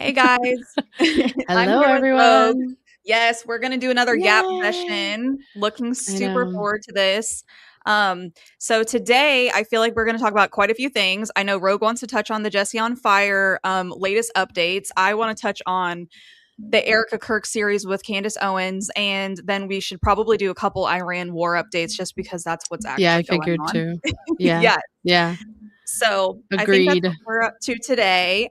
Hey guys, I'm Hello, here with Rogue. everyone. Yes, we're gonna do another Gap Yay! session. Looking I super know. forward to this. So today I feel like we're gonna talk about quite a few things. I know Rogue wants to touch on the Jesse on Fire latest updates. I want to touch on the Erica Kirk series with Candace Owens, and then we should probably do a couple Iran war updates just because that's what's Yeah, I actually going figured on. too. Yeah, Yeah. yeah, So I think that's agreed. what we're up to today.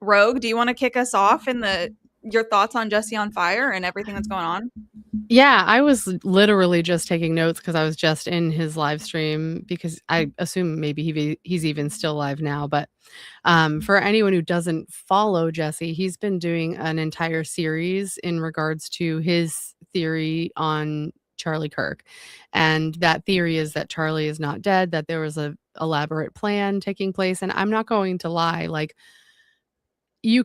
Rogue, do you want to kick us off in the your thoughts on Jesse on Fire and everything that's going on? Yeah, I was literally just taking notes because I was just in his live stream because I assume maybe he's even still live now. But for anyone who doesn't follow Jesse, he's been doing an entire series in regards to his theory on Charlie Kirk. And that theory is that Charlie is not dead, that there was a elaborate plan taking place. And I'm not going to lie, like you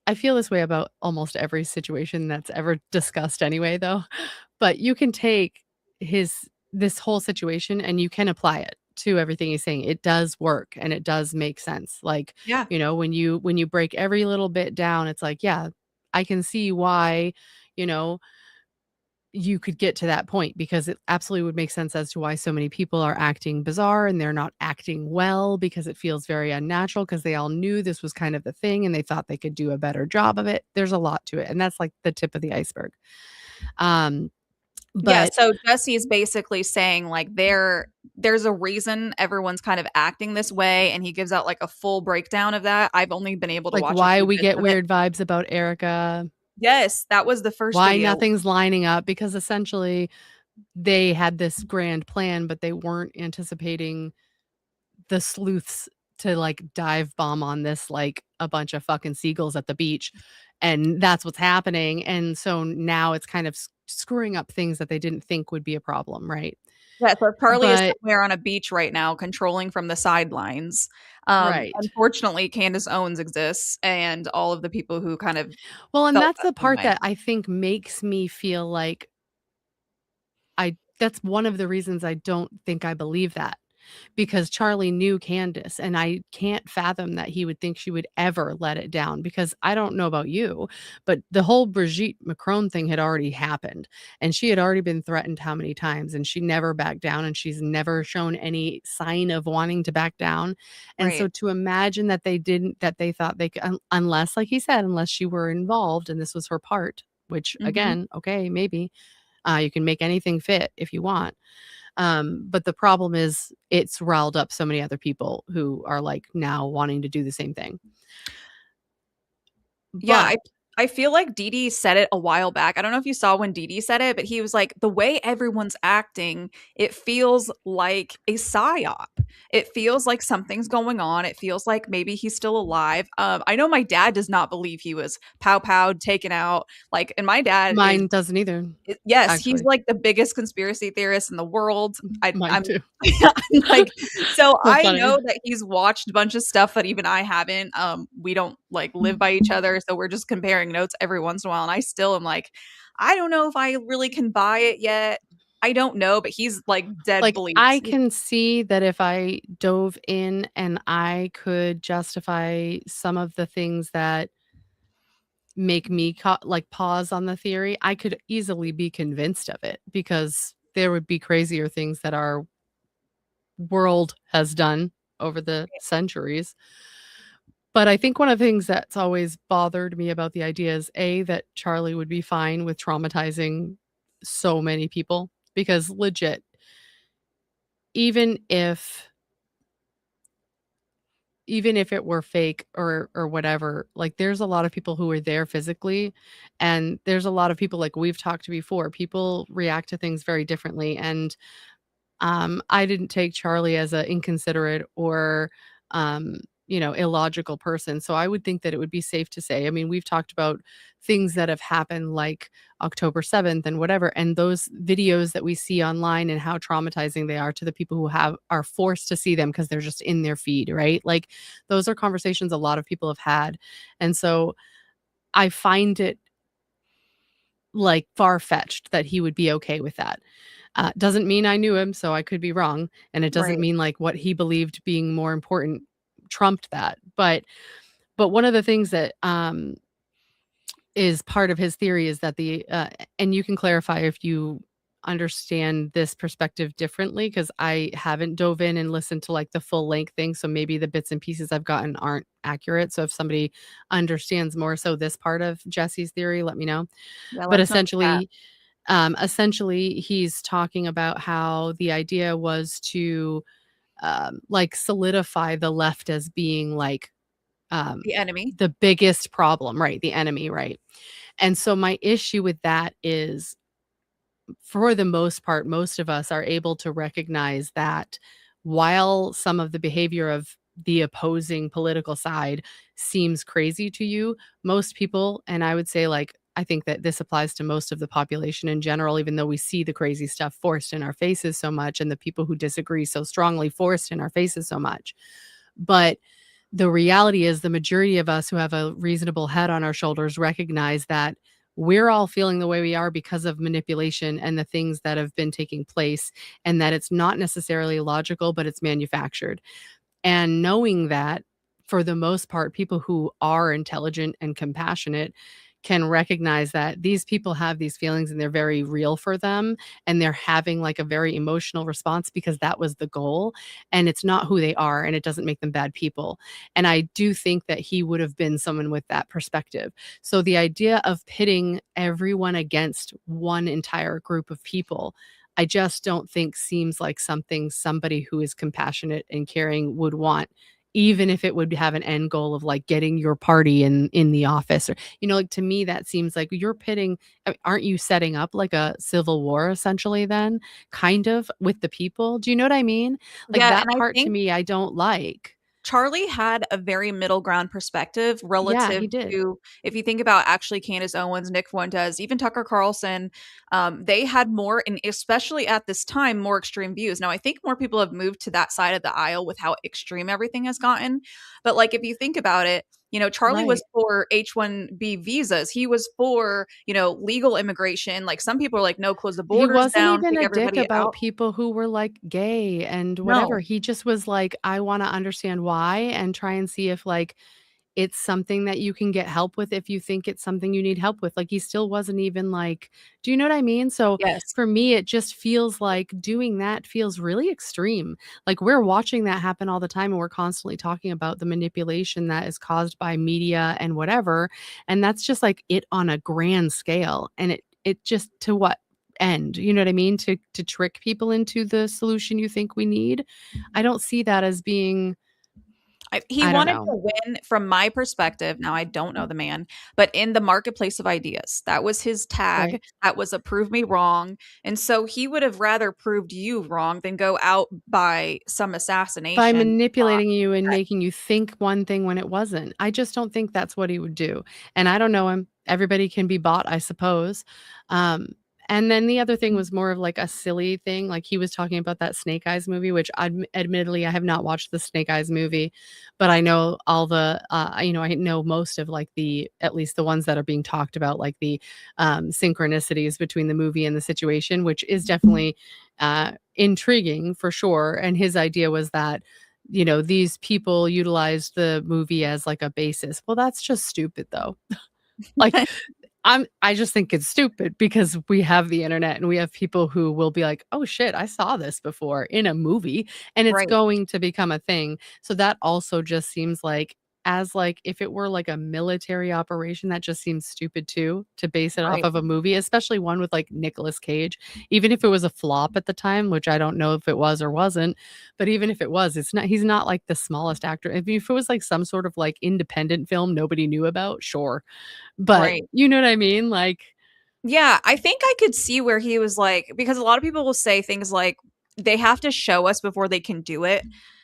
I feel this way about almost every situation that's ever discussed anyway though. But you can take his this whole situation and you can apply it to everything he's saying. It does work and it does make sense. Like, Yeah. when you break every little bit down, it's like, yeah, I can see why, you know, you could get to that point because it absolutely would make sense as to why so many people are acting bizarre and they're not acting well because it feels very unnatural because they all knew this was kind of the thing and they thought they could do a better job of it. There's a lot to it, and that's like the tip of the iceberg. Um, Yeah, but so Jesse is basically saying like there's a reason everyone's kind of acting this way, and he gives out like a full breakdown of that. I've only been able to like watch a why few we bits get of it. weird vibes about Erica, Yes, that was the first why video. nothing's lining up because essentially they had this grand plan, but they weren't anticipating the sleuths to like dive bomb on this like a bunch of fucking seagulls at the beach, and that's what's happening, and so now it's kind of screwing up things that they didn't think would be a problem, right? Yeah, so Charlie is But somewhere on a beach right now controlling from the sidelines. right. Unfortunately, Candace Owens exists and all of the people who kind of Well, and felt that's that the same part way. that I think makes me feel like I that's one of the reasons I don't think I believe that, because Charlie knew Candace, and I can't fathom that he would think she would ever let it down because I don't know about you, but the whole Brigitte Macron thing had already happened, and she had already been threatened how many times, and she never backed down, and she's never shown any sign of wanting to back down, and so Right. to imagine that they thought they could unless, like he said, unless she were involved and this was her part, which Mhm. again, okay, maybe. You can make anything fit if you want. But the problem is it's riled up so many other people who are like now wanting to do the same thing. Yeah, But I feel like Didi said it a while back. I don't know if you saw when Didi said it, but he was like, the way everyone's acting, it feels like a psyop. It feels like something's going on. It feels like maybe he's still alive. I know my dad does not believe he was pow powed, taken out. Like, and my dad is mine doesn't either, yes, he's actually. like the biggest conspiracy theorist in the world. Mine I'm too. I'm like, so So I funny. know that he's watched a bunch of stuff that even I haven't. We don't like live by each other, so we're just comparing notes every once in a while. And I still am like, I don't know if I really can buy it yet. I don't know, but he's like dead Like, I believes. can see that if I dove in and I could justify some of the things that make me like pause on the theory, I could easily be convinced of it because there would be crazier things that our world has done over the centuries. But I think one of the things that's always bothered me about the idea is A, that Charlie would be fine with traumatizing so many people because legit, even if even if it were fake or whatever, like there's a lot of people who are there physically, and there's a lot of people, like we've talked to before, people react to things very differently, and I didn't take Charlie as a inconsiderate or, um, illogical person. So I would think that it would be safe to say, I mean, we've talked about things that have happened like October 7th and whatever, and those videos that we see online and how traumatizing they are to the people who are forced to see them because they're just in their feed, right? Like those are conversations a lot of people have had. And so I find it like far-fetched that he would be okay with that. Doesn't mean I knew him, so I could be wrong, and it doesn't Right. mean like what he believed being more important trumped that. But But one of the things that is part of his theory is that and you can clarify if you understand this perspective differently, because I haven't dove in and listened to like the full length thing, so maybe the bits and pieces I've gotten aren't accurate. So if somebody understands more so this part of Jesse's theory, let me know. Yeah, But let us know in the chat. essentially he's talking about how the idea was to like solidify the left as being like um The enemy. the biggest problem, right? The enemy, right? And so my issue with that is, for the most part, most of us are able to recognize that while some of the behavior of the opposing political side seems crazy to you, most people, and I would say, like, I think that this applies to most of the population in general, even though we see the crazy stuff forced in our faces so much and the people who disagree so strongly forced in our faces so much. But the reality is the majority of us who have a reasonable head on our shoulders recognize that we're all feeling the way we are because of manipulation and the things that have been taking place, and that it's not necessarily logical, but it's manufactured. And knowing that, for the most part, people who are intelligent and compassionate can recognize that these people have these feelings and they're very real for them, and they're having like a very emotional response because that was the goal, and it's not who they are, and it doesn't make them bad people. And I do think that he would have been someone with that perspective. So the idea of pitting everyone against one entire group of people, I just don't think seems like something somebody who is compassionate and caring would want, even if it would have an end goal of like getting your party in the office, or like, to me that seems like you're pitting. Aren't you setting up like a civil war essentially then, kind of, with the people? Do you know what I mean? Like, Yeah, that and I part to think me I don't like. Charlie had a very middle ground perspective Yeah, relative he did. to, if you think about actually Candace Owens, Nick Fuentes, even Tucker Carlson, they had more, and especially at this time, more extreme views. Now, I think more people have moved to that side of the aisle with how extreme everything has gotten. But like, if you think about it, Charlie was Right. for H-1B visas. He was for, legal immigration. Like some people are like, no, close the He borders wasn't down, even kick a dick everybody about out. people who were, like, gay and whatever. No. He just was like, "I wanna understand why and try and see if, like, it's something that you can get help with if you think it's something you need help with." Like, he still wasn't even like, do you know what I mean? So, Yes. for me, it just feels like doing that feels really extreme. Like, we're watching that happen all the time, and we're constantly talking about the manipulation that is caused by media and whatever, and that's just, like, it on a grand scale, and it just, to what end? You know what I mean? To trick people into the solution you think we need? I don't see that as being. He I don't wanted know. to win from my perspective. Now, I don't know the man, but in the marketplace of ideas, that was his tag. Right. That was a prove me wrong. And so he would have rather proved you wrong than go out by some By assassination. manipulating you and making you think one thing when it wasn't. I just don't think that's what he would do, and I don't know him. Everybody can be bought, I suppose. Um, and then the other thing was more of like a silly thing, like he was talking about that Snake Eyes movie, which admittedly, I have not watched the Snake Eyes movie, but I know all the, I know most of like at least the ones that are being talked about, like the synchronicities between the movie and the situation, which is definitely intriguing for sure. And his idea was that, these people utilized the movie as like a basis. Well, that's just stupid though. Like, I just think it's stupid because we have the internet and we have people who will be like, "Oh shit, I saw this before in a movie," and it's Right, going to become a thing. So that also just seems like, as like, if it were like a military operation, that just seems stupid too, to base it off right, of a movie, especially one with like Nicolas Cage. Even if it was a flop at the time, which I don't know if it was or wasn't, but even if it was, he's not like the smallest actor. If it was like some sort of like independent film nobody knew about, sure. But right. you know what I mean? Like, Yeah, I think I could see where he was like, because a lot of people will say things like they have to show us before they can do it.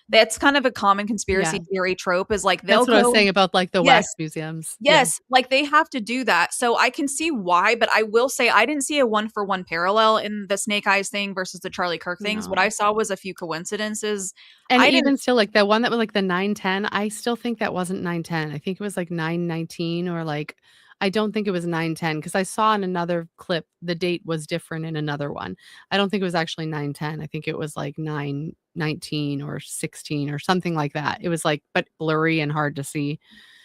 That's kind of a common yeah, conspiracy theory trope is like they'll that's what I was go, saying about, like, the yes, wax museums. Yeah. yes, like they have to do that. So I can see why, but I will say I didn't see a one for one parallel in the Snake Eyes thing versus the Charlie Kirk things. What I No. saw was a few coincidences. And I didn't, even still, like, the one that was, like, the 910, I still think that wasn't 910. I think it was, like, 919, or, like, I don't think it was 910 because I saw in another clip the date was different in another one. I don't think it was actually 910. I think it was, like, 919 or 16 or something like that. It was, like, but blurry and hard to see.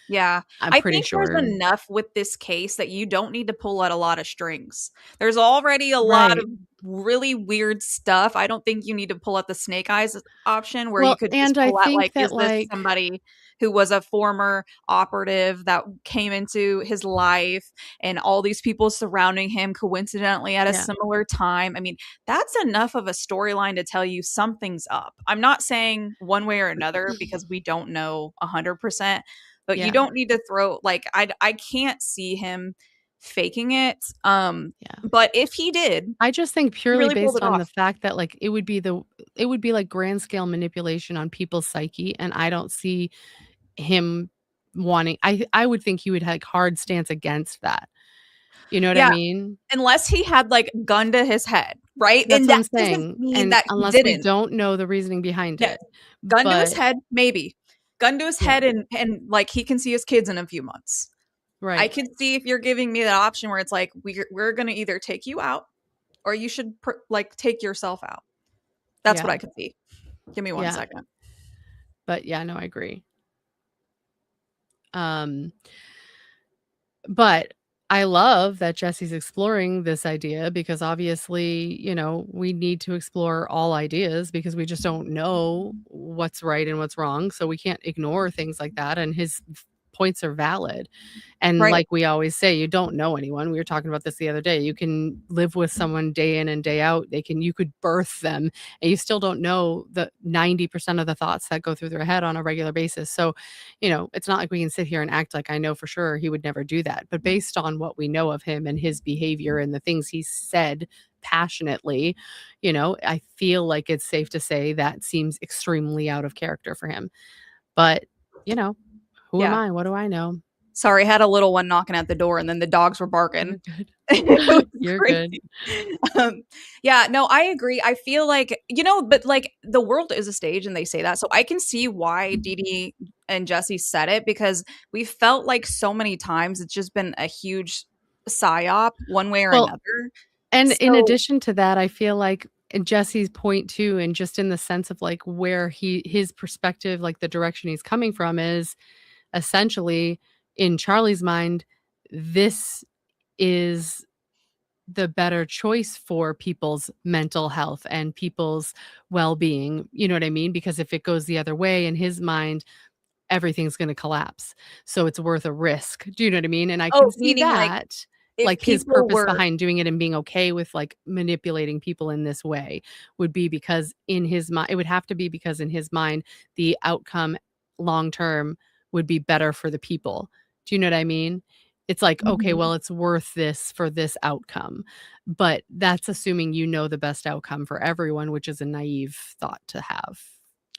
Yeah. I'm I pretty think there's sure. enough with this case that you don't need to pull out a lot of strings. There's already a lot of Right. really weird stuff. I don't think you need to pull out the snake eyes option where you Well, could just and I pull out, like, think that, is this like somebody who was a former operative that came into his life and all these people surrounding him coincidentally at a yeah, similar time? I mean, that's enough of a storyline to tell you something's up. I'm not saying one way or another because we don't know 100%, but you yeah, don't need to throw, like, I can't see him faking it. yeah. But if he did, I just think he purely really pulled based it on the off. fact that, like, it would be, like, grand scale manipulation on people's psyche, and I don't see him wanting I would think he would, like, hard stance against that. You know what I Yeah, mean? unless he had, like, gun to his head, right? That's And what that I'm doesn't saying, mean and that he unless we didn't. don't know the reasoning behind Yes. it. Gun to his But head, maybe. Gun to his yeah, head and, like, he can see his kids in a few months. I right. could see if you're giving me that option where it's like, we're gonna either take you out or you should like, take yourself out. That's what Yeah, I could see. Give me one yeah. second. But yeah, no, I agree. Um, but I love that Jesse's exploring this idea because obviously, we need to explore all ideas because we just don't know what's right and what's wrong. So we can't ignore things like that. And his points are valid. And Right. like we always say, you don't know anyone. We were talking about this the other day. You can live with someone day in and day out. You could birth them and you still don't know the 90% of the thoughts that go through their head on a regular basis. So, it's not like we can sit here and act like I know for sure he would never do that. But based on what we know of him and his behavior and the things he said passionately, I feel like it's safe to say that seems extremely out of character for him. But, you know, who am Yeah. I? What do I know? Sorry, had a little one knocking at the door and then the dogs were barking. You're good. It was You're good. crazy. Yeah, no, I agree. I feel like, but, like, the world is a stage and they say that. So I can see why Dee and Jesse said it because we felt like so many times it's just been a huge psyop one way or Well, another. and in So addition to that, I feel like in Jesse's point too, and just in the sense of like where his perspective, like the direction he's coming from is essentially in Charlie's mind, this is the better choice for people's mental health and people's well-being. You know what I mean? Because if it goes the other way in his mind, everything's gonna collapse. So it's worth a risk. Do you know what I mean? And I can oh, see meaning, like, that, if like, his people purpose were behind doing it and being okay with, like, manipulating people in this way would be because in his mind it would have to be because in his mind, the outcome long term would be better for the people. Do you know what I mean? It's like, okay, Mhm. well, it's worth this for this outcome. But that's assuming you know the best outcome for everyone, which is a naive thought to have.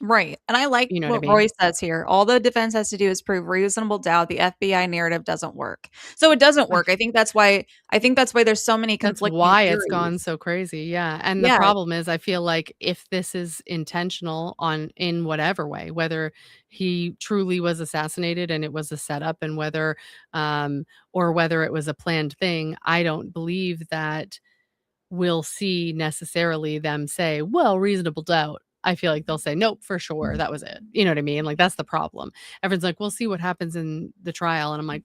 Right, and I like You know what I what Roy mean? says here. All the defense has to do is prove reasonable doubt. The FBI narrative doesn't work. So it doesn't work. I think that's why there's so many That's conflicting why it's gone theories. so crazy, yeah, and the Yeah. problem is I feel like if this is intentional on in whatever way, whether he truly was assassinated and it was a setup and or whether it was a planned thing, I don't believe that we'll see necessarily them say, "Well, reasonable doubt." I feel like they'll say, "Nope, for sure, that was it." You know what I mean? Like, that's the problem. Everyone's like, "We'll see what happens in the trial," and I'm like,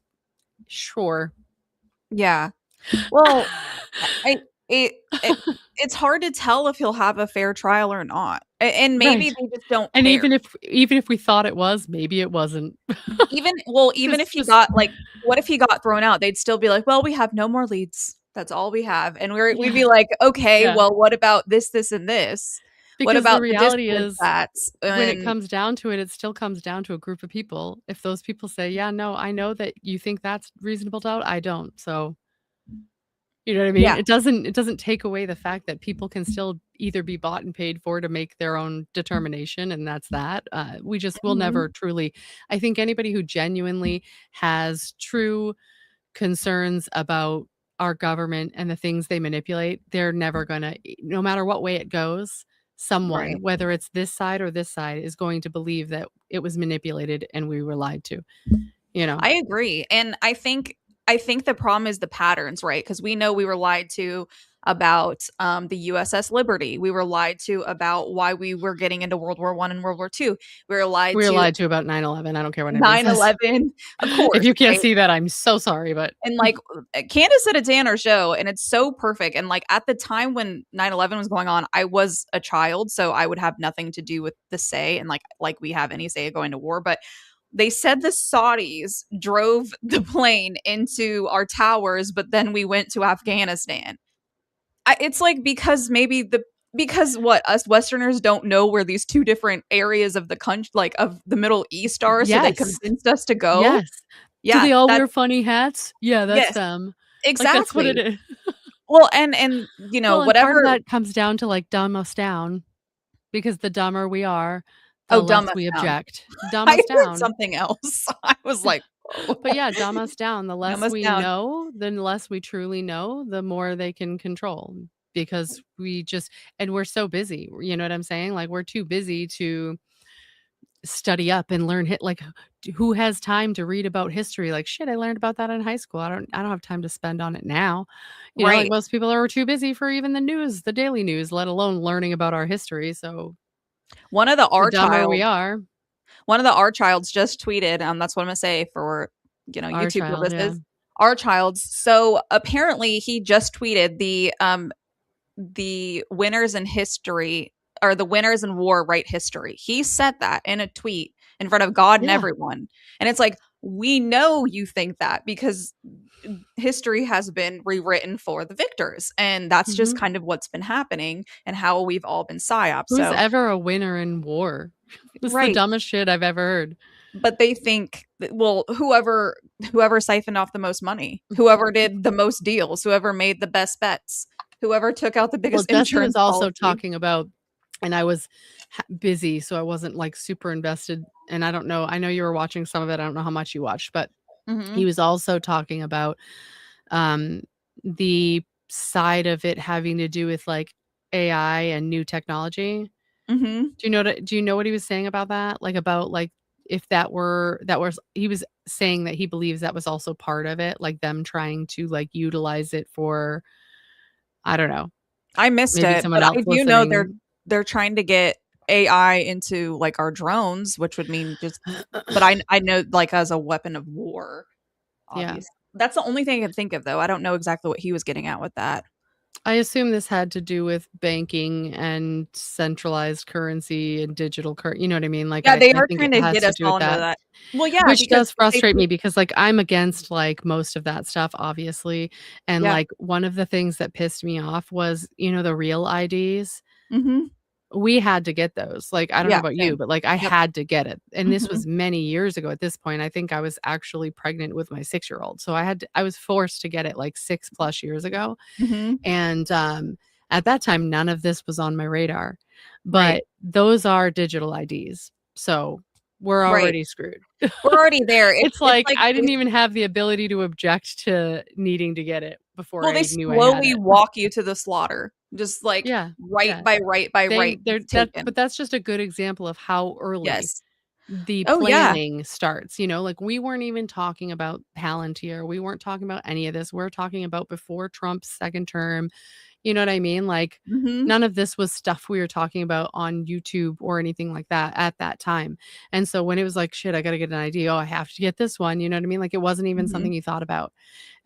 "Sure." Yeah. Well, I it it it's hard to tell if he'll have a fair trial or not. And maybe Right. they just don't And care. even if we thought it was, maybe it wasn't. Even if he Just got, like, what if he got thrown out? They'd still be like, "Well, we have no more leads. That's all we have." And we'd yeah, be like, "Okay, yeah. well, what about this, and this? What Because the about the reality discord is chats?" when it And comes down to it, it still comes down to a group of people. If those people say, "Yeah, no, I know that you think that's reasonable doubt, I don't." So, you know what I mean? yeah. It doesn't take away the fact that people can still either be bought and paid for to make their own determination, and that's that. We just will Mhm. never truly I think anybody who genuinely has true concerns about our government and the things they manipulate, they're never gonna no matter what way it goes, someone, Right. whether it's this side or this side, is going to believe that it was manipulated and we were lied to, you know? I agree, and I think the problem is the patterns, right? Because we know we were lied to about the USS Liberty. We were lied to about why we were getting into World War I and World War II. We were lied We were to lied to about 9/11. I don't care what anybody says. 9/11, of If course, you can't right? see that, I'm so sorry, but And like Candace said it's on our show, and it's so perfect. And like at the time when 9/11 was going on, I was a child, so I would have nothing to do with the say, and like we have any say going to war. But they said the Saudis drove the plane into our towers, but then we went to Afghanistan. It's like because what us Westerners don't know where these two different areas of the country, like of the Middle East, are, so they yes. convinced us to go. Yes. Do Yeah, they all that's wear funny hats? Yeah, that's yes, them. Like, that's what it exactly. is. Well, and you know Well, and part of whatever. that comes down to, like, dumb us down, because the dumber we are, the Oh, less dumb us we down. object. Dumb I us heard down. something else. I was like, oh, But yeah, dumb us down. The dumb less us we down. know, the less we truly know, the more they can control, because we just and we're so busy, you know what I'm saying? Like, we're too busy to study up and learn like, who has time to read about history? Like, shit, I learned about that in high school. I don't have time to spend on it now. You know, like, Right. most people are too busy for even the news, the daily news, let alone learning about our history. So One of the the R dumber we child, are, one of the R childs just tweeted. That's what I'm gonna say for our YouTube child, yeah. purposes. R childs. So apparently he just tweeted the winners in history or the winners in war write history. He said that in a tweet in front of God and Yeah. everyone. And it's like, we know you think that because history has been rewritten for the victors. And that's just Mhm. kind of what's been happening and how we've all been psyops. Who's So, ever a winner in war? This is the right. dumbest shit I've ever heard. But they think that, well, whoever siphoned off the most money, whoever did the most deals, whoever made the best bets, whoever took out the Well, biggest Jesse was insurance also policy. talking about, and I was busy, so I wasn't like super invested. And I don't know, I know you were watching some of it. I don't know how much you watched, but he Hmm. was also talking about um, the side of it having to do with like AI and new technology. Hmm. Do you know what he was saying about that? Like, about like, if that was he was saying that he believes that was also part of it, like them trying to like utilize it for, I don't know, I missed maybe it, someone but else I do know listening. they're trying to get AI into like our drones, which would mean just. But I know like as a weapon of war, Yeah. obviously. That's the only thing I can think of, though. I don't know exactly what he was getting at with that. I assume this had to do with banking and centralized currency and digital you know what I mean? Like, Yeah, they I are think trying it to has get to us do all with into that, that. Well, yeah, which because does they frustrate do. me because, like, I'm against, like, most of that stuff, obviously, and, Yeah. like, one of the things that pissed me off was, the real IDs. Mhm. We had to get those, like, I don't know Yeah, about you, same. but, like, I Yep. had to get it, and this Mhm. was many years ago at this point. I think I was actually pregnant with my 6-year-old, so I was forced to get it, like, 6 plus years ago. Mhm. And, at that time, none of this was on my radar, Right. but those are digital IDs, so we're Right. already screwed. We're already there. It's It's like like I they didn't even have the ability to object to needing to get it before well, they I knew I had slowly it. walk you to the slaughter. Just like Yeah, right yeah. by right by right They're gets that taken. but that's just a good example of how early Yes. the Oh, yeah. planning starts, like, we weren't even talking about Palantir, we weren't talking about any of this, we're talking about before Trump's 2nd term. You know what I mean? Like, Mhm. none of this was stuff we were talking about on YouTube or anything like that at that time. And so when it was like, "Shit, I gotta get an ID. Oh, I have to get this one," you know what I mean? Like, it wasn't even Mhm. something you thought about.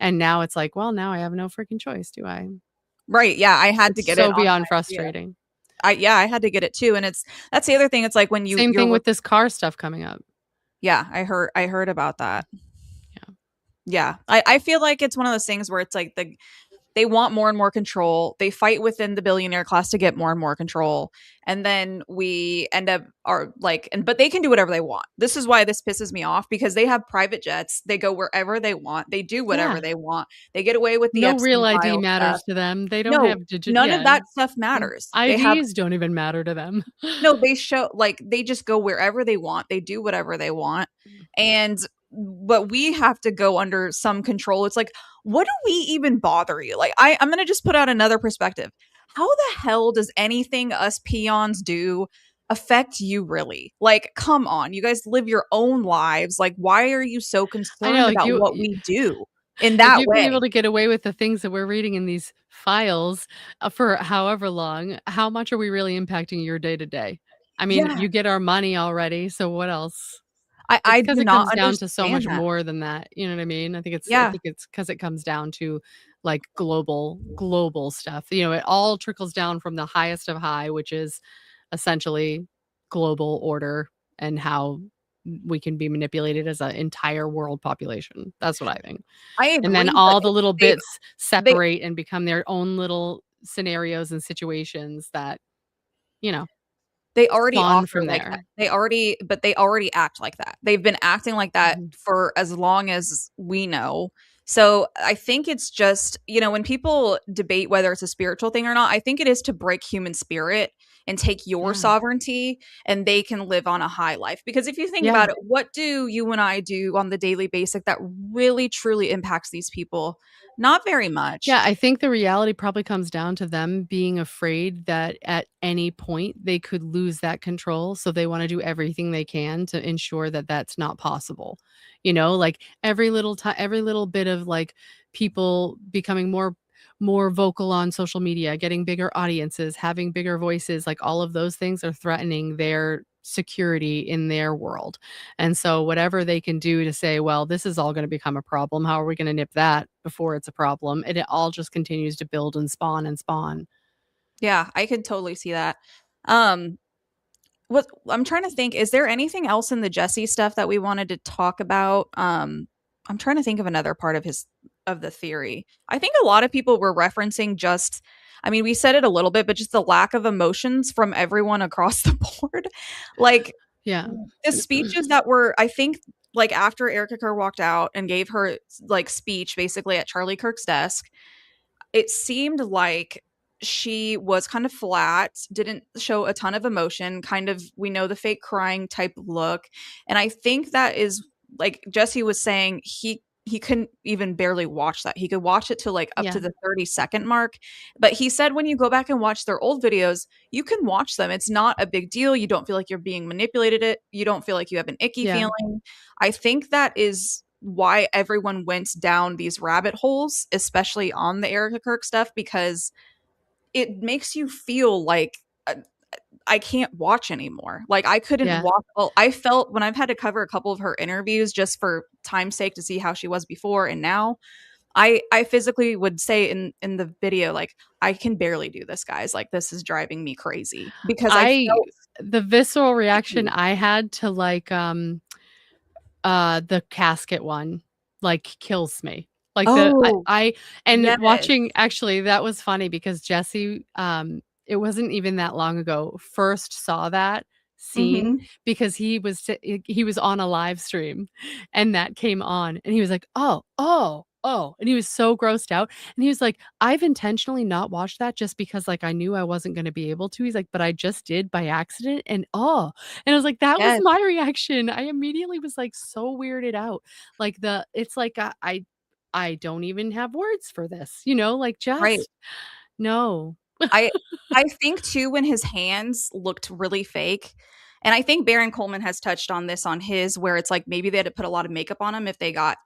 And now it's like, "Well, now I have no freaking choice, do I?" Right, yeah, I had to It's get it so on beyond my yeah. frustrating. I had to get it too, and that's the other thing, it's like when Same you're thing work with this car stuff coming up. yeah, I heard about that. Yeah. Yeah. I feel like it's one of those things where it's like they want more and more control. They fight within the billionaire class to get more and more control. And then we end up are like but they can do whatever they want. This is why this pisses me off because they have private jets. They go wherever they want. They do whatever Yeah. they want. They get away with the No real Epstein ID file stuff. matters to them. They don't No, have none of yeah. that stuff matters. They have IDs don't even matter to them. no, they show like they just go wherever they want. They do whatever they want. And but we have to go under some control. It's like, what do we even bother you? Like I'm gonna just put out another perspective. How the hell does anything us peons do affect you really? Like, come on, you guys live your own lives. Like, why are you so I know, concerned like, about what we do? in If that you've been able way. to get away with the things that we're reading in these files, for however long, how much are we really impacting your day to day? I mean, Yeah. you get our money already, so what else? It's I because do it not comes down to so understand much that. more than that, you know what I mean? I Yeah. think it's because it comes down to, like, global stuff, it all trickles down from the highest of high, which is essentially global order and how we can be manipulated as an entire world population. That's what I think. I And then agree, but all the little they bits they separate and become their own little scenarios and situations that, you know, they already spawn offer from like that. there. They already act like that. They've been acting like that Mhm. for as long as we know. So I think it's just, when people debate whether it's a spiritual thing or not, I think it is to break human spirit and take your Yeah. sovereignty, and they can live on a high life. Because if you think Yeah. about it, what do you and I do on the daily basis that really truly impacts these people? Not very much. Yeah, I think the reality probably comes down to them being afraid that at any point they could lose that control, so they wanna do everything they can to ensure that that's not possible. Like, every little bit of, like, people becoming more vocal on social media, getting bigger audiences, having bigger voices, like, all of those things are threatening their security in their world. And so whatever they can do to say, well, this is all going to become a problem. How are we going to nip that before it's a problem? And it all just continues to build and spawn and spawn. Yeah, I could totally see that. Um, What I'm trying to think, is there anything else in the Jesse stuff that we wanted to talk about? I'm trying to think of another part of the theory. I think a lot of people were referencing just, I mean, we said it a little bit, but just the lack of emotions from everyone across the board. Like Yeah. the speeches that were, I think, like after Erica Kerr walked out and gave her like speech basically at Charlie Kirk's desk, it seemed like she was kind of flat, didn't show a ton of emotion, kind of, we know the fake crying type look. And I think that is, like Jesse was saying, he couldn't even barely watch that. He could watch it to like up to Yeah. the 30-second mark. But he said when you go back and watch their old videos, you can watch them. It's not a big deal. You don't feel like you're being manipulated it. You don't feel like you have an icky Yeah. feeling. I think that is why everyone went down these rabbit holes, especially on the Erica Kirk stuff, because it makes you feel like I can't watch anymore. Like I couldn't Yeah. watch. Well, I felt when I've had to cover a couple of her interviews just for time's sake to see how she was before and now. I physically would say in the video like I can barely do this, guys. Like this is driving me crazy because I I felt the visceral reaction icky. I had to like the casket one, like, kills me. Like, the Oh I and yes. watching actually, that was funny because Jesse, it wasn't even that long ago, first saw that scene Hmm. because he was on a live stream, and that came on, and he was like, "Oh, oh, oh," and he was so grossed out, and he was like, "I've intentionally not watched that just because, like, I knew I wasn't gonna be able to." He's like, "But I just did by accident, and, oh." And I was like, "That was Yes. my reaction." I immediately was, like, so weirded out. Like, it's like, I don't even have words for this, like, Right. just no. I I think too when his hands looked really fake, and I think Baron Coleman has touched on this on his, where it's like maybe they had to put a lot of makeup on him if they got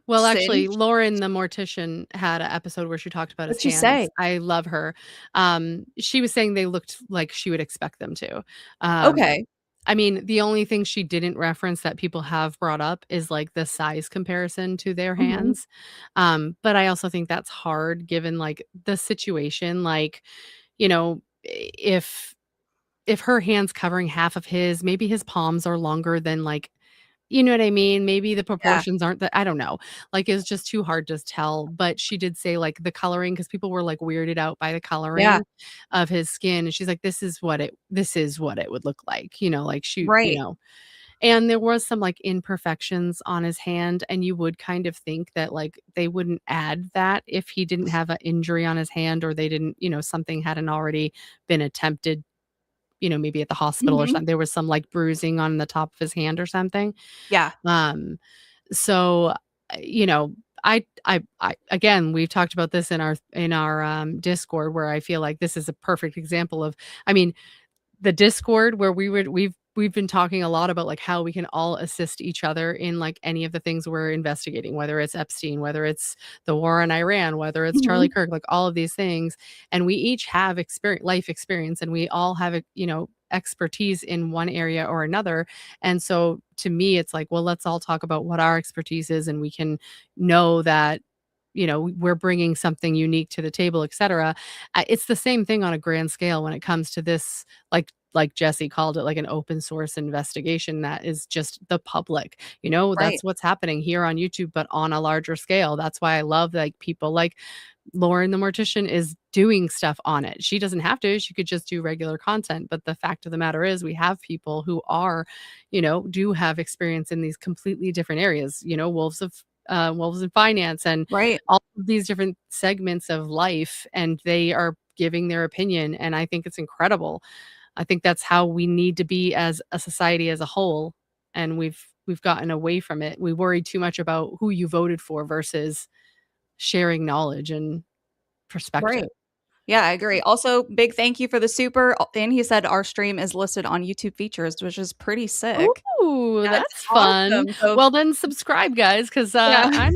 Well, actually, singed. Lauren, the mortician, had a episode where she talked about his What'd she say? hands. I love her. She was saying they looked like she would expect them to. Okay. I mean, the only thing she didn't reference that people have brought up is, like, the size comparison to their Mhm. hands. But I also think that's hard given, like, the situation, like, if her hand's covering half of his, maybe his palms are longer than, like, you know what I mean? Maybe the Yeah. proportions aren't I don't know. Like, it's just too hard to tell, but she did say, like, the coloring, because people were, like, weirded out by the Yeah. coloring of his skin, and she's like, this is what it would look like," like, Right. and there was some, like, imperfections on his hand, and you would kind of think that, like, they wouldn't add that if he didn't have an injury on his hand or they didn't something hadn't already been attempted, maybe at the hospital or Mhm. something. There was some, like, bruising on the top of his hand or something. Yeah. Um, so, you know, I again, we've talked about this in our, Discord where I feel like this is a perfect example of I mean, the Discord where we've we've been talking a lot about, like, how we can all assist each other in, like, any of the things we're investigating, whether it's Epstein, whether it's the war in Iran, whether it's Charlie Mhm. Kirk, like, all of these things, and we each have life experience, and we all have, expertise in one area or another, and so, to me, it's like, well, let's all talk about what our expertise is, and we can know that, we're bringing something unique to the table, etcetera. It's the same thing on a grand scale when it comes to this, like Jesse called it, like an open source investigation that is just the public. Right, That's what's happening here on YouTube, but on a larger scale. That's why I love like people like Lauren the mortician is doing stuff on it. She doesn't have to. She could just do regular content. But the fact of the matter is we have people who are, do have experience in these completely different areas, wolves in finance and right, all of these different segments of life, and they are giving their opinion. And I think it's incredible. I think that's how we need to be as a society as a whole, and we've gotten away from it. We worry too much about who you voted for versus sharing knowledge and right. perspective. Yeah, I agree. Also, big thank you for the super and he said our stream is listed on YouTube features, which is pretty sick. Ooh, Yeah, it's that's fun. awesome. So Well, then subscribe, guys, 'cause, yeah. I'm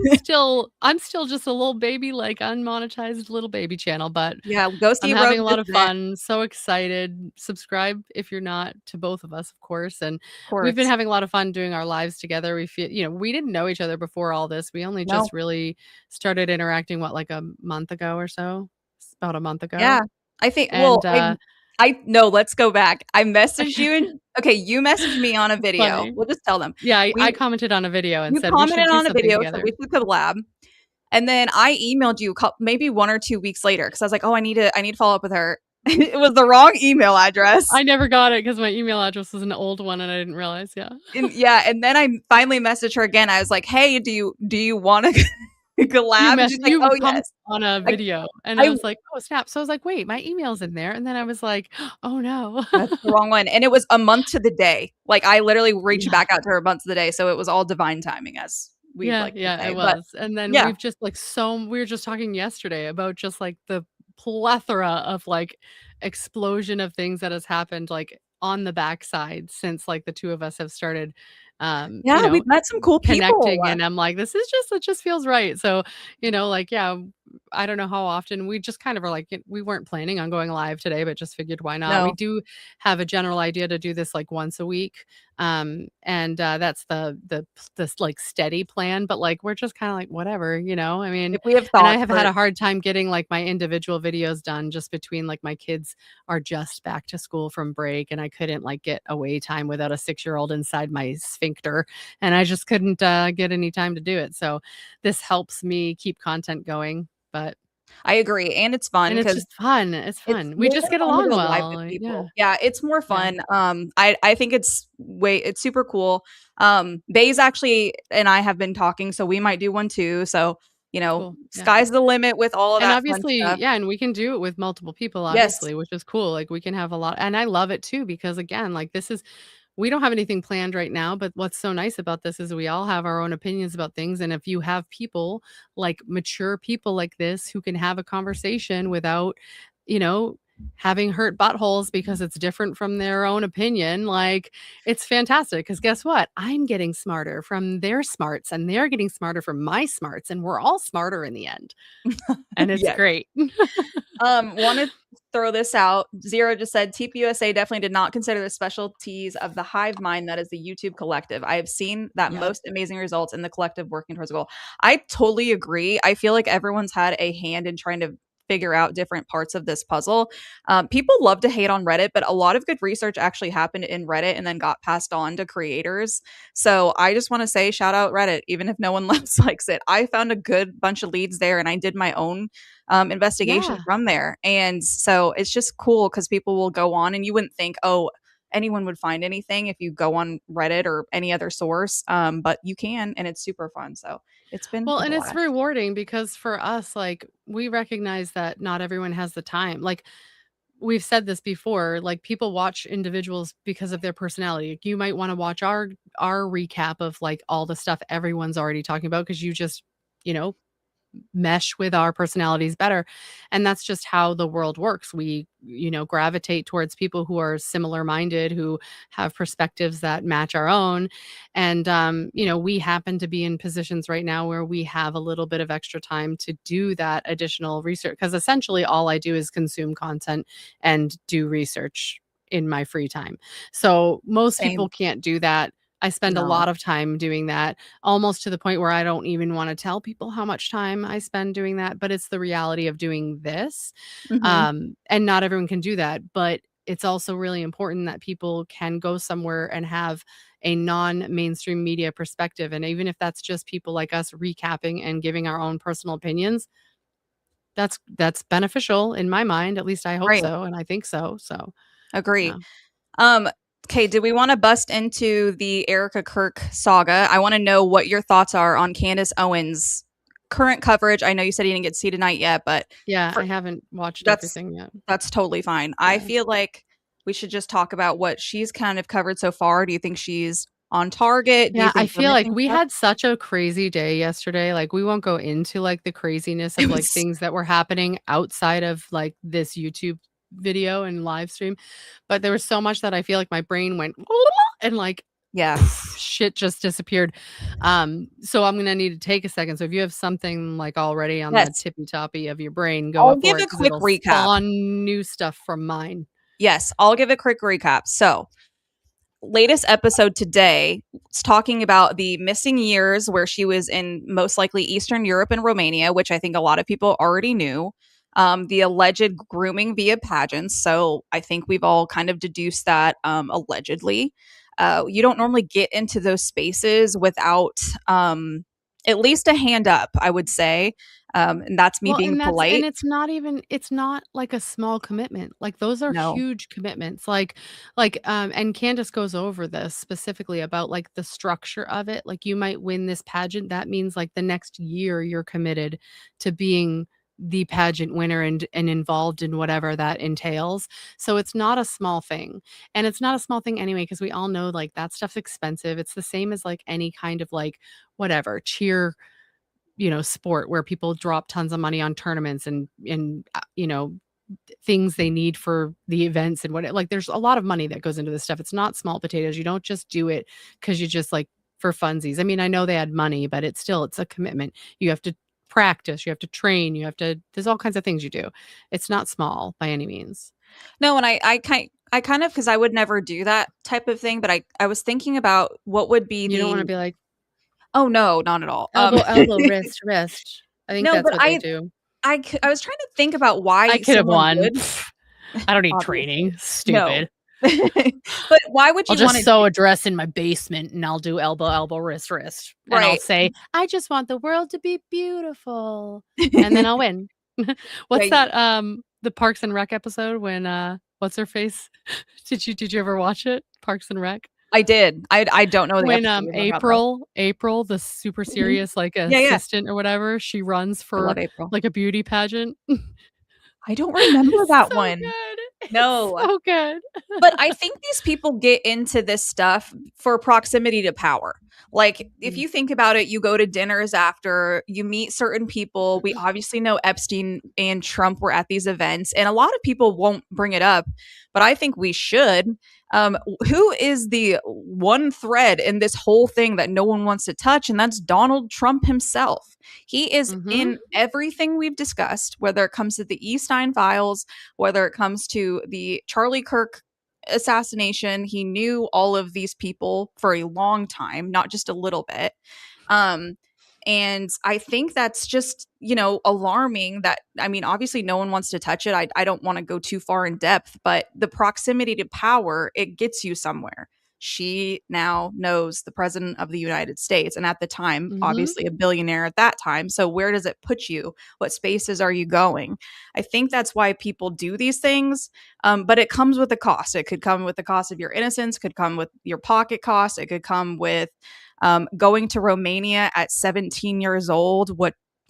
still just a little baby, like, unmonetized little baby channel, but Yeah, go I'm see Rogue having a lot this of event. fun, so excited. Subscribe if you're not to both of us, of course, and Of we've been course. having a lot of fun doing our lives together. We didn't know each other before all this. We only No. just really started interacting, what, like a month ago or so? About a month Yeah. ago, I think and, I no, let's go back. I messaged you and okay, you messaged me on a it's video. funny. We'll just tell them. Yeah, I We commented on a video and You said, "We should commented do on a something video, so together." we should collab. And then I emailed you maybe 1 or 2 weeks later because I was like, "Oh, I need to follow up with her." It was the wrong email address. I never got it because my email address was an old one and I didn't realize, yeah. And yeah, and then I finally messaged her again. I was like, "Hey, do you wanna collab?" And she's like, You "Oh, come yes." on a I video, and I I was like, "Oh, snap." So I was like, "Wait, my email's in there," and then I was like, "Oh, no." That's the wrong one, and it was a month to the day. Like, I literally reached Yeah. back out to her a month to the day, so it was all divine timing, as we'd Yeah, like to yeah, it say, but was, and then yeah. we've just, like, we were just talking yesterday about just, like, the plethora of, like, explosion of things that has happened, like, on the backside since, like, the 2 of us have started, um, you Yeah, know, we've met some cool people. connecting, and I'm like, "This is just it just feels right." So, like, yeah, I don't know how often we just kind of are like, we weren't planning on going live today, but just figured why not? We No. do have a general idea to do this, like, once a week, and, that's this, like, steady plan, but, like, we're just kinda like, "Whatever," I mean, If we have and I thoughts have had for a hard time getting, like, my individual videos done just between, like, my kids are just back to school from break, and I couldn't, like, get away time without a 6-year-old inside my sphincter, and I just couldn't, get any time to do it, so this helps me keep content going, but I agree, and it's fun and it's because just fun, it's it's fun. We more just get fun to along go live with well, yeah, people. Yeah, it's more yeah, fun. I think it's super cool. Bae's actually and I have been talking, so we might do one too. So, cool, yeah. sky's the limit with all of And that fun obviously stuff. yeah, and we can do it with multiple people, Yes. obviously, which is cool, like, we can have a lot and I love it too because, again, like, we don't have anything planned right now, but what's so nice about this is we all have our own opinions about things, and if you have people, like, mature people like this who can have a conversation without, you know, having hurt buttholes because it's different from their own opinion, like, it's fantastic. Because guess what? I'm getting smarter from their smarts, and they're getting smarter from my smarts, and we're all smarter in the end, and it's Yes. great. Wanted to throw this out. Zero just said TPUSA definitely did not consider the specialties of the hive mind that is the YouTube collective. I have seen that Yep. most amazing results in the collective working towards a goal. I totally agree. I feel like everyone's had a hand in trying to figure out different parts of this puzzle. People love to hate on Reddit, but a lot of good research actually happened in Reddit and then got passed on to creators. So I just want to say shout out Reddit, even if no one else likes it. I found a good bunch of leads there and I did my own investigation Yeah. from there. And so it's just cool because people will go on and you wouldn't think, oh, anyone would find anything if you go on Reddit or any other source. But you can, and it's super fun. So it's been Well, a and it's blast. rewarding because for us, like, we recognize that not everyone has the time. Like, we've said this before, like, people watch individuals because of their personality. Like, you might wanna watch our recap of, like, all the stuff everyone's already talking about because you just, you know, mesh with our personalities better. And that's just how the world works. We, gravitate towards people who are similar minded, who have perspectives that match our own. And, we happen to be in positions right now where we have a little bit of extra time to do that additional research. Because essentially, all I do is consume content and do research in my free time. So most Same. people can't do that. I spend a No. lot of time doing that, almost to the point where I don't even want to tell people how much time I spend doing that, but it's the reality of doing this. Hmm. And not everyone can do that, but it's also really important that people can go somewhere and have a non-mainstream media perspective. And even if that's just people like us recapping and giving our own personal opinions, that's beneficial in my mind. At least I hope Right. so, and I think so. So, Agree. yeah. Um, okay, do we want to bust into the Erica Kirk saga? I want to know what your thoughts are on Candace Owens' current coverage. I know you said you didn't get to see tonight yet, but Yeah, for I haven't watched that's everything yet. that's totally fine. I Yeah. feel like we should just talk about what she's kind of covered so far. Do you think she's on target? Do you Yeah, I think we're feel like missing we stuff? had such a crazy day yesterday. Like, we won't go into, like, the craziness It of, like, was things that were happening outside of, like, this YouTube video and live stream, but there was so much that I feel like my brain went and, like, yeah. shit just disappeared. So I'm gonna need to take a second. So if you have something, like, already on the Yes. tippy-toppy of your brain, go I'll up give for it a because quick 'cause it'll recap. spawn new stuff from mine. Yes, I'll give a quick recap. So, latest episode today is talking about the missing years where she was in most likely Eastern Europe and Romania, which I think a lot of people already knew. The alleged grooming via pageants. So I think we've all kind of deduced that allegedly. You don't normally get into those spaces without at least a hand up, I would say. And that's me Well, being and polite. it's not like a small commitment. Like, those are No. huge commitments. And Candace goes over this specifically about, like, the structure of it. Like, you might win this pageant, that means, like, the next year you're committed to being the pageant winner and involved in whatever that entails. So it's not a small thing. And it's not a small thing anyway, because we all know, like, that stuff's expensive. It's the same as, like, any kind of, like, whatever, cheer, sport where people drop tons of money on tournaments and things they need for the events and like, there's a lot of money that goes into this stuff. It's not small potatoes. You don't just do it because you just, like, for funsies. I mean, I know they had money, but it's a commitment. You have to practice, you have to train, there's all kinds of things you do. It's not small by any means. No, and I kind of because I would never do that type of thing, but I was thinking about what would be You don't want to the be like oh no, not at all. elbow, elbow, wrist, wrist. I think No, that's but what they do. I was trying to think about I why could have someone won. would, I don't need obviously. training. No. Stupid. But why would I'll you wanna just sew do a dress in my basement and I'll do elbow, elbow, wrist, wrist. And I'll right. say, I just want the world to be beautiful. And then I'll win. What's Yeah, that? The Parks and Rec episode when what's her face? Did you ever watch it? Parks and Rec? I did. I don't know the When episode you're talking about, though. April, the super Mhm. serious, like, Yeah, yeah. assistant or whatever, she runs I love for, April. like, a beauty pageant. I don't remember It's that so one. good. It's No. so good. But I think these people get into this stuff for proximity to power. Like, if Mm. you think about it, you go to dinners after, you meet certain people. We obviously know Epstein and Trump were at these events, and a lot of people won't bring it up, but I think we should. Who is the one thread in this whole thing that no one wants to touch? And that's Donald Trump himself. He is Mhm. in everything we've discussed, whether it comes to the Epstein files, whether it comes to the Charlie Kirk assassination. He knew all of these people for a long time, not just a little bit. Um, and I think that's just, alarming that, I mean, obviously no one wants to touch it. I don't want to go too far in depth, but the proximity to power, it gets you somewhere. She now knows the president of the United States. And at the time, Mhm. obviously a billionaire at that time. So where does it put you? What spaces are you going? I think that's why people do these things. But it comes with a cost. It could come with the cost of your innocence, could come with your pocket cost. It could come with going to Romania at 17 years old.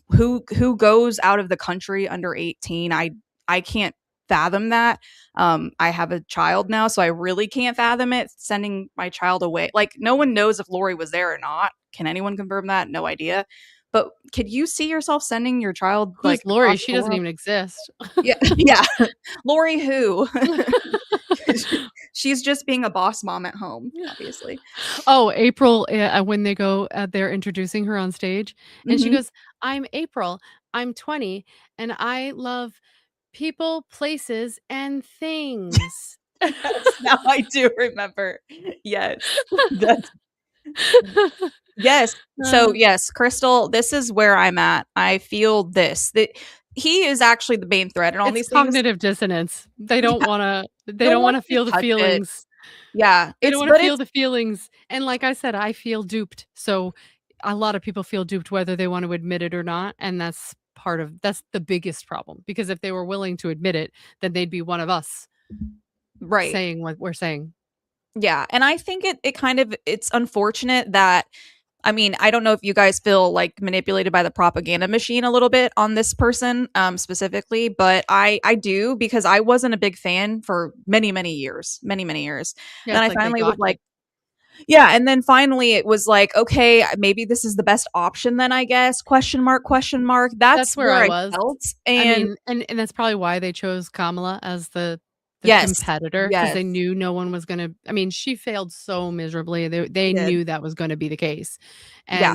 Who goes out of the country under 18? I can't fathom that. I have a child now, so I really can't fathom it, sending my child away. Like, no one knows if Lori was there or not. Can anyone confirm that? No idea. but could you see yourself sending your child like Who's Lori? across She the doesn't world? even exist. Yeah, yeah. Lori who? She's just being a boss mom at home, obviously. Oh, April, when they go, they're introducing her on stage, and she Mhm. goes, "I'm April, I'm 20, and I love people, places, and things." Yes, now I do remember. Yes. That's yes. So, Uh, yes, Crystal, this is where I'm at. I feel this, that he is actually the main threat in all it's these things. cognitive dissonance. They don't Yeah, wanna they no don't one wanna to feel the touch it. feelings. Yeah, They don't it's wanna but feel it's the feelings, and like I said, I feel duped, so a lot of people feel duped whether they want to admit it or not, and that's the biggest problem, because if they were willing to admit it, then they'd be one of us right. saying what we're saying. Yeah, and I think it kind of it's unfortunate that I mean, I don't know if you guys feel like manipulated by the propaganda machine a little bit on this person specifically, but I do because I wasn't a big fan for many years, many years. Yeah, And then it's I like they finally was got you. like, yeah, and then finally it was like, okay, maybe this is the best option then I guess, question mark, question mark. That's That's where where I I was. felt. I And mean, and that's probably why they chose Kamala as the yes, competitor, because yes, they knew no one was gonna I mean, she failed so miserably, they she did. knew that was gonna be the case, Yeah,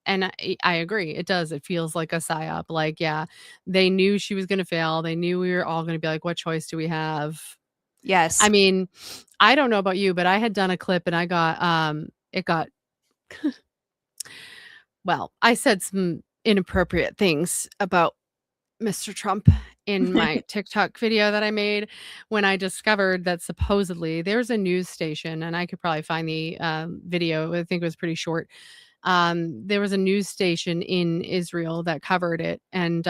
and I agree, it does, it feels like a psyop, like, yeah, they knew she was gonna fail, they knew we were all gonna be like, "What choice do we have?" I yes. mean, I don't know about you, but I had done a clip and it got well, I said some inappropriate things about Mr. Trump in my TikTok video that I made when I discovered that supposedly there's a news station, and I could probably find the video. I think it was pretty short. There was a news station in Israel that covered it, and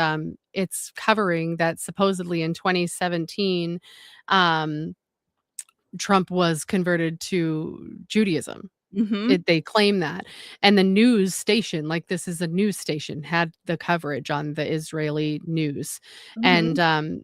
it's covering that supposedly in 2017, um, Trump was converted to Judaism. Mhm. They claim that, and the news station, like, this is a news station, had the coverage on the Israeli news, and, Mhm.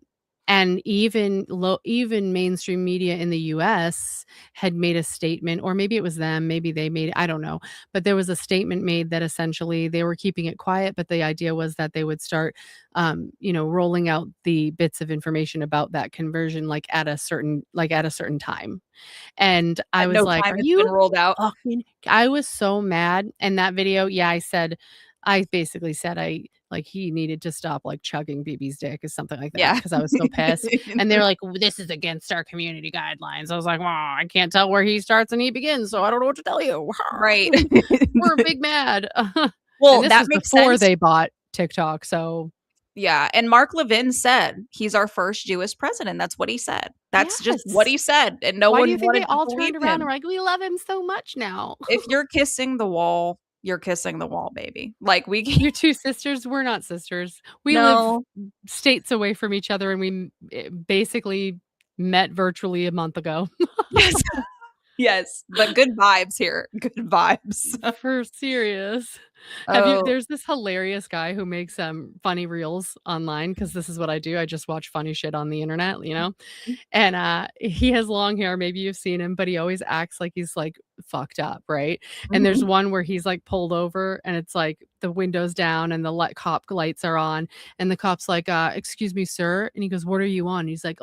even mainstream media in the US had made a statement, or maybe it was them, maybe they made it, I don't know, but there was a statement made that essentially they were keeping it quiet, but the idea was that they would start, rolling out the bits of information about that conversion, at a certain time. And I At was no like, time "Are it's been you rolled out. fucking" I was so mad in that video, yeah, I basically said he needed to stop, like, chugging BB's dick or something like that Yeah. because I was so pissed, and they're like, "This is against our community guidelines." I was like, "Well, I can't tell where he starts and he begins, so I don't know what to tell you." Right. We're big mad. And Well, this that was makes before sense. they bought TikTok, so Yeah, and Mark Levin said, "He's our first Jewish president." That's what he said. That's just what yes. he said, and no Why do one you think they wanted to all believe turned around and him. were like, "We love him so much now." If you're kissing the wall, you're kissing the wall, baby. Like, we can't Your 2 sisters? We're not sisters. We live no. states away from each other, and basically met virtually a month ago. Yes. Yes, but good vibes here. Good vibes. For serious. Have you Oh. There's this hilarious guy who makes, funny reels online, because this is what I do, I just watch funny shit on the internet, and, he has long hair, maybe you've seen him, but he always acts like he's, like, fucked up, right? And there's Mhm. one where he's, like, pulled over, and it's, like, the window's down and the cop lights are on, and the cop's like, "Excuse me, sir?" And he goes, "What are you on?" He's like,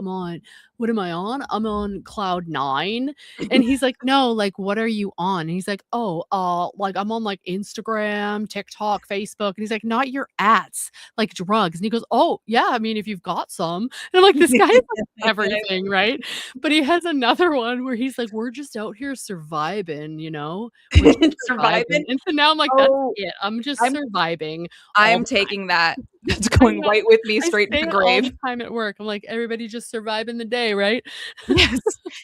What am I on? I'm on cloud 9." And he's like, "No, like, what are you on?" And he's like, "Oh, like, I'm on, like, Instagram, TikTok, Facebook." And he's like, "Not your ats, like drugs." And he goes, "Oh, yeah, I mean, if you've got some." And I'm like, "This guy is like everything, right?" But he has another one where he's like, "We're just out here surviving, We're just surviving." Surviving? And so now I'm like, "That's Oh, it. I'm just I'm surviving all I'm the time." taking that. That's I going know. right with me I straight to say the it all grave. the time at work. I'm like, "Everybody just surviving the day, right?" Yes.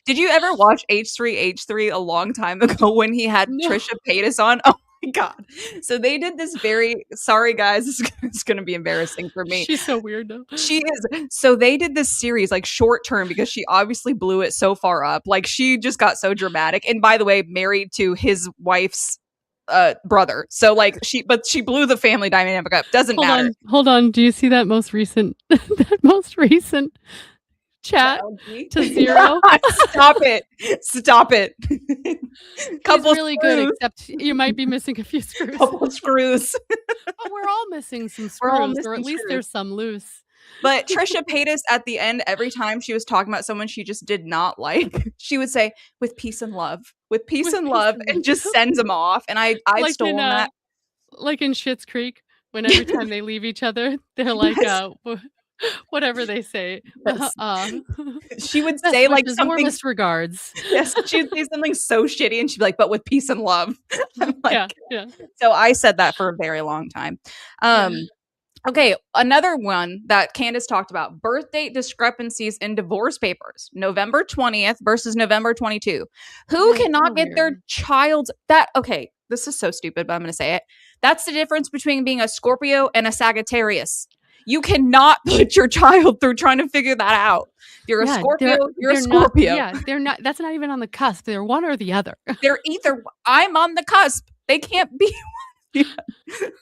Did you ever watch H3H3 a long time ago when he had No. Trisha Paytas on? Oh my god. So they did this very sorry guys, it's gonna be embarrassing for me. She's so weird though. She is. So they did this series like short term because she obviously blew it so far up. Like she just got so dramatic. And by the way, married to his wife's brother. So like she blew the family dynamic up. Doesn't matter. Hold on. Do you see that most recent that most recent The chat LG. to 0? Stop it. Stop it. He's Couple really good, screws. except you might be missing a few screws. Couple screws. But we're all missing some We're all screws, or at missing least screws. there's some loose. But Trisha Paytas at the end, every time she was talking about someone she just did not like, she would say, "With peace and love, with peace With and peace love," and and love. just sends them off. And I've Like in, stolen that. like in Schitt's Creek, when every time they leave each other, they're like, Yes, whatever they say, yes. She would "Best say like wishes, something. warmest regards." Yes, she would say something so shitty, and she'd be like, "But with peace and love." I'm Yeah, like, yeah, so I said that for a very long time. yeah. Okay, another one that Candace talked about, birth date discrepancies in divorce papers. November 20th versus November 22. Who Yeah, it's so cannot get their weird. child's that okay, this is so stupid, but I'm going to say it. That's the difference between being a Scorpio and a Sagittarius. You cannot put your child through trying to figure that out. If you're a Yeah, Scorpio, you're a they're not Scorpio. yeah, they're not that's not even on the cusp, they're one or the other. They're either I'm on the cusp. They can't be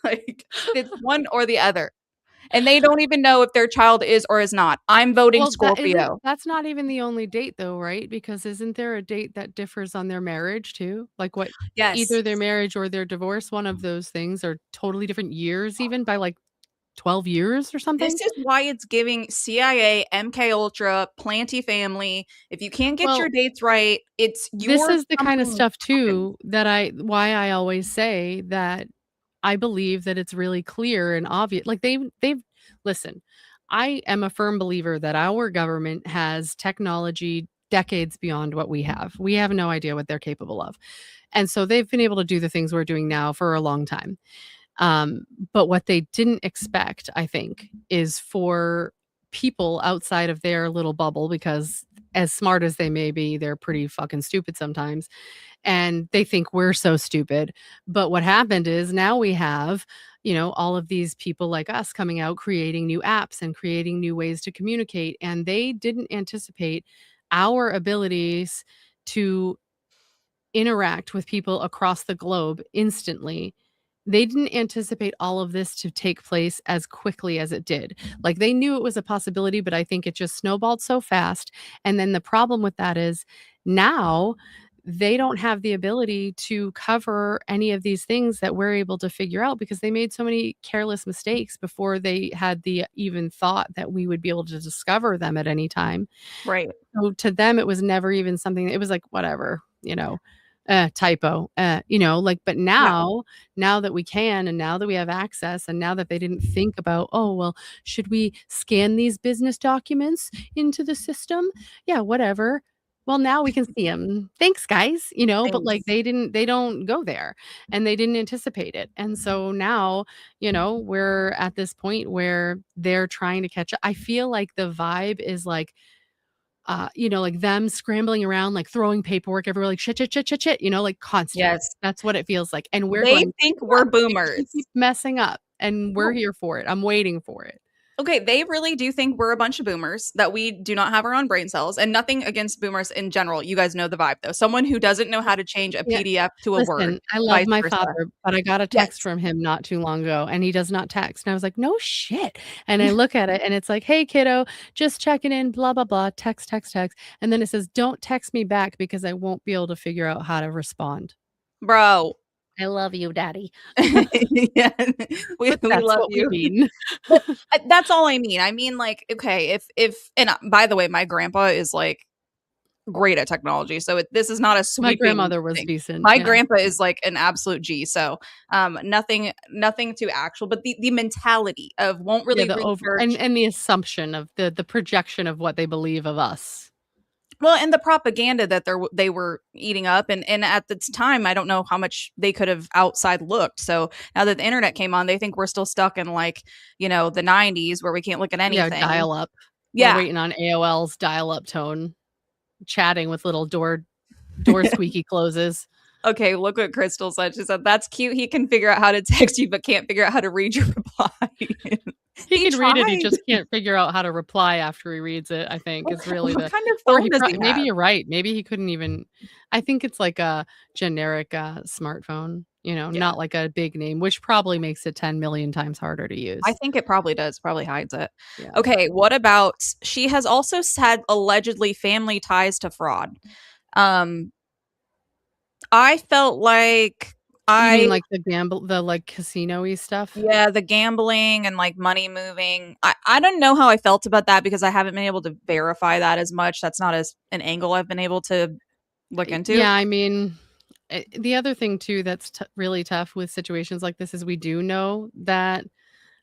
like it's one or the other. And they don't even know if their child is or is not. I'm voting Well, Scorpio. that's not even the only date though, right? Because isn't there a date that differs on their marriage too? Like what Yes. either their marriage or their divorce, one of those things are totally different years even by like 12 years or This something? is why it's giving CIA, MK Ultra, Planty Family. If you can't get your Well, dates right, it's this you're is the kind of something stuff broken. too that I always say that I believe that it's really clear and obvious. Like they've listen, I am a firm believer that our government has technology decades beyond what we have. We have no idea what they're capable of. And so they've been able to do the things we're doing now for a long time. Um, but what they didn't expect, I think, is for people outside of their little bubble, because as smart as they may be, they're pretty fucking stupid sometimes and they think we're so stupid. But what happened is now we have, all of these people like us coming out creating new apps and creating new ways to communicate. And they didn't anticipate our abilities to interact with people across the globe instantly. They didn't anticipate all of this to take place as quickly as it did. Like they knew it was a possibility, but I think it just snowballed so fast. And then the problem with that is now they don't have the ability to cover any of these things that we're able to figure out because they made so many careless mistakes before they had the even thought that we would be able to discover them at any time. Right. So to them, it was never even something, it was like, whatever, typo, like, but Yeah. now that we can, and now that we have access, and now that they didn't think about, oh, well, should we scan these business documents into the system? Yeah, whatever. Well, now we can see them. Thanks, guys. But like Thanks. they don't go there and they didn't anticipate it. And so now, we're at this point where they're trying to catch up. I feel like the vibe is like, like them scrambling around, like throwing paperwork everywhere, like shit, shit, shit, shit, shit, like constantly. Yes. That's what it feels like. And we're They going, think we're you boomers. keep messing up and we're here for it. I'm waiting for it. Okay, they really do think we're a bunch of boomers, that we do not have our own brain cells, and nothing against boomers in general. You guys know the vibe, though. Someone who doesn't know how to change a Yeah. PDF to a Word, Listen, I love vice my versa. father, but I got a text Yes. from him not too long ago and he does not text. And I was like, no shit. And I look at it and it's like, hey, kiddo, just checking in, blah, blah, blah, text, text, text. And then it says, don't text me back because I won't be able to figure out how to respond. Bro. I love you, daddy. Yeah. We But we that's love what we you. mean. But, that's all I mean. I mean, like, okay, if and, by the way, my grandpa is, like, great at technology, so this is not a My sweeping grandmother was thing. decent, My yeah. grandpa is, like, an absolute G, so, nothing too actual, but the mentality of won't Yeah, really the over research. and the assumption of the projection of what they believe of us. Well, and the propaganda that they were eating up, and at the time, I don't know how much they could have outside looked. So now that the internet came on, they think we're still stuck in like the 90s where we can't look at Yeah, anything. dial up. We're Yeah. waiting on AOL's dial-up tone, chatting with little door squeaky closes. Okay, look what Crystal said. She said, "That's cute. He can figure out how to text you, but can't figure out how to read your reply." He He can read it, he tried. just can't figure out how to reply after he reads it, I think, is really What the kind of or phone he does he maybe have? you're right, maybe he couldn't even I think it's like a generic, smartphone, Yeah, not like a big name, which probably makes it 10,000,000 times harder to I use. think it probably does. Probably hides it. Yeah. Okay, what about she has also had allegedly family ties to fraud. Um, I felt like You mean I like the like casino-y stuff? Yeah, the gambling and like money moving. I don't know how I felt about that because I haven't been able to verify that as much. That's not as an angle I've been able to look into. Yeah, I mean, the other thing too that's really tough with situations like this is we do know that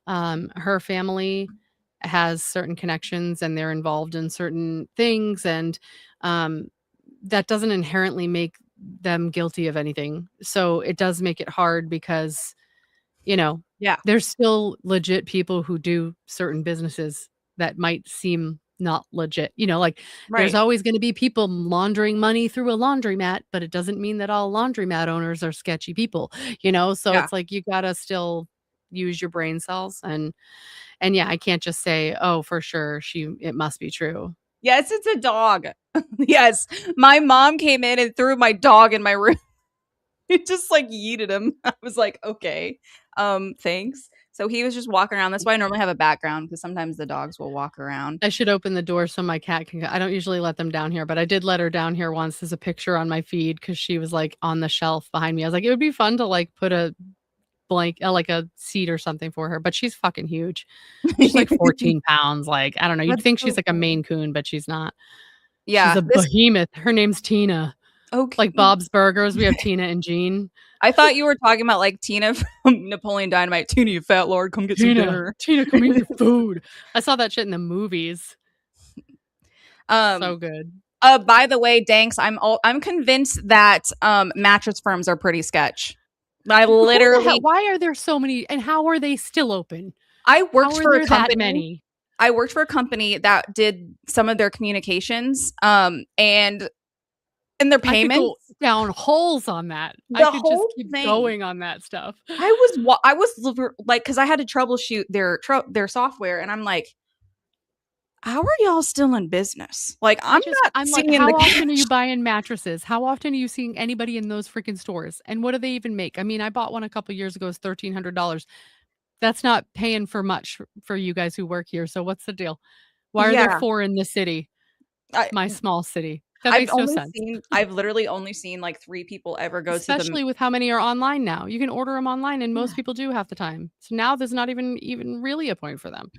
her family has certain connections and they're involved in certain things, and um, that doesn't inherently make them guilty of anything. So it does make it hard because, you know, Yeah, there's still legit people who do certain businesses that might seem not legit. Like there's right. always going to be people laundering money through a laundromat, but it doesn't mean that all laundromat owners are sketchy people, So Yeah. it's like you got to still use your brain cells, and yeah, I can't just say, "Oh, for sure, it must be true." Yes, it's a dog. Yes. My mom came in and threw my dog in my room. It just like yeeted him. I was like, okay, thanks. So he was just walking around. That's why I normally have a background because sometimes the dogs will walk around. I should open the door so my cat can go. I don't usually let them down here, but I did let her down here once. There's a picture on my feed because she was like on the shelf behind me. I was like, it would be fun to like put a like a seat or something for her, but she's fucking huge. She's like 14 pounds. Like, I don't know. You'd That's think she's so like a cool. Maine Coon, but she's not. She's Yeah, a this behemoth. Her name's Tina. Like okay. Bob's Burgers, we have Tina and Jean. I thought you were talking about like Tina from Napoleon Dynamite. Tina, you fat lord, come get some Tina, dinner. Tina, come eat your food. I saw that shit in the movies. um So good. by the way, Danks, I'm convinced that mattress firms are pretty sketch. I Who the hell? literally Why are there so many? And how are they still open? I How worked are for a there that company. many? I worked for a company that did some of their communications and their I could payments. go down holes on that. I The could just whole keep thing. going on that stuff. I was like cuz I had to troubleshoot their software and I'm like, how are y'all still in business? Like I'm not I'm like, seeing the how often are you cash. buying mattresses? How often are you seeing anybody in those freaking stores? And what do they even make? I mean, I bought one a couple years ago, it's $1,300. That's not paying for much for you guys who work here. So what's the deal? Why are there Yeah. 4 in the city? I My small city. That makes no sense. I've literally only seen like 3 people ever go to the Especially with how many are online now. You can order them online and most Yeah. people do half the time. So now there's not even really a point for them.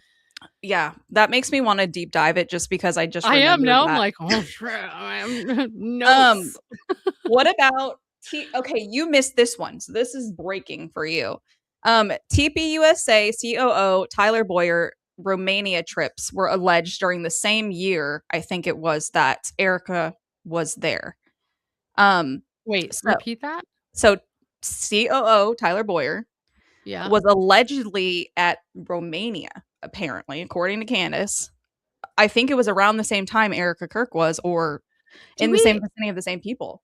Yeah, that makes me wanna deep dive it just because I just I am remembered now. I'm that. like, "Oh, shit, I am Um, notes." what about okay, you missed this one, so this is breaking for you. TPUSA COO Tyler Boyer Romania trips were alleged during the same year, I think it was, that Erica was there. Um, Wait, so repeat that? so COO Tyler Boyer Yeah. was allegedly at Romania, apparently, according to Candace. I think it was around the same time Erica Kirk was, or Do in the same we vicinity of the same people.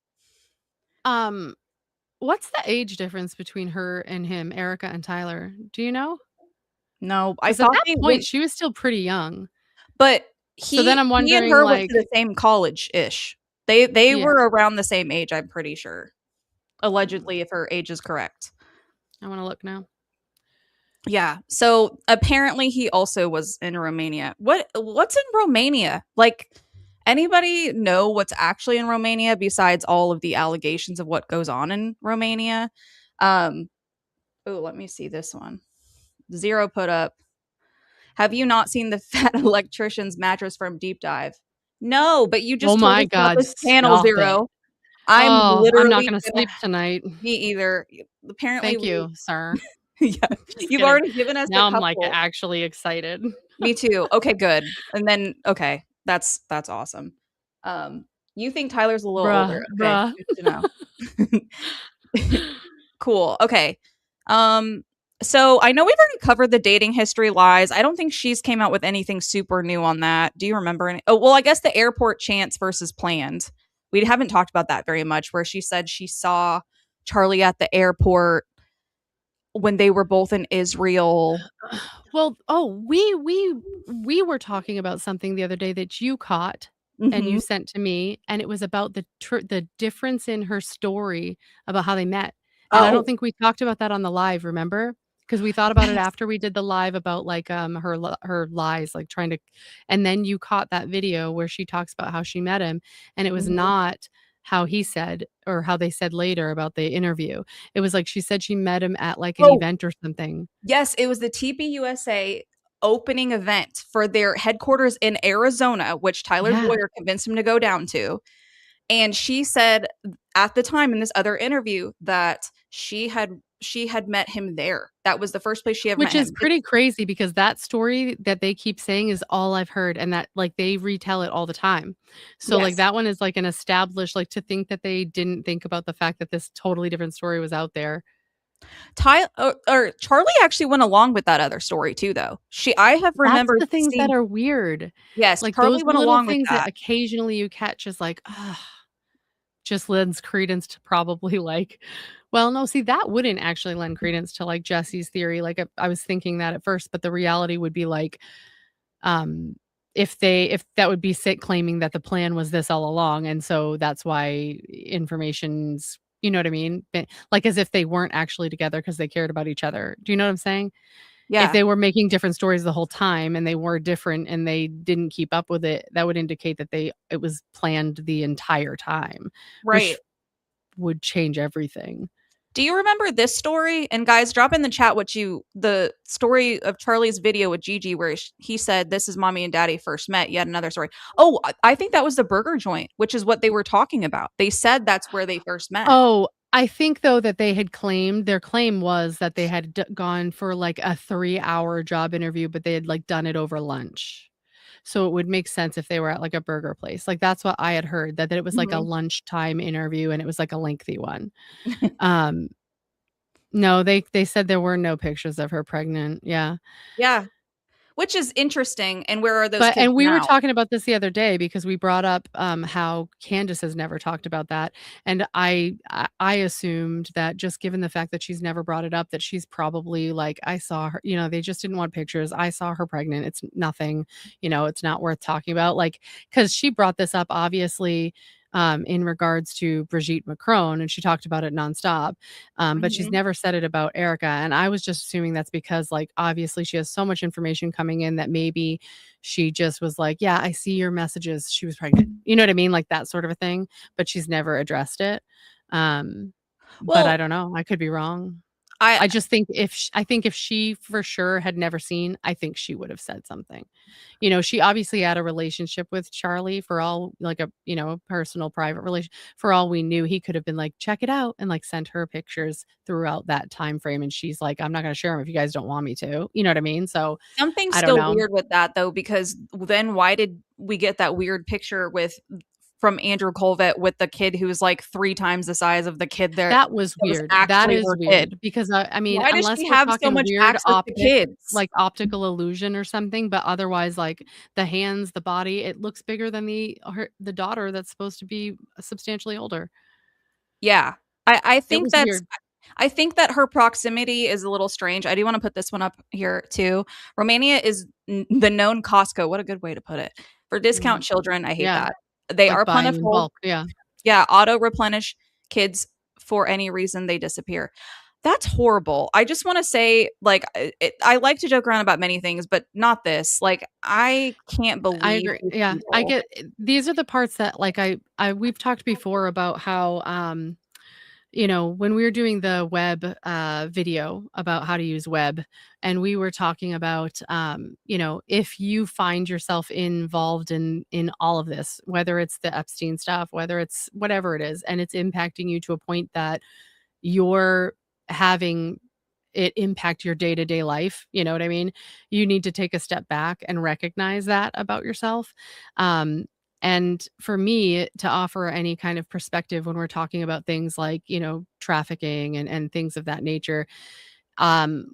um what's the age difference between her and him, Erica and Tyler? Do you know? No, I Because at thought that they point, went, she was still pretty young. but So then I'm he and wondering, her went to like, the same college ish. They yeah, were around the same age, I'm pretty sure. Allegedly, if her age is correct. I wanna look now. Yeah. So apparently he also was in Romania. What's in Romania? Like anybody know what's actually in Romania besides all of the allegations of what goes on in Romania? Um oh, let me see this one. Zero put up. Have you not seen the Fat Electrician's Mattress Firm deep dive? No, but you Oh just told my us about god, this channel stop it. Zero. I'm Oh, I'm not literally gonna gonna sleep tonight. me either. Apparently Thank we you, sir. yeah, Just you've kidding. already given us a Now I'm, like, couple. actually excited. Me too. Okay, good. And then okay, that's awesome. Um, you think Tyler's a little older. Bruh, Okay, bruh. good to know. Cool. Okay. Um, so I know we've already covered the dating history lies. I don't think she's came out with anything super new on that. Do you remember any? Oh, well, I guess the airport chance versus planned. We haven't talked about that very much, where she said she saw Charlie at the airport when they were both in Israel. Well, oh, we were talking about something the other day that you caught and you Hmm. sent to me, and it was about the difference in her story about how they met, and I don't Oh, think we talked about that on the live, remember? Because we thought about it yes. after we did the live about, like, her lies, like, and then you caught that video where she talks about how she met him, and it was Mhm. not how he said, or how they said later about the interview. It was like she said she met him at, like, an Oh, event or something. yes, it was the TPUSA opening event for their headquarters in Arizona, which Tyler's Yeah, lawyer convinced him to go down to. And she said at the time in this other interview that she had met him there. That was the first place she ever met which is him. pretty crazy because that story that they keep saying is all I've heard, and that, like, they retell it all the time. So, like, Yes. that one is, like, an established, like, to think that they didn't think about the fact that this totally different story was out there. Or Charlie actually went along with that other story too, though. I have That's remembered the things that seeing. are weird. Yes, Like, Charlie those went little along with things that that. occasionally you catch is like, ugh, just lends credence to probably, like, well, no, see, that wouldn't actually lend credence to, like, Jesse's theory. Like, I was thinking that at first, but the reality would be, like, um, if that would be Sit claiming that the plan was this all along, and so that's why information's, you know what I mean? Like, as if they weren't actually together because they cared about each other. Do you know what I'm saying? If Yeah, they were making different stories the whole time and they were different and they didn't keep up with it, that would indicate that it was planned the entire time, right. which would change everything. Do you remember this story? And guys, drop in the chat the story of Charlie's video with Gigi where he said, "This is mommy and daddy first met." Yet another story. Oh, I think that was the burger joint, which is what they were talking about. They said that's where they first met. Oh, I think though that they had claimed their claim was that they had gone for like a 3-hour job interview, but they had like done it over lunch. So it would make sense if they were at like a burger place. Like that's what I had heard, that it was like a Mhm. lunchtime interview and it was like a lengthy one. Um, no, they said there were no pictures of her pregnant. Yeah. Yeah, which is interesting. And where are those But kids and we were now? talking about this the other day because we brought up, how Candace has never talked about that, and I assumed that just given the fact that she's never brought it up, that she's probably like, "I saw her," they just didn't want pictures. "I saw her pregnant. It's nothing, it's not worth talking about." Like, because she brought this up obviously, in regards to Brigitte Macron, and she talked about it nonstop, but she's Mhm. never said it about Erica, and I was just assuming that's because, like, obviously she has so much information coming in that maybe she just was like, "Yeah, I see your messages. She was pregnant." You know what I mean? Like that sort of a thing, but she's never addressed it. Um, but I Well, don't know. I could be wrong. I I just think I think if she for sure had never seen, I think she would have said something. She obviously had a relationship with Charlie for all like a personal private relation. For all we knew, he could have been like, "Check it out," and like sent her pictures throughout that time frame. And she's like, "I'm not going to share them if you guys don't want me to." You know what I mean? So something's I don't still know. weird with that though, because then why did we get that weird picture from Andrew Colvett with the kid who was like 3 times the size of the kid there That was that was weird. That actually is her kid? weird because, I mean, Why does unless she we're have so talking much weird access to kids? like optical illusion or something, but otherwise, like, the hands, the body, it looks bigger than the daughter that's supposed to be substantially older. Yeah. I It think was that's weird. I think that her proximity is a little strange. I do wanna put this one up here too. Romania is the known Costco, what a good way to put it, for discount Mm, children. I hate yeah, that. They like are buying in plentiful. bulk, yeah. Yeah, auto replenish kids for any reason they disappear. That's horrible. I just wanna say, like, I like to joke around about many things, but not this. Like, I can't I believe agree. these Yeah, I people. get these are the parts that, like, I we've talked before about how, when we were doing the web video about how to use web, and we were talking about, if you find yourself involved in all of this, whether it's the Epstein stuff, whether it's whatever it is, and it's impacting you to a point that you're having it impact your day-to-day life, you know what I mean? You need to take a step back and recognize that about yourself. Um, and for me to offer any kind of perspective when we're talking about things like, trafficking and things of that nature, um,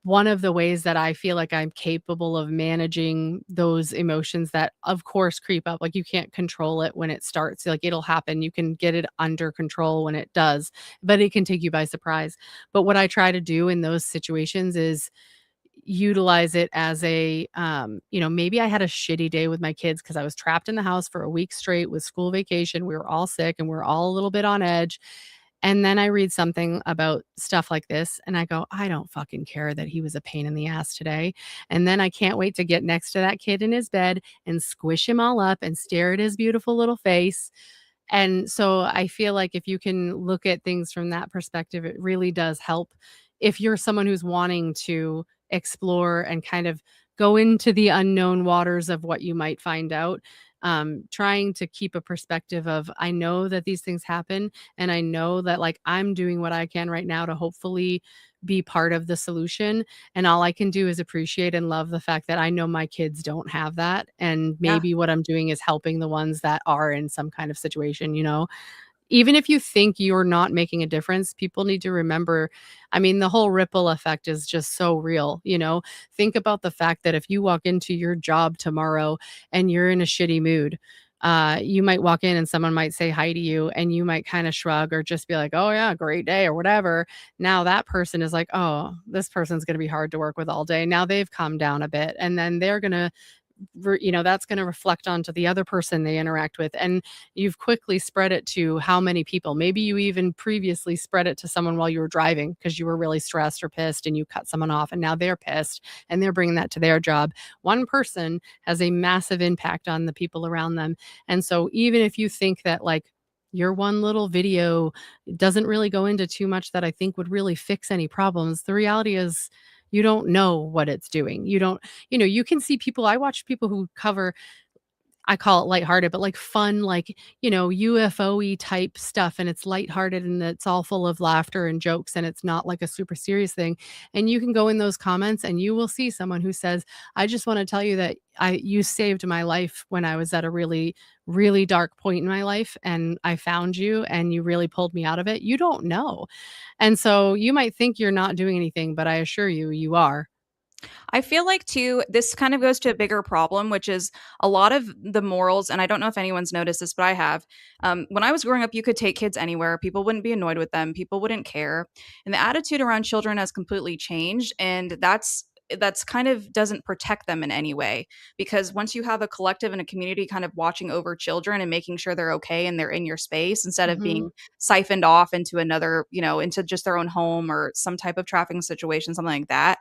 one of the ways that I feel like I'm capable of managing those emotions that, of course, creep up, like, you can't control it when it starts, like, it'll happen, you can get it under control when it does, but it can take you by surprise. But what I try to do in those situations is utilize it as maybe I had a shitty day with my kids because I was trapped in the house for a week straight with school vacation, we were all sick, and we are all a little bit on edge, and then I read something about stuff like this and I go, "I don't fucking care that he was a pain in the ass today." And then I can't wait to get next to that kid in his bed and squish him all up and stare at his beautiful little face And so I feel like if you can look at things from that perspective, it really does help if you're someone who's wanting to explore and kind of go into the unknown waters of what you might find out. Trying to keep a perspective of, I know that these things happen, and I know that like I'm doing what I can right now to hopefully be part of the solution. And all I can do is appreciate and love the fact that I know my kids don't have that. And Yeah. maybe what I'm doing is helping the ones that are in some kind of situation, you know? Even if you think you're not making a difference, people need to remember, I mean, the whole ripple effect is just so real, you know? Think about the fact that if you walk into your job tomorrow and you're in a shitty mood, you might walk in and someone might say hi to you and you might kind of shrug or just be like, "Oh yeah, great day," or whatever. Now that person is like, "Oh, this person's going to be hard to work with all day." Now they've calmed down a bit and then they're going to you know, that's going to reflect onto the other person they interact with, and you've quickly spread it to how many people. Maybe you even previously spread it to someone while you were driving because you were really stressed or pissed and you cut someone off and now they're pissed and they're bringing that to their job. One person has a massive impact on the people around them. And so even if you think that like your one little video doesn't really go into too much that I think would really fix any problems, the reality is you don't know what it's doing. You don't, you know, you can see people, I watch people who cover, I call it lighthearted, but like fun, like, you know, UFO-y type stuff. And it's lighthearted and it's all full of laughter and jokes. And it's not like a super serious thing. And you can go in those comments and you will see someone who says, I just want to tell you that you saved my life when I was at a really, really dark point in my life. And I found you and you really pulled me out of it. You don't know. And so you might think you're not doing anything, but I assure you, you are. I feel like too, this kind of goes to a bigger problem, which is a lot of the morals. And I don't know if anyone's noticed this, but I have. When I was growing up, you could take kids anywhere. People wouldn't be annoyed with them. People wouldn't care. And the attitude around children has completely changed. And that's kind of doesn't protect them in any way, because once you have a collective and a community kind of watching over children and making sure they're okay and they're in your space instead of Mhm. being siphoned off into another, into just their own home or some type of trafficking situation, something like that.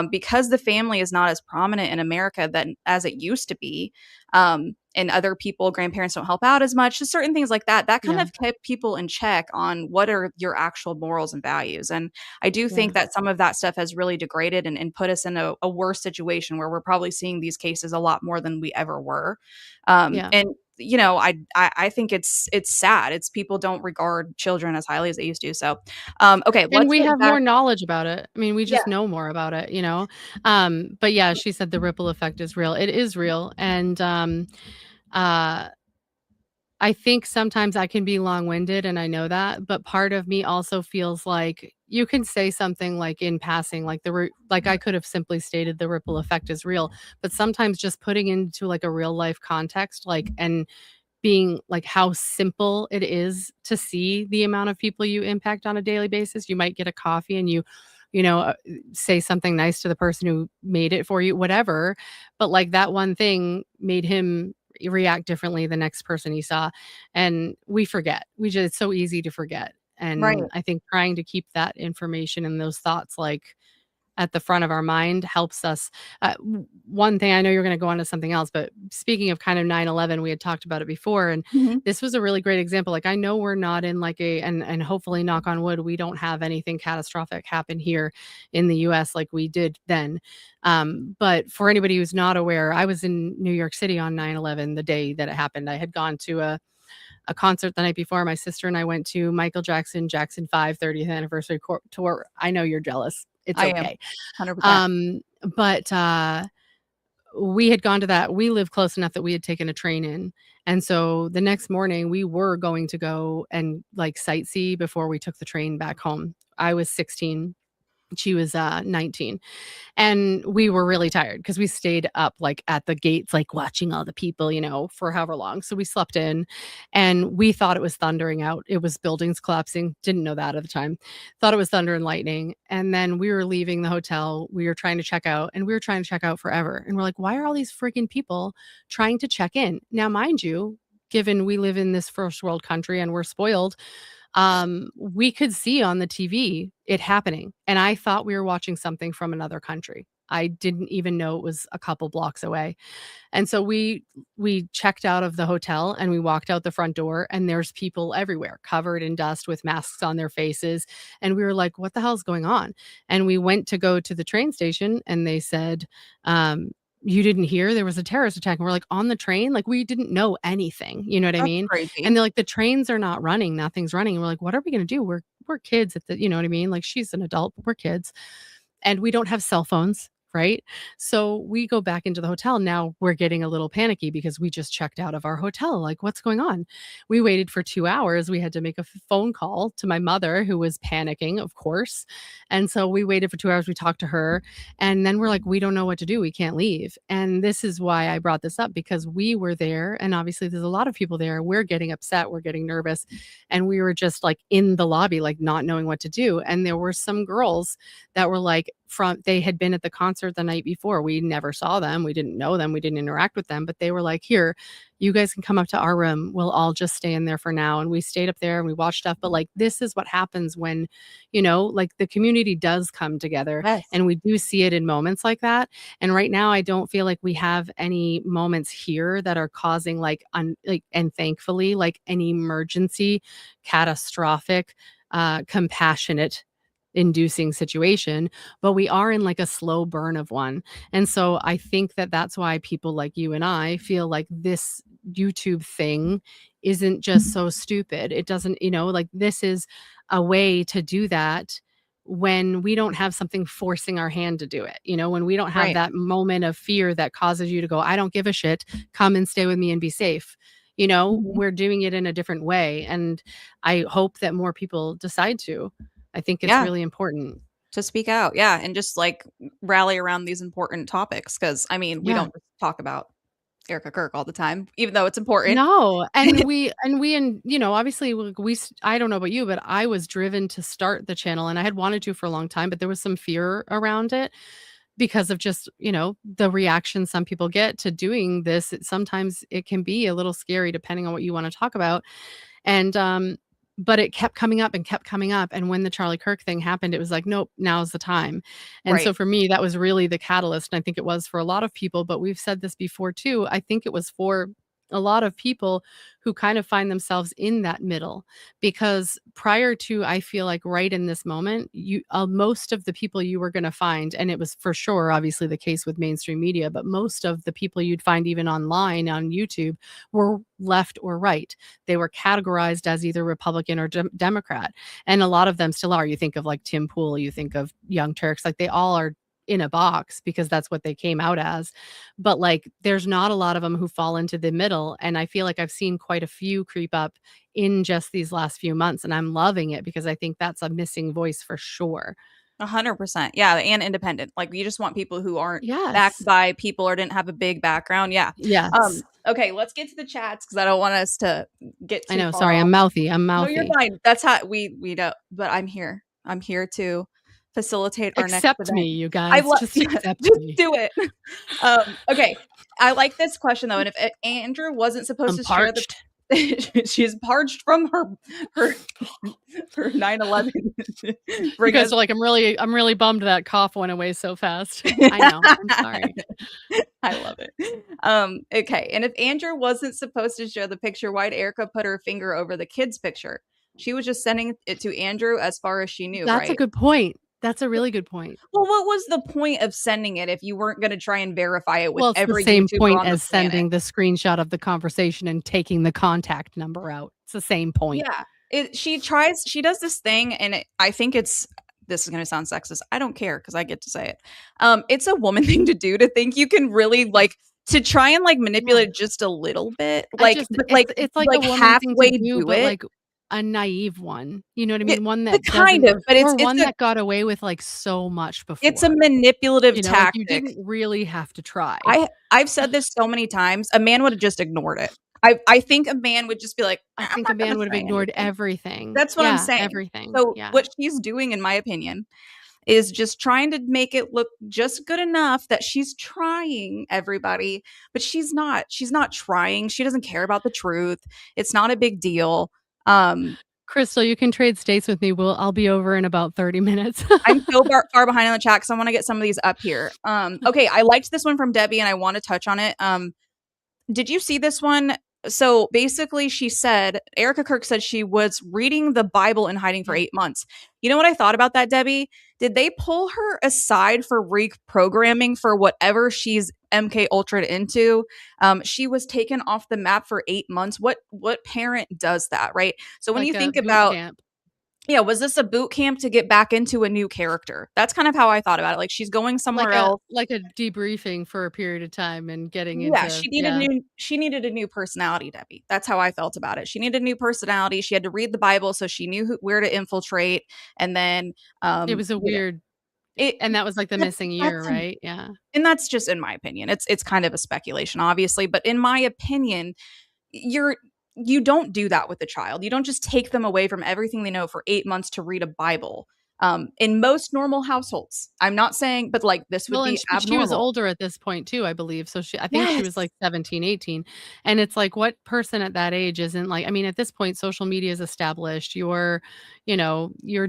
Because the family is not as prominent in America than as it used to be, and other people, grandparents don't help out as much, just certain things like that. That kind Yeah. of kept people in check on what are your actual morals and values. And I do think Yeah. that some of that stuff has really degraded and put us in a worse situation where we're probably seeing these cases a lot more than we ever were. Yeah. And I think it's sad. It's people don't regard children as highly as they used to. So, okay, And let's we get have back. more knowledge about it. I mean, we Yeah. just know more about it, you know? But yeah, she said the ripple effect is real. It is real. And, uh, I think sometimes I can be long-winded and I know that, but part of me also feels like you can say something like in passing, like like I could have simply stated the ripple effect is real, but sometimes just putting into like a real life context, like, and being like how simple it is to see the amount of people you impact on a daily basis. You might get a coffee and you know, say something nice to the person who made it for you, whatever. But like that one thing made him react differently the next person he saw. And we forget. It's so easy to forget. Right. And I think trying to keep that information and those thoughts like at the front of our mind helps us. One thing, I know you're going to go on to something else, but speaking of kind of 9/11, we had talked about it before, and Mhm. this was a really great example. Like I know we're not in like and hopefully knock on wood, we don't have anything catastrophic happen here in the U.S. like we did then. But for anybody who's not aware, I was in New York City on 9/11, the day that it happened. I had gone to a concert the night before. My sister and I went to Michael Jackson 5 30th anniversary tour. I know you're jealous. It's I am okay. 100%. Um, but, we had gone to that. We live close enough that we had taken a train in, and so the next morning, we were going to go and, like, sightsee before we took the train back home. I was 16, she was, 19. And we were really tired because we stayed up, like, at the gates, like, watching all the people, you know, for however long. So we slept in, and we thought it was thundering out. It was buildings collapsing. Didn't know that at the time. Thought it was thunder and lightning. And then we were leaving the hotel. We were trying to check out, and we were trying to check out forever. And we're like, "Why are all these freaking people trying to check in?" Now, mind you, given we live in this first world country and we're spoiled, we could see on the TV it happening, and I thought we were watching something from another country. I didn't even know it was a couple blocks away. And so we checked out of the hotel and we walked out the front door, and there's people everywhere covered in dust with masks on their faces, and we were like, what the hell's going on? And we went to go to the train station and they said, you didn't hear there was a terrorist attack? And we're like, on the train? Like, we didn't know anything, you know what I That's mean? And crazy. they're like, the trains are not running, nothing's running. And we're like, what are we going to do? We're kids at the, you know what I mean? Like, she's an adult, but we're kids and we don't have cell phones, right? So we go back into the hotel. Now we're getting a little panicky because we just checked out of our hotel. Like, what's going on? We waited for 2 hours. We had to make a phone call to my mother, who was panicking, of course. And so we waited for 2 hours. We talked to her. And then we're like, we don't know what to do. We can't leave. And this is why I brought this up, because we were there. And obviously, there's a lot of people there. We're getting upset. We're getting nervous. And we were just like in the lobby, like not knowing what to do. And there were some girls that were like, they had been at the concert the night before. We never saw them. We didn't know them. We didn't interact with them, but they were like, here, you guys can come up to our room. We'll all just stay in there for now. And we stayed up there and we watched stuff. But like, this is what happens when, like the community does come together, Yes. and we do see it in moments like that. And right now, I don't feel like we have any moments here that are causing and thankfully, like an emergency, catastrophic, compassionate inducing situation, but we are in like a slow burn of one. And so I think that that's why people like you and I feel like this YouTube thing isn't just so stupid. It doesn't, like this is a way to do that when we don't have something forcing our hand to do it. When we don't have Right. that moment of fear that causes you to go, I don't give a shit, come and stay with me and be safe. Mhm. We're doing it in a different way. And I hope that more people decide to. I think it's Yeah. really important. To speak out. Yeah. And just like rally around these important topics. Cause I mean, we Yeah. don't just talk about Erica Kirk all the time, even though it's important. No, obviously I don't know about you, but I was driven to start the channel and I had wanted to for a long time, but there was some fear around it because of just, the reaction some people get to doing this. Sometimes it can be a little scary depending on what you want to talk about. And but it kept coming up and kept coming up. And when the Charlie Kirk thing happened, it was like, nope, now's the time. And Right. so for me, that was really the catalyst. And I think it was for a lot of people, but we've said this before too. I think it was for a lot of people who kind of find themselves in that middle, because prior to, I feel like right in this moment, most of the people you were going to find, and it was for sure obviously the case with mainstream media, but most of the people you'd find even online on YouTube were left or right. They were categorized as either Republican or Democrat, and a lot of them still are. You think of like Tim Pool, you think of Young Turks, like they all are in a box because that's what they came out as. But like there's not a lot of them who fall into the middle, and I feel like I've seen quite a few creep up in just these last few months, and I'm loving it because I think that's a missing voice for sure. 100%. Yeah. And independent. Like you just want people who aren't backed Yes. by people or didn't have a big background. Yeah. Yes. Okay. Let's get to the chats because I don't want us to get I too know. far Sorry, off. I'm No, you're mouthy. fine. That's how we don't, but I'm here. I'm here to facilitate our next Accept me, event. you I guys. love Just yeah, accept just me. do it. Okay. I like this question though. And if Andrew wasn't supposed I'm to share the parched. she's parched from her her 9/11. You Bring guys us are like, I'm really bummed that cough went away so fast. I know. I'm sorry. I love it. Okay. And if Andrew wasn't supposed to show the picture, why'd Erica put her finger over the kid's picture? She was just sending it to Andrew as far as she knew, That's a right? good point. That's a really good point. Well, what was the point of sending it if you weren't going to try and verify it with Well, it's the every same YouTuber point on the as planet? sending the screenshot of the conversation and taking the contact number out. It's the same point. Yeah. She does this thing, and I think this is going to sound sexist. I don't care because I get to say it. It's a woman thing to do to think you can really like to try and like Yeah. manipulate it just a little bit, I like, just but it's like a like woman thing to halfway do, do but it. like a naive one. You know what I It, mean? One but that kind doesn't, of, but or one that got away with like so much it's a before. manipulative Like you tactic. didn't really have to try. I've said this so many times. A man would have just ignored it. I think a man would just be like, I I'm think a not going man to would have say ignored anything. everything. That's what I'm Yeah, saying. everything. So Yeah. what she's doing, in my opinion, is just trying to make it look just good enough that she's trying, everybody, but she's not. She's not trying. She doesn't care about the truth. It's not a big deal. Crystal, you can trade states with me. I'll be over in about 30 minutes. I'm so far behind on the chat, so I want to get some of these up here. Okay, I liked this one from Debbie, and I want to touch on it. Did you see this one? So basically, she said, Erica Kirk said she was reading the Bible in hiding for Yeah. 8 months. You know what I thought about that, Debbie? Did they pull her aside for reprogramming for whatever she's MK Ultra into? She was taken off the map for 8 months. What parent does that, right? So when Like you a think boot about, camp. yeah, was this a boot camp to get back into a new character? That's kind of how I thought about it. Like she's going somewhere else. Like a debriefing for a period of time and getting Yeah, into yeah. she needed a new personality, Debbie. That's how I felt about it. She needed a new personality. She had to read the Bible so she knew where to infiltrate. And then, It was a you know, weird it and that was like the missing year, that's right? Yeah. and that's just in my opinion. It's kind of a speculation, obviously, but in my opinion, you're you don't do that with a child. You don't just take them away from everything they know for 8 months to read a Bible. In most normal households, I'm not saying, but like this would Well, be but she was abnormal. older at this point too, I believe. So I think she was Yes. like 17, 18. And it's like what person at that age isn't like I mean, at this point social media is established. You're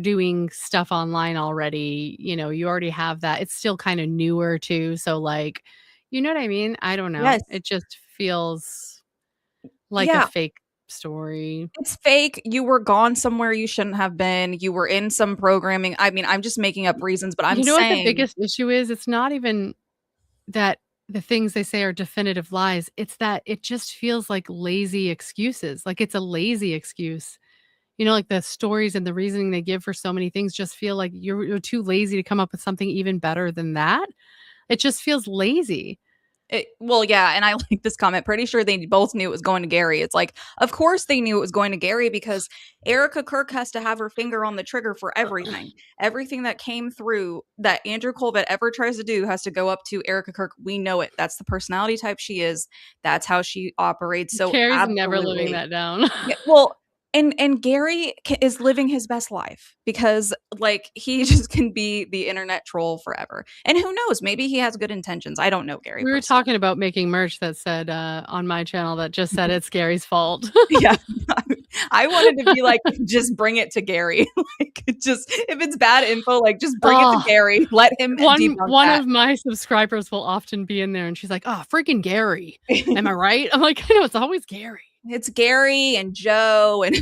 doing stuff online already. You already have that. It's still kind of newer too. So like, you know what I mean? I don't know. Yes. It just feels like a Yeah. fake story. It's fake. You were gone somewhere you shouldn't have been. You were in some programming. I mean, I'm just making up reasons, but I'm You know what the saying, biggest issue is? It's not even that the things they say are definitive lies. It's that it just feels like lazy excuses. Like it's a lazy excuse. Like the stories and the reasoning they give for so many things just feel like you're too lazy to come up with something even better than that. It just feels lazy. well, yeah, and I like this comment. Pretty sure they both knew it was going to Gary. It's like, of course they knew it was going to Gary because Erica Kirk has to have her finger on the trigger for everything. Everything that came through that Andrew Colvett ever tries to do has to go up to Erica Kirk. We know it. That's the personality type she is. That's how she operates. So Carrie's never living absolutely. that down. Yeah, well, and Gary is living his best life because like he just can be the internet troll forever. And who knows, maybe he has good intentions. I don't know Gary We were personally. talking about making merch that said on my channel that just said it's Gary's fault. Yeah. I wanted to be like just bring it to Gary. Like just if it's bad info, like just bring it to Oh, Gary. Let him One debunk one that. of my subscribers will often be in there and she's like, "Oh, freaking Gary. Am I right?" I'm like, "I know, it's always Gary." It's Gary and Joe and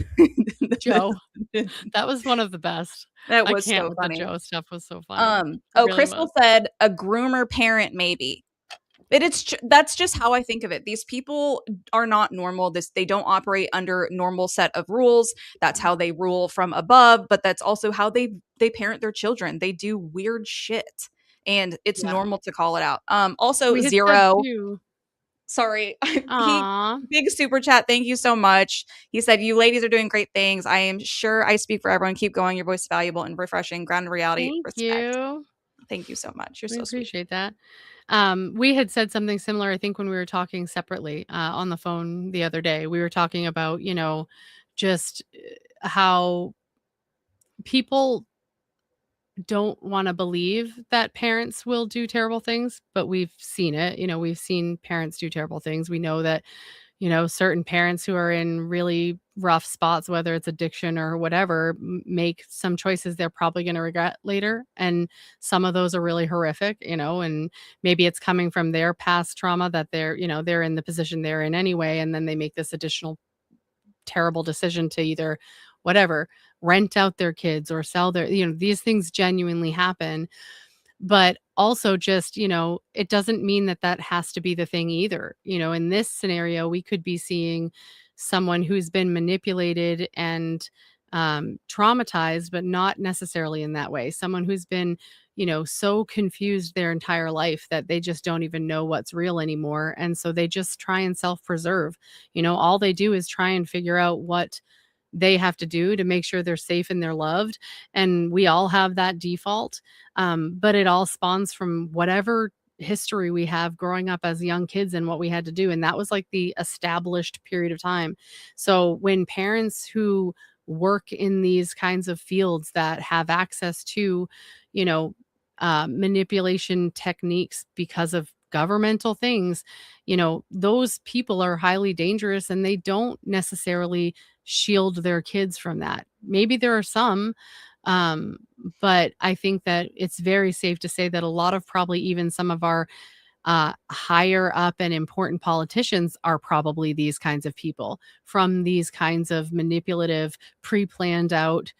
Joe. That was one of the best. that I was can't so with the funny. Joe stuff was so funny. It Oh, really Crystal was. said a groomer parent maybe. That's just how I think of it. These people are not normal. They don't operate under normal set of rules. That's how they rule from above, but that's also how they parent their children. They do weird shit, and it's Yeah. normal to call it out. Also We had said Zero, too. sorry, he Aw, big super chat. Thank you so much. He said, "You ladies are doing great things. I am sure I speak for everyone. Keep going. Your voice is valuable and refreshing. Grounded reality. thank Respect." you. Thank you so much. You're We so sweet. appreciate that. We had said something similar, I think, when we were talking separately on the phone the other day. We were talking about, just how people don't wanna believe that parents will do terrible things, but we've seen it. We've seen parents do terrible things. We know that, certain parents who are in really rough spots, whether it's addiction or whatever, make some choices they're probably gonna regret later, and some of those are really horrific, and maybe it's coming from their past trauma that they're in the position they're in anyway, and then they make this additional terrible decision to either whatever, rent out their kids or sell these things genuinely happen. But also just, it doesn't mean that that has to be the thing either. In this scenario, we could be seeing someone who's been manipulated and traumatized, but not necessarily in that way. Someone who's been, so confused their entire life that they just don't even know what's real anymore. And so they just try and self preserve. All they do is try and figure out what they have to do to make sure they're safe and they're loved. And we all have that default. But it all spawns from whatever history we have growing up as young kids and what we had to do. And that was like the established period of time. So when parents who work in these kinds of fields that have access to, you know, manipulation techniques because of governmental things, those people are highly dangerous and they don't necessarily shield their kids from that. Maybe there are some, um, but I think that it's very safe to say that a lot of probably even some of our higher up and important politicians are probably these kinds of people from these kinds of manipulative, pre planned out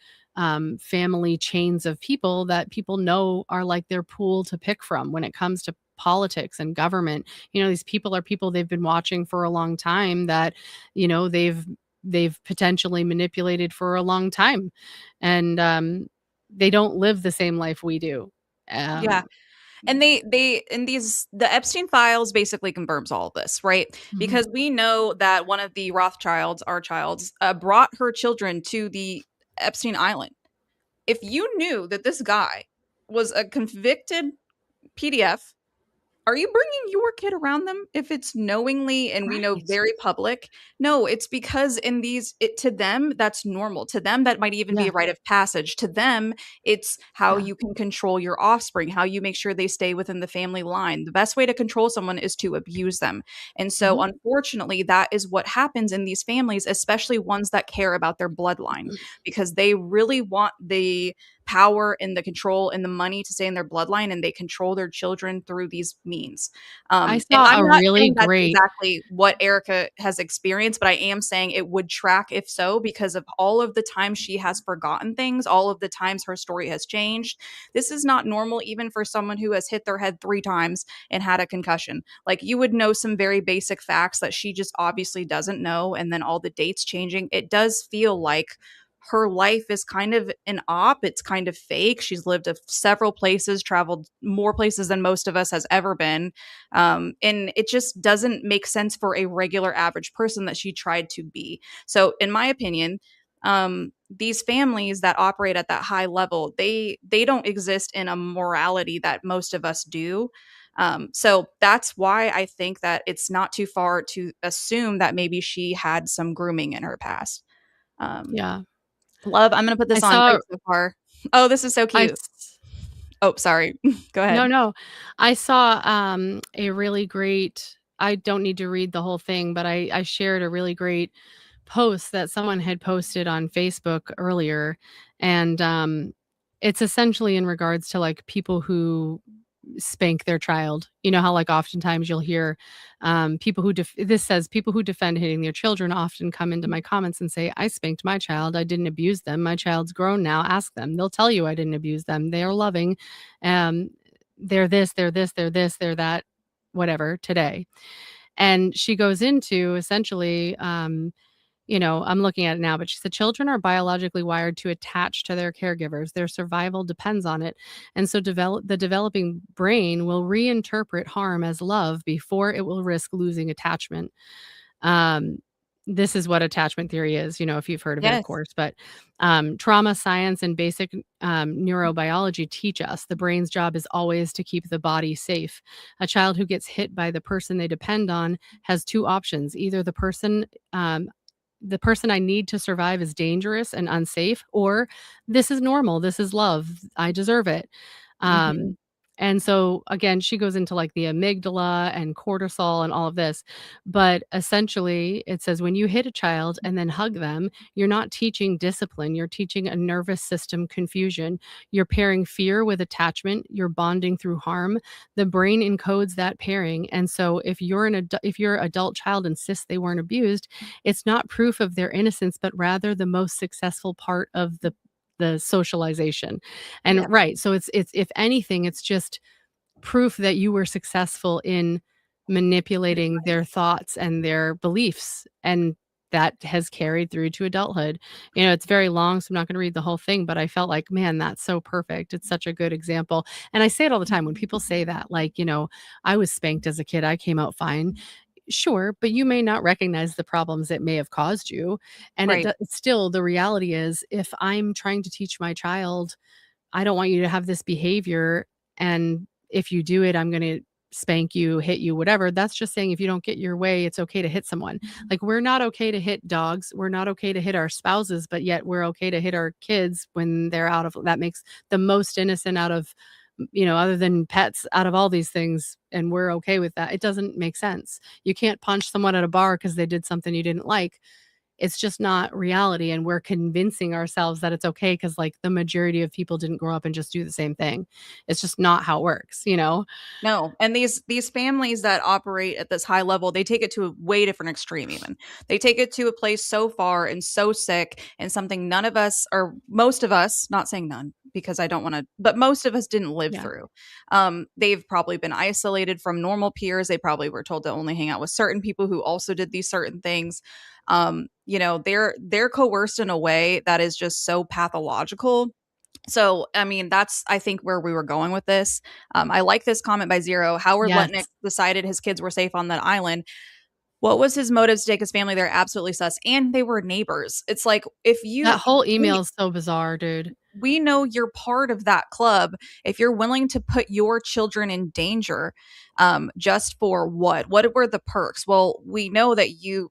family chains of people that people know are like their pool to pick from when it comes to politics and government. These people are people they've been watching for a long time that, they've potentially manipulated for a long time. And they don't live the same life we do. Yeah. Um, And they in these the Epstein files basically confirms all of this, right? mhm. Because we know that one of the Rothschilds, our childs, brought her children to the Epstein Island. If you knew that this guy was a convicted PDF, are you bringing your kid around them if it's knowingly and we know Right. very public? No, it's because in these it to them that's normal. To them that might even be Yeah. a rite of passage. To them it's how Yeah. you can control your offspring, how you make sure they stay within the family line. The best way to control someone is to abuse them. And so Mhm. unfortunately that is what happens in these families, especially ones that care about their bloodline because they really want the power and the control and the money to stay in their bloodline and they control their children through these means. I And saw I'm a not really saying that's great exactly what Erica has experienced, but I am saying it would track if so, because of all of the times she has forgotten things, all of the times her story has changed. This is not normal, even for someone who has hit their head 3 times and had a concussion. Like you would know some very basic facts that she just obviously doesn't know. And then all the dates changing, it does feel like her life is kind of an op. It's kind of fake. She's lived several places, traveled more places than most of us has ever been. And it just doesn't make sense for a regular average person that she tried to be. So, in my opinion, these families that operate at that high level, they don't exist in a morality that most of us do. So that's why I think that it's not too far to assume that maybe she had some grooming in her past. Um, yeah. Love, I'm gonna put I this on saw quick so far. Oh, this is so I cute. s Oh, sorry. Go No, ahead. no. I saw, a really great I don't need to read the whole thing, but I shared a really great post that someone had posted on Facebook earlier, and, it's essentially in regards to, like, people who spank their child. You know how, like, oftentimes you'll hear, people who this says, "People who defend hitting their children often come into my comments and say, 'I spanked my child. I didn't abuse them. My child's grown now. Ask them. They'll tell you I didn't abuse them. They are loving. Um, they're this, they're this, they're this, they're that, whatever, today.'" And she goes into essentially, I'm looking at it now, but she said children are biologically wired to attach to their caregivers. Their survival depends on it. And so the developing brain will reinterpret harm as love before it will risk losing attachment. Um, this is what attachment theory is, if you've heard of it, of Yes. course. But trauma science and basic neurobiology teach us the brain's job is always to keep the body safe. A child who gets hit by the person they depend on has two options: either the person I need to survive is dangerous and unsafe, or this is normal. This is love. I deserve it. Mhm. Um, and so again, she goes into like the amygdala and cortisol and all of this. But essentially, it says when you hit a child and then hug them, you're not teaching discipline. You're teaching a nervous system confusion. You're pairing fear with attachment. You're bonding through harm. The brain encodes that pairing. And so if your adult child insists they weren't abused, it's not proof of their innocence, but rather the most successful part of the socialization. And Yep. right, so it's if anything, it's just proof that you were successful in manipulating their thoughts and their beliefs, and that has carried through to adulthood. It's very long, so I'm not gonna read the whole thing, but I felt like, man, that's so perfect. It's such a good example, and I say it all the time when people say that, like, "I was spanked as a kid, I came out fine." Sure, but you may not recognize the problems it may have caused you, and Right. still, the reality is, if I'm trying to teach my child, "I don't want you to have this behavior, and if you do it, I'm gonna spank you, hit you, whatever." That's just saying if you don't get your way, it's okay to hit someone. Like, we're not okay to hit dogs, we're not okay to hit our spouses, but yet we're okay to hit our kids when they're out of that makes the most innocent out of other than pets out of all these things, and we're okay with that. It doesn't make sense. You can't punch someone at a bar because they did something you didn't like. It's just not reality, and we're convincing ourselves that it's okay because, like, the majority of people didn't grow up and just do the same thing. It's just not how it works, you know? No, and these families that operate at this high level, they take it to a way different extreme even. They take it to a place so far and so sick and something none of us, or most of us, not saying none because I don't want to, but most of us didn't live Yeah. through. They've probably been isolated from normal peers. They probably were told to only hang out with certain people who also did these certain things. They're coerced in a way that is just so pathological. So, I mean, that's, I think, where we were going with this. I like this comment by Zero. Howard Lutnick Yes. decided his kids were safe on that island. What was his motives to take his family there? Absolutely sus. And they were neighbors. It's like, if That you, whole email is so bizarre, dude. we know you're part of that club. If you're willing to put your children in danger, just for what were the perks? Well, we know that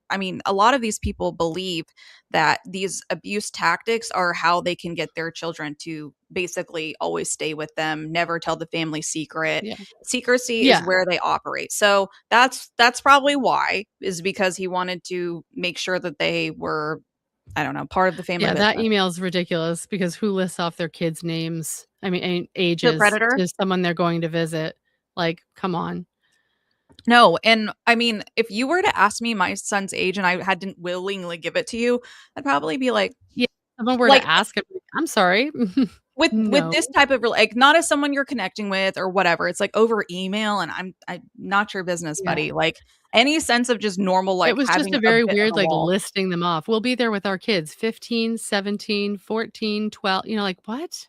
I mean, a lot of these people believe that these abuse tactics are how they can get their children to basically always stay with them, never tell the family secret. Yeah. Secrecy is Yeah. where they operate. So that's probably why, is because he wanted to make sure that they were, I don't know, part of the family Yeah, that business. email is ridiculous because who lists off their kids' names? I mean, The ages predator. to someone they're going to visit. Like, come on. No, and I mean, if you were to ask me my son's age and I hadn't willingly give it to you, I'd probably be Yeah, if someone were like to ask, I'd be like, "I'm sorry." with No. this type of like not as someone you're connecting with or whatever. It's like over email, and I'm not your business, Yeah. buddy. Like any sense of just normal, It like was just having a a very bit on weird, the like, wall. listing them off. "We'll be there with our kids, 15, 17, 14, 12." Like, what?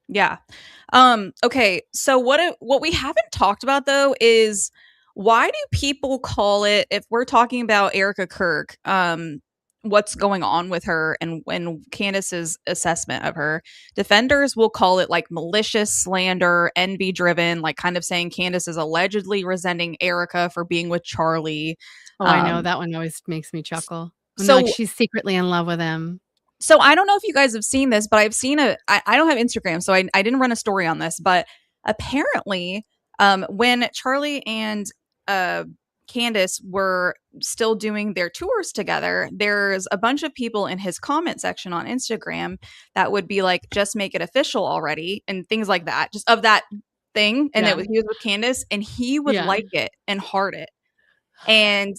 Yeah. Okay. So what we haven't talked about though is, why do people call it, if we're talking about Erica Kirk, what's going on with her and when Candace's assessment of her, defenders will call it like malicious slander, envy driven, like kind of saying Candace is allegedly resenting Erica for being with Charlie. Oh, I know, Um, that one always makes me chuckle. When they're like, so "She's secretly in love with him." So I don't know if you guys have seen this, but I've seen I don't have Instagram, so I didn't run a story on this, but apparently, when Charlie and uh, Candace were still doing their tours together, there's a bunch of people in his comment section on Instagram that would be like, "Just make it official already," and things like that, just of that thing. And Yeah. he was with Candace, and he would Yeah. like it and heart it, and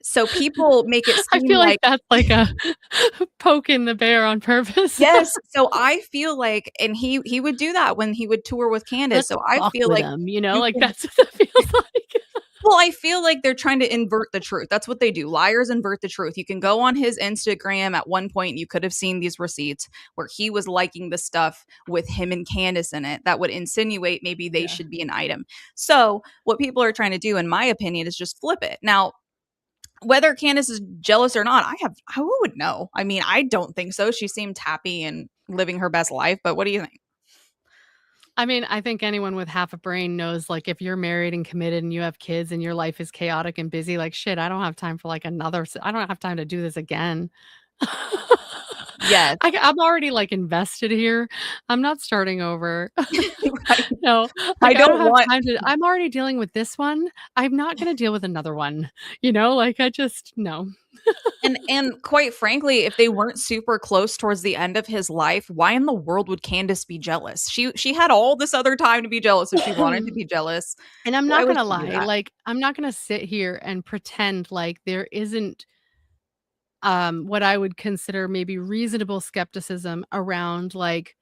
so people make it I seem feel like like. that's like a poking the bear on purpose. Yes, so I feel like, and he would do that when he would tour with Candace, "Let's so I fuck feel with like him," you like, can, that's what that feels like. well, I feel like they're trying to invert the truth. That's what they do. Liars invert the truth. You can go on his Instagram at one point, you could have seen these receipts where he was liking the stuff with him and Candace in it that would insinuate maybe they Yeah. should be an item. So, what people are trying to do, in my opinion, is just flip it. Now, whether Candace is jealous or not, who would know? I mean, I don't think so. She seemed happy and living her best life, but what do you think? I mean, I think anyone with half a brain knows, like, if you're married and committed and you have kids and your life is chaotic and busy, like, shit, I don't have time for, like, I don't have time to do this again. Yes. I'm already, like, invested here. I'm not starting over. Right. No, I like, I don't don't have want, time to I'm already dealing with this one. I'm not gonna deal with another one, like, I just no. and quite frankly, if they weren't super close towards the end of his life, why in the world would Candace be jealous? She had all this other time to be jealous if she wanted to be jealous. And I'm Why not would gonna she do lie, that? like, I'm not gonna sit here and pretend like there isn't, what I would consider maybe reasonable skepticism around, like,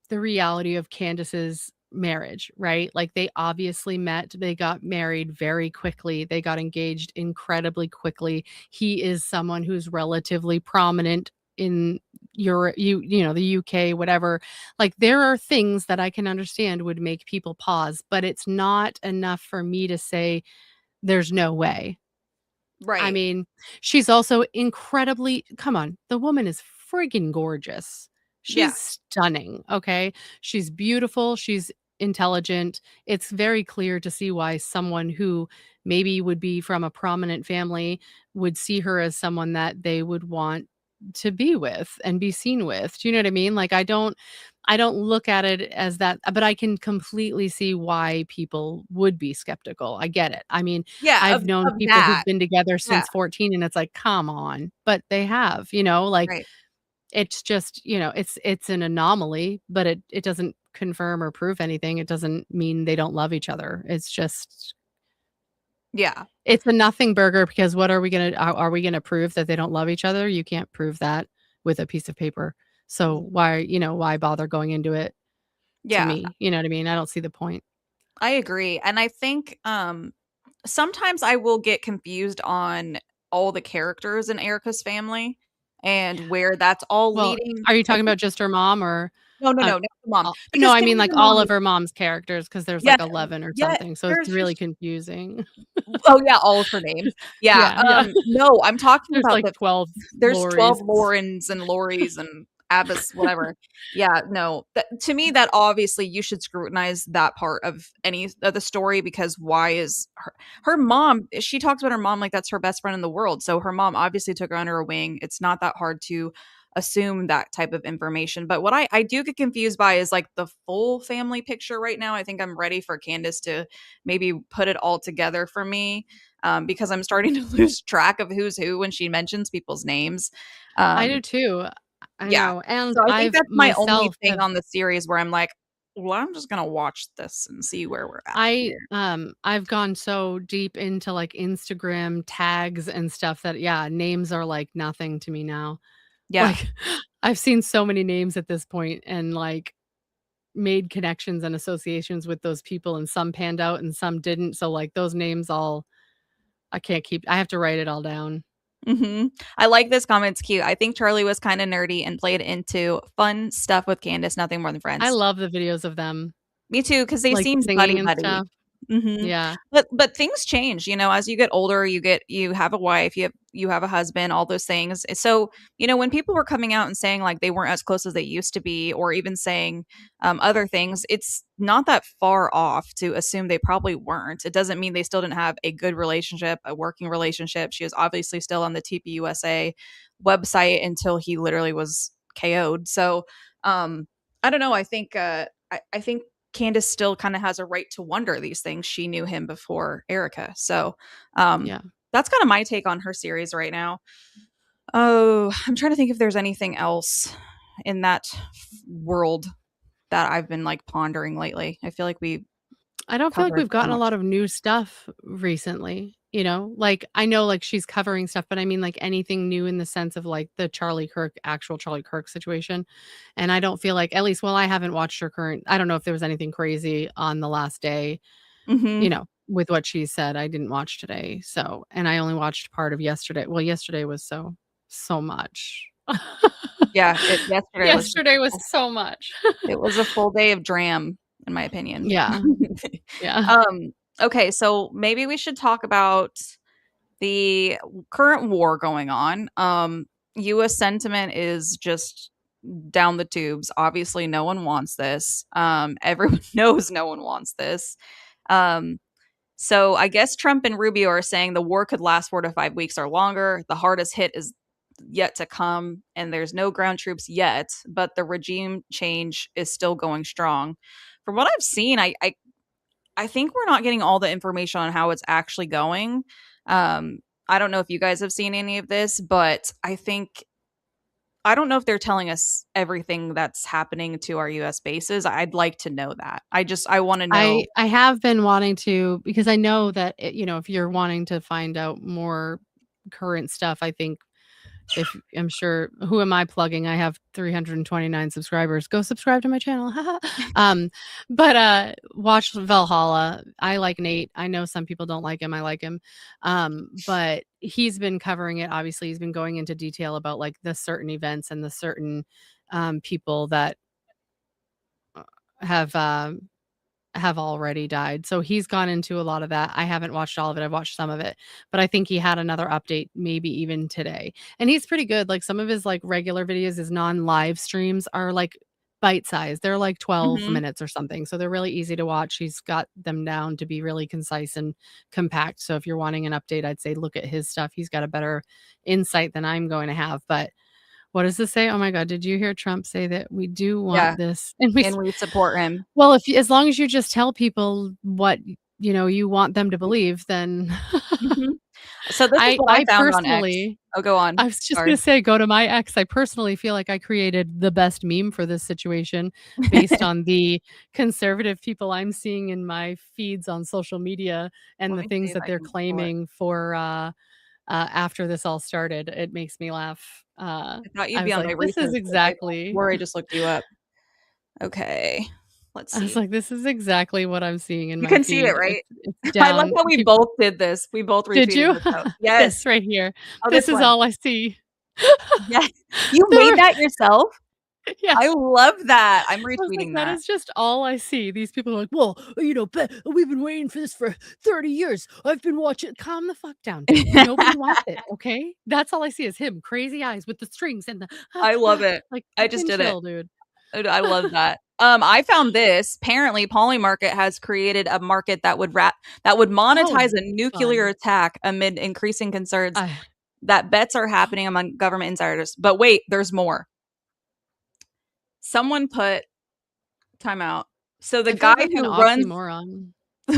the reality of Candace's marriage, right? Like, they obviously met, they got married very quickly, they got engaged incredibly quickly. He is someone who's relatively prominent in the UK, whatever. Like, there are things that I can understand would make people pause, but it's not enough for me to say there's no way. I Right. mean, she's also incredibly come on, the woman is friggin' gorgeous. Yeah. She's stunning, okay? She's beautiful, she's intelligent. It's very clear to see why someone who maybe would be from a prominent family would see her as someone that they would want to be with and be seen with. Do you know what I mean? Like, I don't look at it as that, but I can completely see why people would be skeptical. I get it. I mean, Yeah, I've known of people that. who've been together Yeah, since 14 and it's like, "Come on." But they have, like, right. it's just, it's an anomaly, but it doesn't confirm or prove anything. It doesn't mean they don't love each other. It's just Yeah. it's a nothing burger because what are we gonna prove that they don't love each other? You can't prove that with a piece of paper. So why bother going into it to Yeah, me? You know what I mean? I don't see the point. I agree, and I think, sometimes I will get confused on all the characters in Erica's family and where that's all Well, leading. are you I talking think about just her mom or no, no, uh, no, not the mom, no, because I to mean, me like, the all mom of is her mom's characters because there's, yeah, like, 11 or yeah, something, so it's there's really just confusing. oh, yeah, all of her names. Yeah, Yeah, yeah. no, I'm talking There's, about like, the 12 there's 12 Laurie's. Laurens and Lauries and Abbas, whatever. Yeah, no. That, to me, that obviously you should scrutinize that part of any of the story because why is her mom? She talks about her mom like that's her best friend in the world. So her mom obviously took her under her wing. It's not that hard to assume that type of information. But what I do get confused by is like the full family picture right now. I think I'm ready for Candace to maybe put it all together for me because I'm starting to lose track of who's who when she mentions people's names. I do Um, too. I yeah. know, and So I think I've that's my only myself thing have on the series where I'm like, well, I'm just gonna watch this and see where we're at here. I've gone so deep into, like, Instagram tags and stuff that, yeah, names are like nothing to me now. Yeah. Like, I've seen so many names at this point and, like, made connections and associations with those people, and some panned out and some didn't, so, like, those names all I have to write it all down. I like this comment. It's cute. I think Charlie was kind of nerdy and played into fun stuff with Candace, nothing more than I friends. love the videos of them, Me too, because they like, seem buddy singing and buddy. stuff. Mhm. Yeah. But things change, as you get older, you have a wife, you have a husband, all those things. So, when people were coming out and saying like they weren't as close as they used to be, or even saying other things, it's not that far off to assume they probably weren't. It doesn't mean they still didn't have a good relationship, a working relationship. She was obviously still on the TPUSA website until he literally was KO'd. So, I don't know. I think Candace still kind of has a right to wonder these things. She knew him before Erica. So um, Yeah. that's kind of my take on her series right now. Oh, I'm trying to think if there's anything else in that world that I've been like pondering lately. I feel like we I don't feel like covered we've so gotten a much. lot of new stuff recently, Like, I know, like, she's covering stuff, but I mean, like, anything new in the sense of, like, the actual Charlie Kirk situation, and I don't feel like I haven't watched her current I don't know if there was anything crazy on the last day, Hmm. with what she said. I didn't watch today, so and I only watched part of yesterday. Well, yesterday was so much. Yeah, yesterday was just Yesterday was so much. it was a full day of dram, in my opinion. Yeah, yeah. Okay, so maybe we should talk about the current war going on. US sentiment is just down the tubes. Obviously, no one wants this. Everyone knows no one wants this. Um, so I guess Trump and Rubio are saying the war could last 4 to 5 weeks or longer. The hardest hit is yet to come, and there's no ground troops yet, but the regime change is still going strong. From what I've seen, I think we're not getting all the information on how it's actually going. Um, I don't know if you guys have seen any of this, but I don't know if they're telling us everything that's happening to our US bases. I'd like to know that. I want to know. I have been wanting to because I know that if you're wanting to find out more current stuff, I think if I'm sure who am I plugging? I have 329 subscribers. Go subscribe to my channel. um, but watch Valhalla. I like Nate. I know some people don't like him. I like him. But he's been covering it. Obviously, he's been going into detail about like the certain events and the certain people that have have already died. So he's gone into a lot of that. I haven't watched all of it. I've watched some of it, but I think he had another update maybe even today. And he's pretty good. Like some of his like regular videos, his non-live streams are like bite sized. They're like 12 Mhm. minutes or something. So they're really easy to watch. He's got them down to be really concise and compact. So if you're wanting an update, I'd say look at his stuff. He's got a better insight than I'm going to have. But What does this say? Oh my God, did you hear Trump say that we do Yeah, want this? And we and we support him. well, if as long as you just tell people what, you want them to believe, then Mhm. So this is I what I I found on X. personally Oh, go I on. was just gonna Sorry. say go to my ex. I personally feel like I created the best meme for this situation based on the conservative people I'm seeing in my feeds on social media and Let the me see things if that I they're can pull it. claiming for, after this all started. It makes me laugh. I thought you'd I be was on like, my "This is research, but I exactly." Lori just looked you up. Okay, let's I was see. like, "This is exactly what I'm seeing in You my can see it, feed." right? It's I love down how we people both did this. We both Did retweeted you? this out. Yes. This right here. Oh, This this is one. all I see. Yes. You There made were that yourself? Yeah. I love that. I'm I was like, retweeting "That that. is just all I see." These people are like, "Well, we've been waiting for this for 30 years. I've been watching." Calm the fuck down, dude. Nobody wants it, okay? That's all I see is him, crazy eyes with the strings and the, I love it. like, I just fucking did it. chill, dude. I love that. I found this. Apparently, Polymarket has created a market that would Oh, monetize a nuclear fun. attack amid increasing concerns I that bets are happening among government insiders. But wait, there's more. Someone put timeout. So the I feel guy like that's an who runs oxymoron.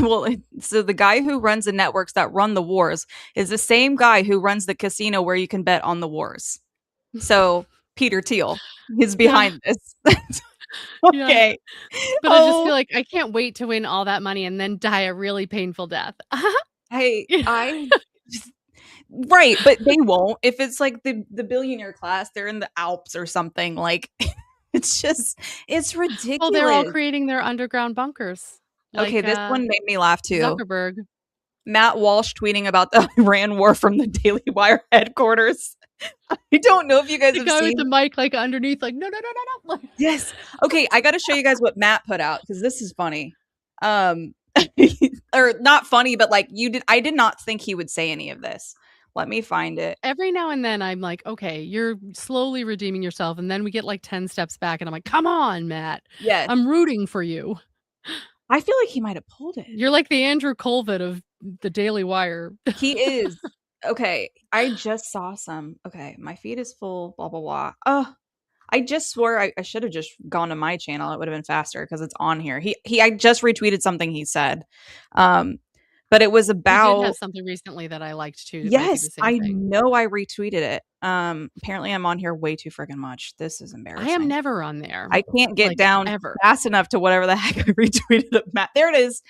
well, so the guy who runs the networks that run the wars is the same guy who runs the casino where you can bet on the wars. So Peter Thiel is Yeah, behind this. yeah. Okay. But I just feel Oh, like I can't wait to win all that money and then die a really painful death. I just right, but they won't. If it's like the billionaire class, they're in the Alps or something. Like it's just it's Well, they're all ridiculous. creating their underground bunkers, Okay, like, this one made me laugh too. Zuckerberg. Matt Walsh tweeting about the Iran war from the Daily Wire headquarters. I don't know if you guys The have guy with the seen. mic, like, underneath, like, "No, no, no, no, no." Yes. Okay, I got to show you guys what Matt put out because this is funny. Um, or not funny, but like you did. I did not think he would say any of this. Let me find it. Every now and then, I'm like, "Okay, you're slowly redeeming yourself," and then we get, like, 10 steps back, and I'm like, "Come on, Matt. Yes, I'm rooting for you. I feel like he might have pulled it. You're like the Andrew Colvin of the Daily Wire." He is. Okay, I just saw some. Okay, my feed is full. Blah blah blah. Oh, I just swore I should have just gone to my channel. It would have been faster because it's on here. He I just retweeted something he said. Um, but it was He did have about something recently that I liked too, it might be yes, the same I thing. know I retweeted it. Apparently I'm on here way too freaking much. This is I am embarrassing. never on there, I can't get like, down ever. fast enough to whatever the heck I retweeted of Matt. There it is.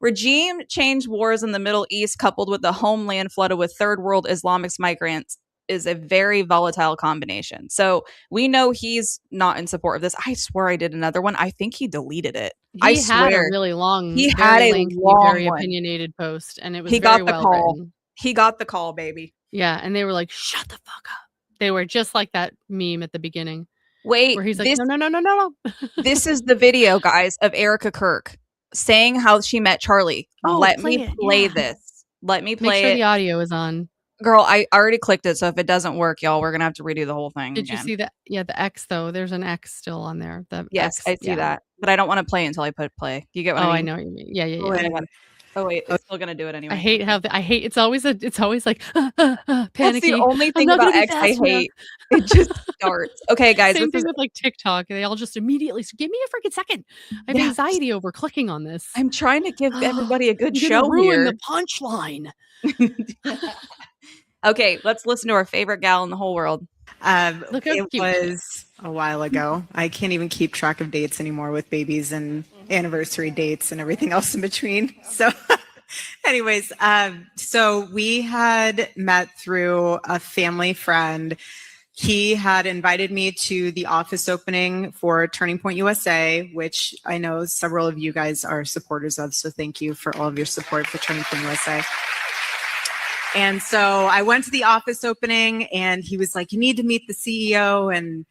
Regime change wars in the Middle East coupled with the homeland flooded with third world Islamic migrants is a very volatile combination. So we know he's not in support of this. I swear I did another one. I think he deleted it. I He had a swear really long, he had very a lengthy, long very one. opinionated post, and it was He very got the well call. written. He got the call, baby. Yeah, and they were like, "Shut the fuck up." They were just like that meme at the beginning Wait, where he's like, "No, no, no, no, no, no." this is the video, guys, of Erica Kirk saying how she met Charlie. Oh, Let play me it, play yeah. this. Let me Make play sure it. the audio is on. Girl, I already clicked it, so if it doesn't work, y'all, we're gonna have to redo the whole thing Did you again. see that? Yeah, the X though, there's an X still on there. The Yes, X, I see yeah. that, but I don't want to play it until I put play. You get what I Oh, I mean? know what you mean. Yeah, yeah, Oh wait, yeah. hang on. Oh wait, it's still gonna do it I anyway. hate Okay. how it's always like, That's the panicky. only I'm thing not gonna about be X I fast enough. hate. It just starts. Okay, guys, this Same is thing with, like, TikTok. They all just immediately give me a freaking second. I have yeah. anxiety over clicking on this. I'm trying to give everybody a good I'm gonna show ruin here. the punchline. Okay, let's listen to our favorite gal in the whole world. Look how It cute she is. was a while ago. I can't even keep track of dates anymore with babies and anniversary dates and everything else in between. So, anyways, so we had met through a family friend. He had invited me to the office opening for Turning Point USA, which I know several of you guys are supporters of. So thank you for all of your support for Turning Point USA. And so I went to the office opening and he was like, you need to meet the CEO. And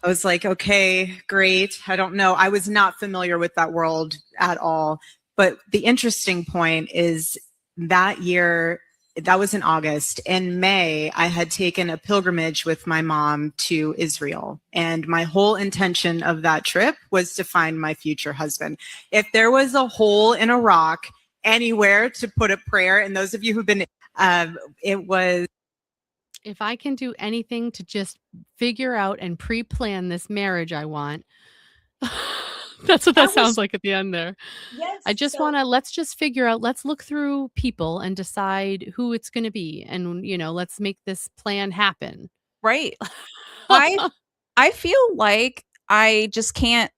I was like, okay, great. I don't know. I was not familiar with that world at all. But the interesting point is that year, that was in August. In May, I had taken a pilgrimage with my mom to Israel. And my whole intention of that trip was to find my future husband. If there was a hole in a rock anywhere to put a prayer, and those of you who've been, it was if I can do anything to just figure out and pre-plan this marriage I want, that's what that sounds like at the end there. Yes. I just want to, let's just figure out, let's look through people and decide who it's going to be. And, let's make this plan happen. Right. I feel like I just can't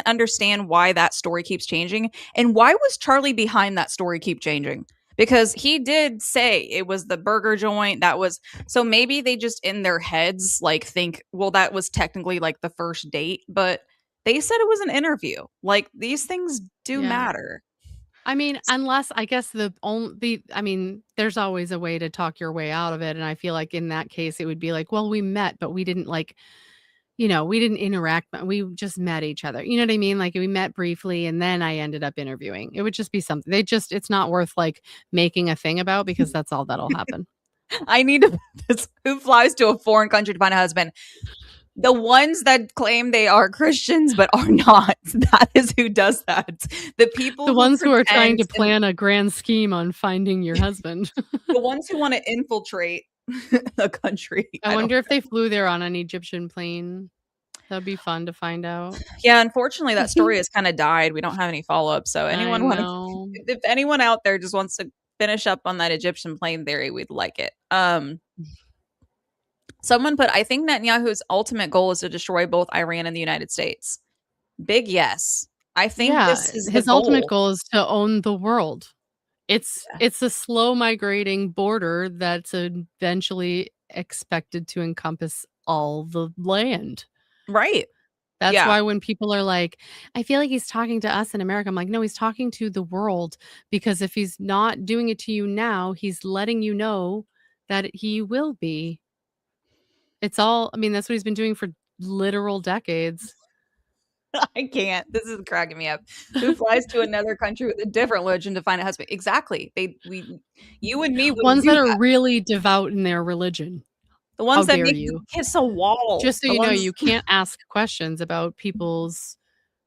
understand why that story keeps changing. And why was Charlie behind that story keep changing? Because he did say it was the burger joint that was, so maybe they just in their heads like think, well, that was technically like the first date, but they said it was an interview. Like these things do matter. I mean, unless I guess there's always a way to talk your way out of it. And I feel like in that case, it would be like, well, we met, but we didn't we didn't interact. We just met each other. You know what I mean? Like we met briefly and then I ended up interviewing. It would just be something it's not worth like making a thing about, because that's all that'll happen. I need to, who flies to a foreign country to find a husband? The ones that claim they are Christians but are not. That is who does that. The people, the ones who are trying to plan a grand scheme on finding your husband. The ones who want to infiltrate a country. I wonder if they flew there on an Egyptian plane. That'd be fun to find out. Yeah, unfortunately, that story has kind of died. We don't have any follow-up. So if anyone out there just wants to finish up on that Egyptian plane theory, we'd like it. Someone put, I think Netanyahu's ultimate goal is to destroy both Iran and the United States. Big yes. I think this is his ultimate goal is to own the world. It's a slow migrating border that's eventually expected to encompass all the land. Right. That's why when people are like, I feel like he's talking to us in America, I'm like, no, he's talking to the world, because if he's not doing it to you now, he's letting you know that he will be. It's all, I mean, that's what he's been doing for literal decades. I can't. This is cracking me up. Who flies to another country with a different religion to find a husband? Exactly. You and me. Ones that are really devout in their religion. The ones that make you kiss a wall. Just so you know, you can't ask questions about people's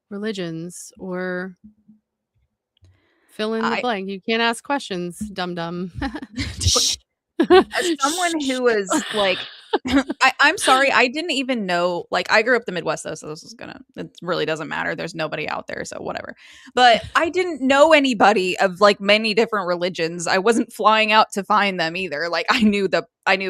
religions or fill in the blank. You can't ask questions, dum-dum. As someone who is like, I'm sorry, I didn't even know, like, I grew up in the Midwest though, so it really doesn't matter. There's nobody out there, so whatever. But I didn't know anybody of like many different religions. I wasn't flying out to find them either. Like I knew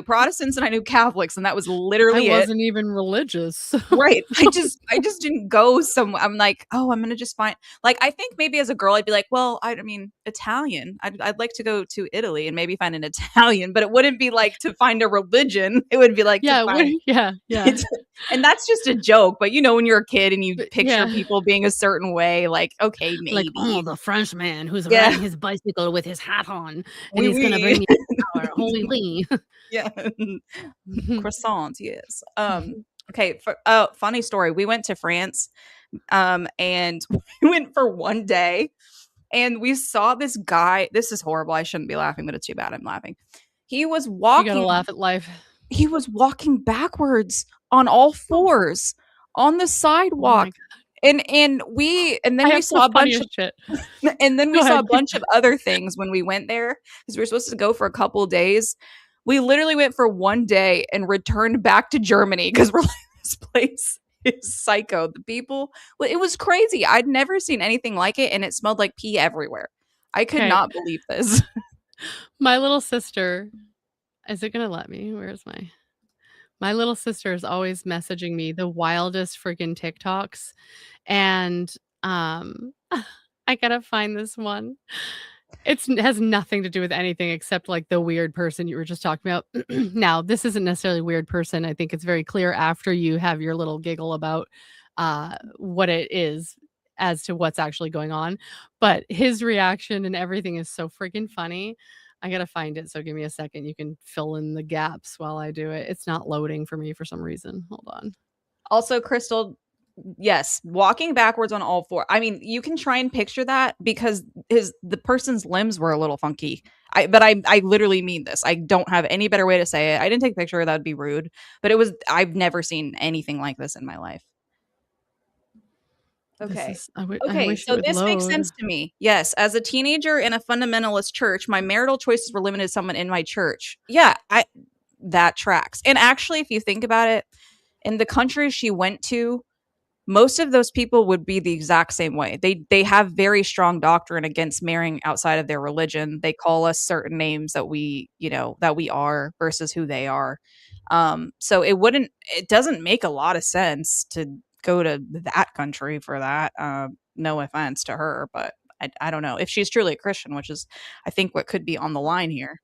Protestants and I knew Catholics, and that was literally I wasn't even religious. Right. I just didn't go somewhere. I'm like, oh, I'm gonna just find, like, I think maybe as a girl I'd be like, well, I mean, Italian. I'd like to go to Italy and maybe find an Italian, but it wouldn't be like to find a religion. It would be like, yeah. And that's just a joke. But when you're a kid and you picture people being a certain way, like, okay, maybe. Like, oh, the French man who's riding his bicycle with his hat on, and he's going to bring me power. Holy. Yeah. Croissants, yes. Okay, funny story. We went to France, and we went for one day, and we saw this guy. This is horrible. I shouldn't be laughing, but it's too bad I'm laughing. He was walking. You gotta laugh at life. He was walking backwards on all fours on the sidewalk. And then we saw a bunch of shit. And then we saw a bunch of other things when we went there, because we were supposed to go for a couple of days. We literally went for one day and returned back to Germany because we're like, this place is psycho. The people, it was crazy. I'd never seen anything like it, and it smelled like pee everywhere. I could not believe this. My little sister, is it gonna let me? Where's my little sister is always messaging me the wildest freaking TikToks, and I gotta find this one. It has nothing to do with anything except like the weird person you were just talking about. Now, this isn't necessarily a weird person. I think it's very clear after you have your little giggle about what it is as to what's actually going on. But his reaction and everything is so freaking funny. I gotta find it, so give me a second. You can fill in the gaps while I do it. It's not loading for me for some reason. Hold on. Also, Crystal, yes, walking backwards on all four. I mean, you can try and picture that because the person's limbs were a little funky. But I literally mean this. I don't have any better way to say it. I didn't take a picture. That would be rude. But I've never seen anything like this in my life. Okay. So this makes sense to me. Yes. As a teenager in a fundamentalist church, my marital choices were limited to someone in my church. Yeah. that tracks. And actually, if you think about it, in the countries she went to, most of those people would be the exact same way. They have very strong doctrine against marrying outside of their religion. They call us certain names that we are versus who they are. So it doesn't make a lot of sense to go to that country for that. No offense to her, but I don't know if she's truly a Christian, which is I think what could be on the line here.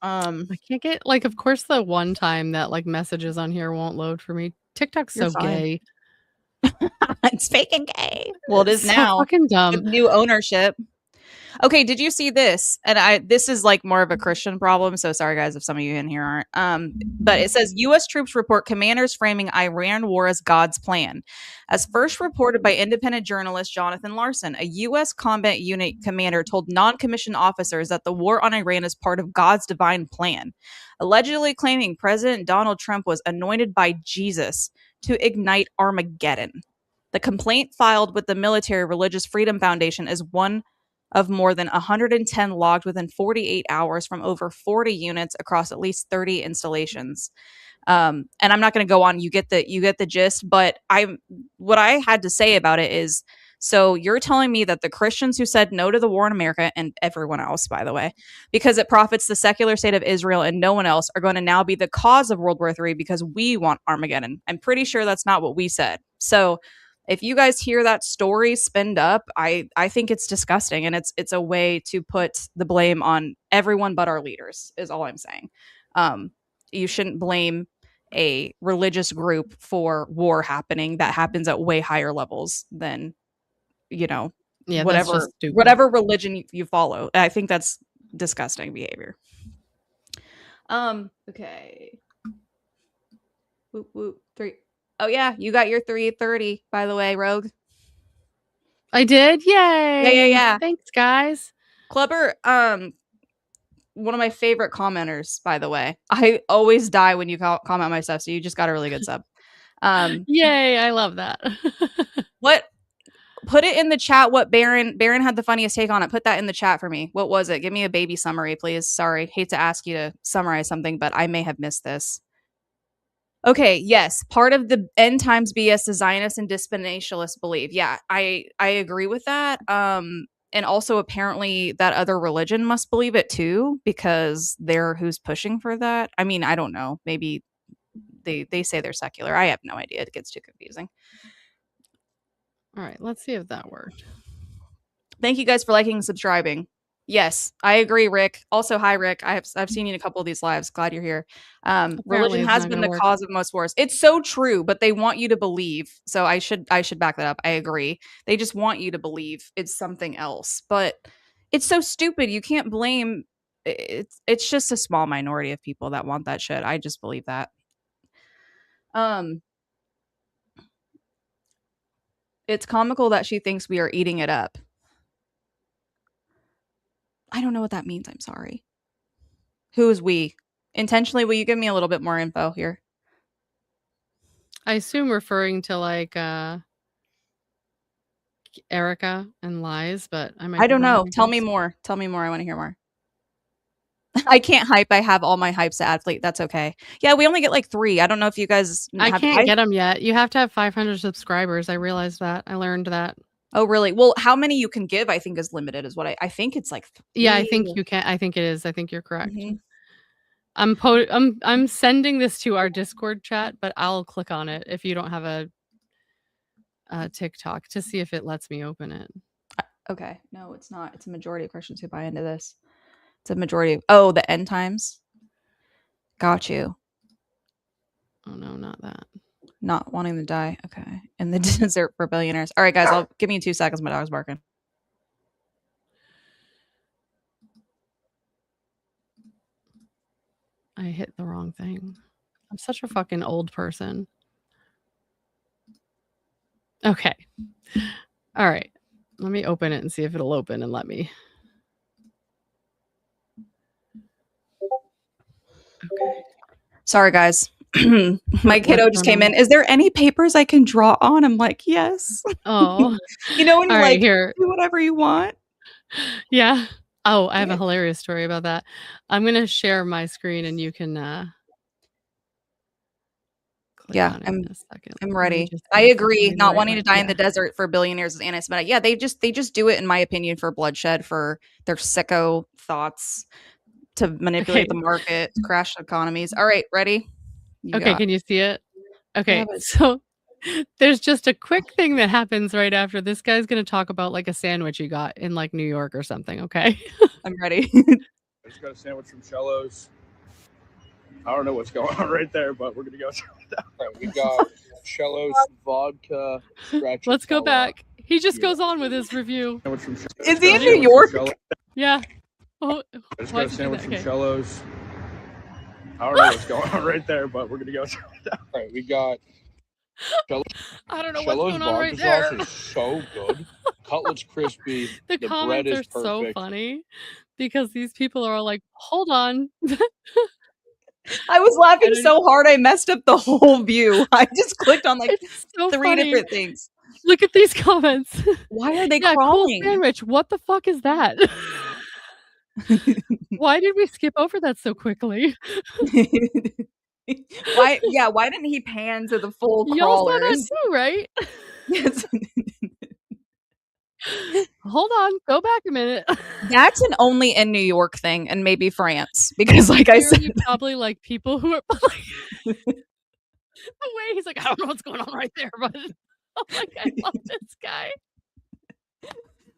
I can't get, like, of course, the one time that, like, messages on here won't load for me. TikTok's so gay. It's fake and gay. Well, it is So now fucking dumb. with new ownership. Okay, did you see this? And this is like more of a Christian problem, so sorry guys if some of you in here aren't. But it says US troops report commanders framing Iran war as God's plan. As first reported by independent journalist Jonathan Larson, a US combat unit commander told non-commissioned officers that the war on Iran is part of God's divine plan, allegedly claiming President Donald Trump was anointed by Jesus to ignite Armageddon. The complaint filed with the Military Religious Freedom Foundation is one of more than 110 logged within 48 hours from over 40 units across at least 30 installations. And I'm not going to go on. You get the gist. But what I had to say about it is, so you're telling me that the Christians who said no to the war in America, and everyone else, by the way, because it profits the secular state of Israel and no one else, are going to now be the cause of World War III because we want Armageddon. I'm pretty sure that's not what we said. So if you guys hear that story spinned up, I think it's disgusting, and it's a way to put the blame on everyone but our leaders, is all I'm saying. You shouldn't blame a religious group for war happening that happens at way higher levels than, whatever religion you follow. I think that's disgusting behavior. Okay. Whoop, whoop, 3. Oh yeah, you got your 3:30, by the way, Rogue. I did? Yay! Yeah. Thanks, guys. Clubber, one of my favorite commenters, by the way. I always die when you comment my stuff, so you just got a really good sub. Yay, I love that. Put it in the chat what Baron had the funniest take on it. Put that in the chat for me. What was it? Give me a baby summary, please. Sorry, hate to ask you to summarize something, but I may have missed this. Okay, yes, part of the end times BS the Zionists and dispensationalists believe. Yeah, I agree with that. And also apparently that other religion must believe it too, because they're who's pushing for that. I mean, I don't know. Maybe they say they're secular. I have no idea. It gets too confusing. All right, let's see if that worked. Thank you guys for liking and subscribing. Yes, I agree, Rick. Also, hi, Rick. I've seen you in a couple of these lives. Glad you're here. Religion has been the cause of most wars. It's so true, but they want you to believe. So I should back that up. I agree. They just want you to believe it's something else. But it's so stupid. You can't blame. It's just a small minority of people that want that shit. I just believe that. It's comical that she thinks we are eating it up. I don't know what that means. I'm sorry. Who is we? Intentionally, will you give me a little bit more info here? I assume referring to like Erica and Lies, but I don't know. Tell me more. I want to hear more. I can't hype. I have all my hypes to athlete. That's okay. Yeah, we only get like 3. I don't know if you guys. I can't get them yet. You have to have 500 subscribers. I realized that. I learned that. Oh, really? Well, how many you can give, I think, is limited. Is what I think it's like 3. Yeah, I think you can. I think it is. I think you're correct. Mm-hmm. I'm sending this to our Discord chat, but I'll click on it if you don't have a TikTok to see if it lets me open it. Okay. No, it's not. It's a majority of Christians who buy into this. It's a majority of the end times. Got you. Oh no, not that. Not wanting to die. Okay. In the desert for billionaires. All right, guys, give me 2 seconds. My dog's barking. I hit the wrong thing. I'm such a fucking old person. Okay. All right. Let me open it and see if it'll open and let me. Okay. Sorry, guys. My kiddo just came in. Is there any papers I can draw on? I'm like, yes. Oh. You know when you're like, here. Do whatever you want. Yeah. Oh, I have a hilarious story about that. I'm gonna share my screen and you can click on it in a second. I'm Let me ready. just I see if I agree. find the Not right wanting one. to die in Yeah. the desert for billionaires is anti-Semitic. Yeah, they just do it, in my opinion, for bloodshed, for their sicko thoughts to manipulate Okay. the market, crash economies. All right, ready? You Okay, got can you see it? Yeah, Okay, but so there's just a quick thing that happens right after. This guy's gonna talk about like a sandwich he got in like New York or something, okay? I'm ready. I just got a sandwich from Cello's. I don't know what's going on right there, but we're gonna go through that. Right, we got Cello's vodka stracciatella. Let's go back. He just goes on with his review. Sandwich from Is he in New York? Yeah. Oh, I just got why'd a you do sandwich that? from Okay. Cello's. I don't know what's going on right there, but we're gonna go through that. Right, we got I don't know what's Cello's going on right vodka there. sauce is so good. Cutlet's crispy. The The bread comments is are so perfect. funny because these people are all like, "Hold on." I was laughing And it- so hard I messed up the whole view. I just clicked on like It's so 3 funny. different things. Look at these comments. Why are they Yeah, cool crawling? sandwich. What the fuck is that? Why did we skip over that so quickly? Why didn't he pan to the full Y'all saw that crawlers? too, right? Yes. Hold on, go back a minute. That's an only in New York thing and maybe France because like I said, Clearly probably like people who are like the way he's like, I don't know what's going on right there, but I'm like, I love this guy.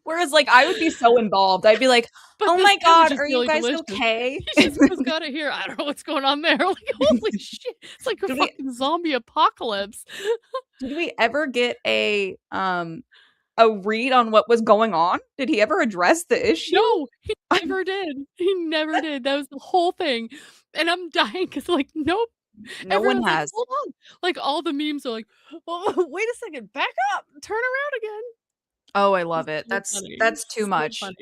whereas like I would be so involved. I'd be like, But "Oh this my sandwich god, is are you really guys delicious. okay?" He just got it here. I don't know what's going on there. Like, holy shit. It's like a Did we- fucking zombie apocalypse. Did we ever get a read on what was going on? Did he ever address the issue? No, he never did. He never did. That was the whole thing. And I'm dying because like, nope. No Everyone's one like, has. hold on. Like all the memes are like, oh, wait a second, back up, turn around again. Oh, I love It's it. so That's funny. that's too So much. funny.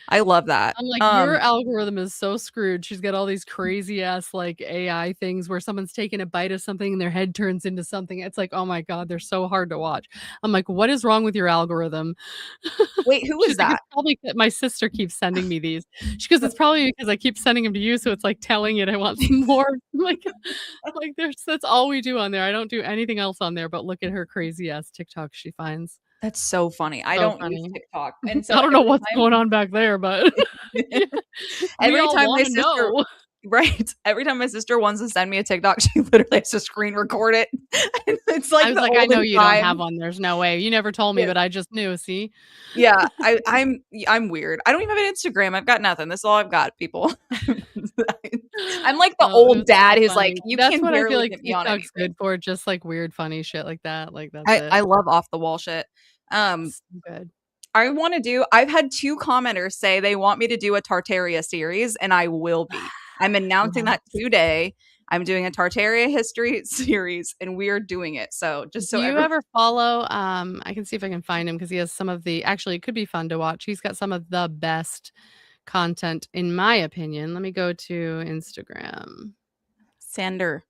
I love that. I'm like, your algorithm is so screwed. She's got all these crazy ass like AI things where someone's taking a bite of something and their head turns into something. It's like, oh my god, they're so hard to watch. I'm like, what is wrong with your algorithm? Wait, who She's is like, that? it's probably my sister keeps sending me these. She goes, it's probably because I keep sending them to you, so it's like telling it I want some more. like that's all we do on there. I don't do anything else on there but look at her crazy ass TikTok she finds. That's so funny. I So don't use funny. TikTok. And so I don't know every what's time- going on back there, but we every all time my wanna sister know. Right. Every time my sister wants to send me a TikTok, she literally has to screen record it. And it's like I was the like, I know olden you don't time. have one. There's no way. You never told me, Yeah. but I just knew. See? Yeah, I'm weird. I don't even have an Instagram. I've got nothing. This is all I've got, people. I'm like the Oh, it old was dad so who's funny. like, you That's can what I feel barely like get me on TikTok's anything. good for, just like weird, funny shit like that. Like that's I it. love off the wall shit. It's so good. I've had 2 commenters say they want me to do a Tartaria series, and I will be. I'm announcing that today. I'm doing a Tartaria history series, and we are doing it. So just so Do you everyone- ever follow? I can see if I can find him because he has some of the. Actually, it could be fun to watch. He's got some of the best content, in my opinion. Let me go to Instagram. Sander.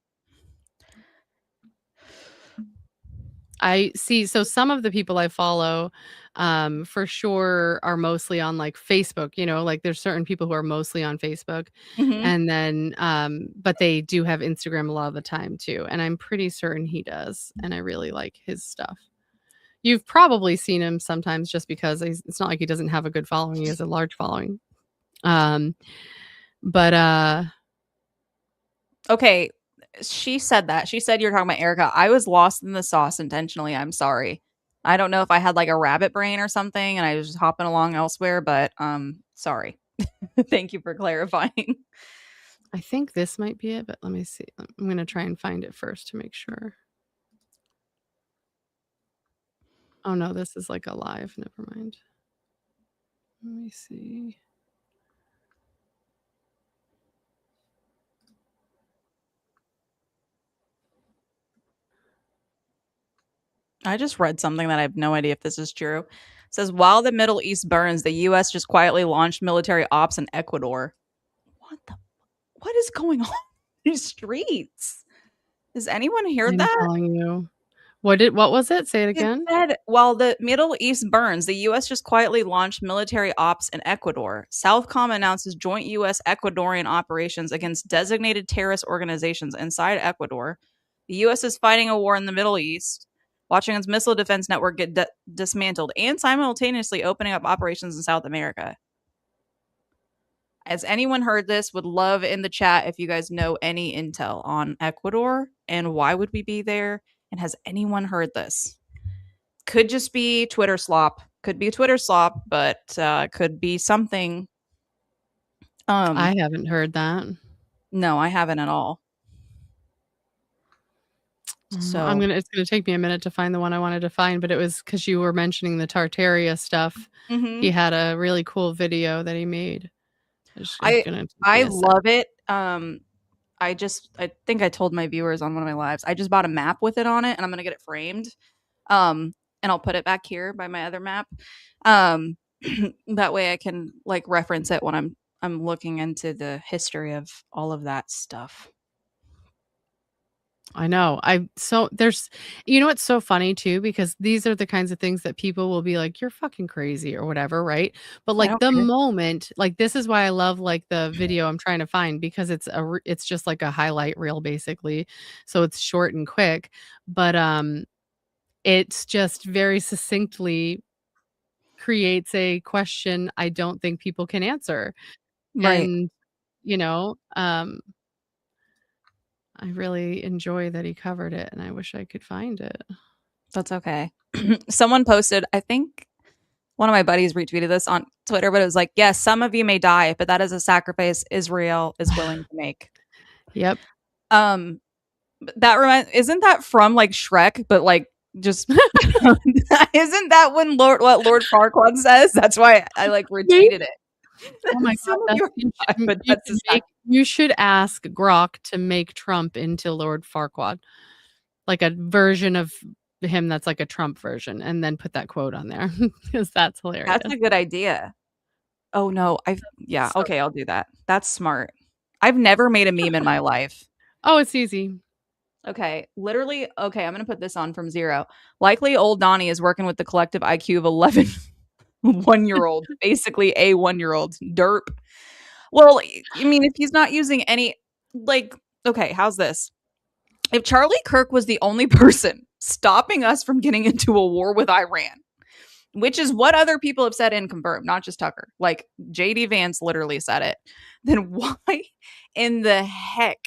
I see. So some of the people I follow, for sure, are mostly on like Facebook. You know, like there's certain people who are mostly on Facebook, Mhm. and then, but they do have Instagram a lot of the time too. And I'm pretty certain he does, and I really like his stuff. You've probably seen him sometimes just because it's not like he doesn't have a good following. He has a large following. But Okay, she said that. She said you're talking about Erica. I was lost in the sauce intentionally. I'm sorry. I don't know if I had like a rabbit brain or something and I was just hopping along elsewhere, but sorry. Thank you for clarifying. I think this might be it, but let me see. I'm going to try and find it first to make sure. Oh no, this is like a live. Never mind. Let me see. I just read something that I have no idea if this is true. It says while the Middle East burns, the US just quietly launched military ops in Ecuador. What is going on in these streets? Does anyone hear I'm that? telling you. What was it? Say it It again. said, while the Middle East burns, the U.S. just quietly launched military ops in Ecuador. Southcom announces joint U.S.-Ecuadorian operations against designated terrorist organizations inside Ecuador. The U.S. is fighting a war in the Middle East, watching its missile defense network get dismantled, and simultaneously opening up operations in South America. Has anyone heard this? Would love in the chat if you guys know any intel on Ecuador and why would we be there? And has anyone heard this? Could just be Twitter slop. Could be Twitter slop, but could be something. I haven't heard that. No, I haven't at all. So it's gonna take me a minute to find the one I wanted to find, but it was because you were mentioning the Tartaria stuff. He had a really cool video that he made. I love it. I think I told my viewers on one of my lives. I just bought a map with it on it, and I'm gonna get it framed. And I'll put it back here by my other map. That way I can like reference it when I'm looking into the history of all of that stuff. I know. There's, what's so funny too, because these are the kinds of things that people will be like, you're fucking crazy or whatever, right? But like the moment, like this is why I love like the video I'm trying to find, because it's just like a highlight reel basically. So it's short and quick, but it's just very succinctly creates a question I don't think people can answer. Right. And, I really enjoy that he covered it, and I wish I could find it. That's okay. Someone posted, I think one of my buddies retweeted this on Twitter, but it was like, yes, some of you may die, but that is a sacrifice Israel is willing to make. Yep. Isn't that from like Shrek, but like just isn't that what Lord Farquaad says? That's why I like retweeted it. Oh my god, you should ask Grok to make Trump into Lord Farquaad. Like a version of him that's like a Trump version, and then put that quote on there because that's hilarious. That's a good idea. Oh no, okay, I'll do that. That's smart. I've never made a meme in my life. Oh, it's easy. Okay, literally, okay, I'm going to put this on from 0. Likely old Donnie is working with the collective IQ of 11 one-year-olds, basically a one-year-old. Derp. Well, I mean, if he's not using any, like, okay, how's this? If Charlie Kirk was the only person stopping us from getting into a war with Iran, which is what other people have said and confirmed, not just Tucker, like JD Vance literally said it, then why in the heck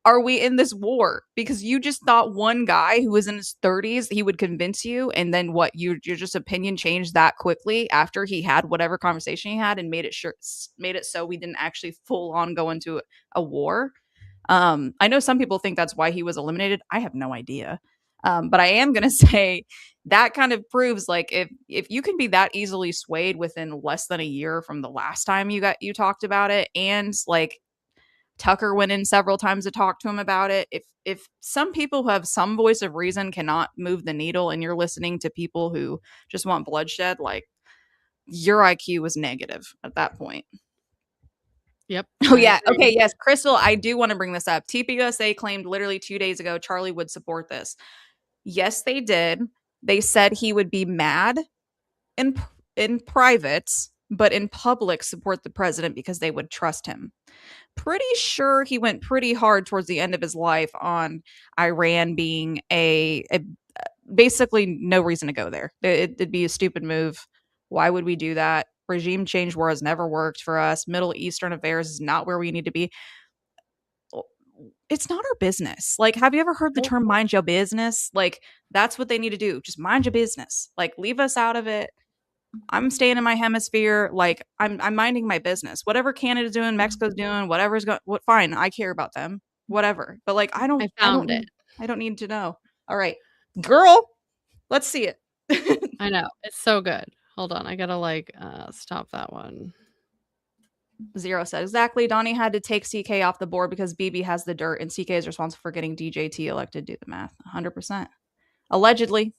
are we in this war? Because you just thought one guy who was in his 30s, he would convince you, and then what, your just opinion changed that quickly after he had whatever conversation he had and made it so we didn't actually full on go into a war. I know some people think that's why he was eliminated. I have no idea. But I am going to say that kind of proves like if you can be that easily swayed within less than a year from the last time you talked about it, and like Tucker went in several times to talk to him about it. If some people who have some voice of reason cannot move the needle, and you're listening to people who just want bloodshed, like your IQ was negative at that point. Yep. Oh yeah. Okay. Yes, Crystal. I do want to bring this up. TPUSA claimed literally 2 days ago Charlie would support this. Yes, they did. They said he would be mad in private, but in public support the president because they would trust him. Pretty sure he went pretty hard towards the end of his life on Iran being a basically no reason to go there. It'd be a stupid move. Why would we do that? Regime change war has never worked for us. Middle Eastern affairs is not where we need to be. It's not our business. Like, have you ever heard the term mind your business? Like, that's what they need to do. Just mind your business. Like, leave us out of it. I'm staying in my hemisphere. Like, I'm minding my business. Whatever Canada's doing, Mexico's doing, whatever's going, fine. I care about them. Whatever. But like, I don't need to know. All right, girl, let's see it. I know. It's so good. Hold on. I gotta stop that one. 0 said exactly. Donnie had to take CK off the board because BB has the dirt, and CK is responsible for getting DJT elected. Do the math. 100%. Allegedly.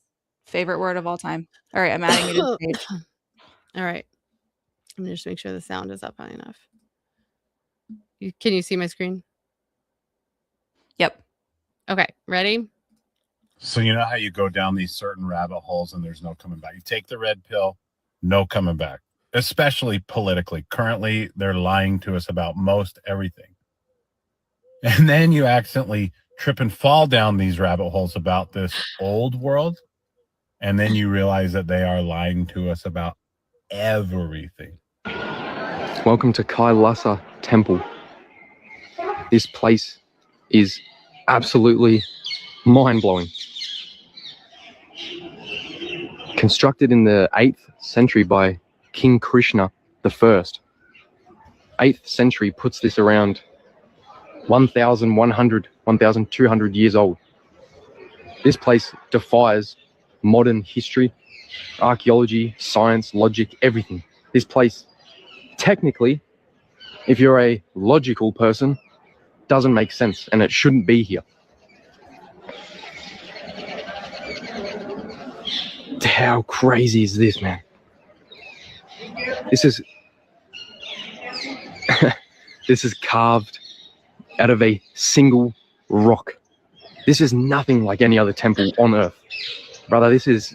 Favorite word of all time. All right, I'm adding you to the page. All right. Let me just make sure the sound is up high enough. Can you see my screen? Yep. Okay. Ready? So you know how you go down these certain rabbit holes and there's no coming back. You take the red pill, no coming back, especially politically. Currently, they're lying to us about most everything. And then you accidentally trip and fall down these rabbit holes about this old world. And then you realize that they are lying to us about everything. Welcome to Kailasa Temple. This place is absolutely mind-blowing. Constructed in the 8th century by King Krishna the First. 8th century puts this around 1,100, 1,200 years old. This place defies modern history, archaeology, science, logic, everything. This place, technically, if you're a logical person, doesn't make sense and it shouldn't be here. How crazy is this, man? This is this is carved out of a single rock. This is nothing like any other temple on earth. Brother, this is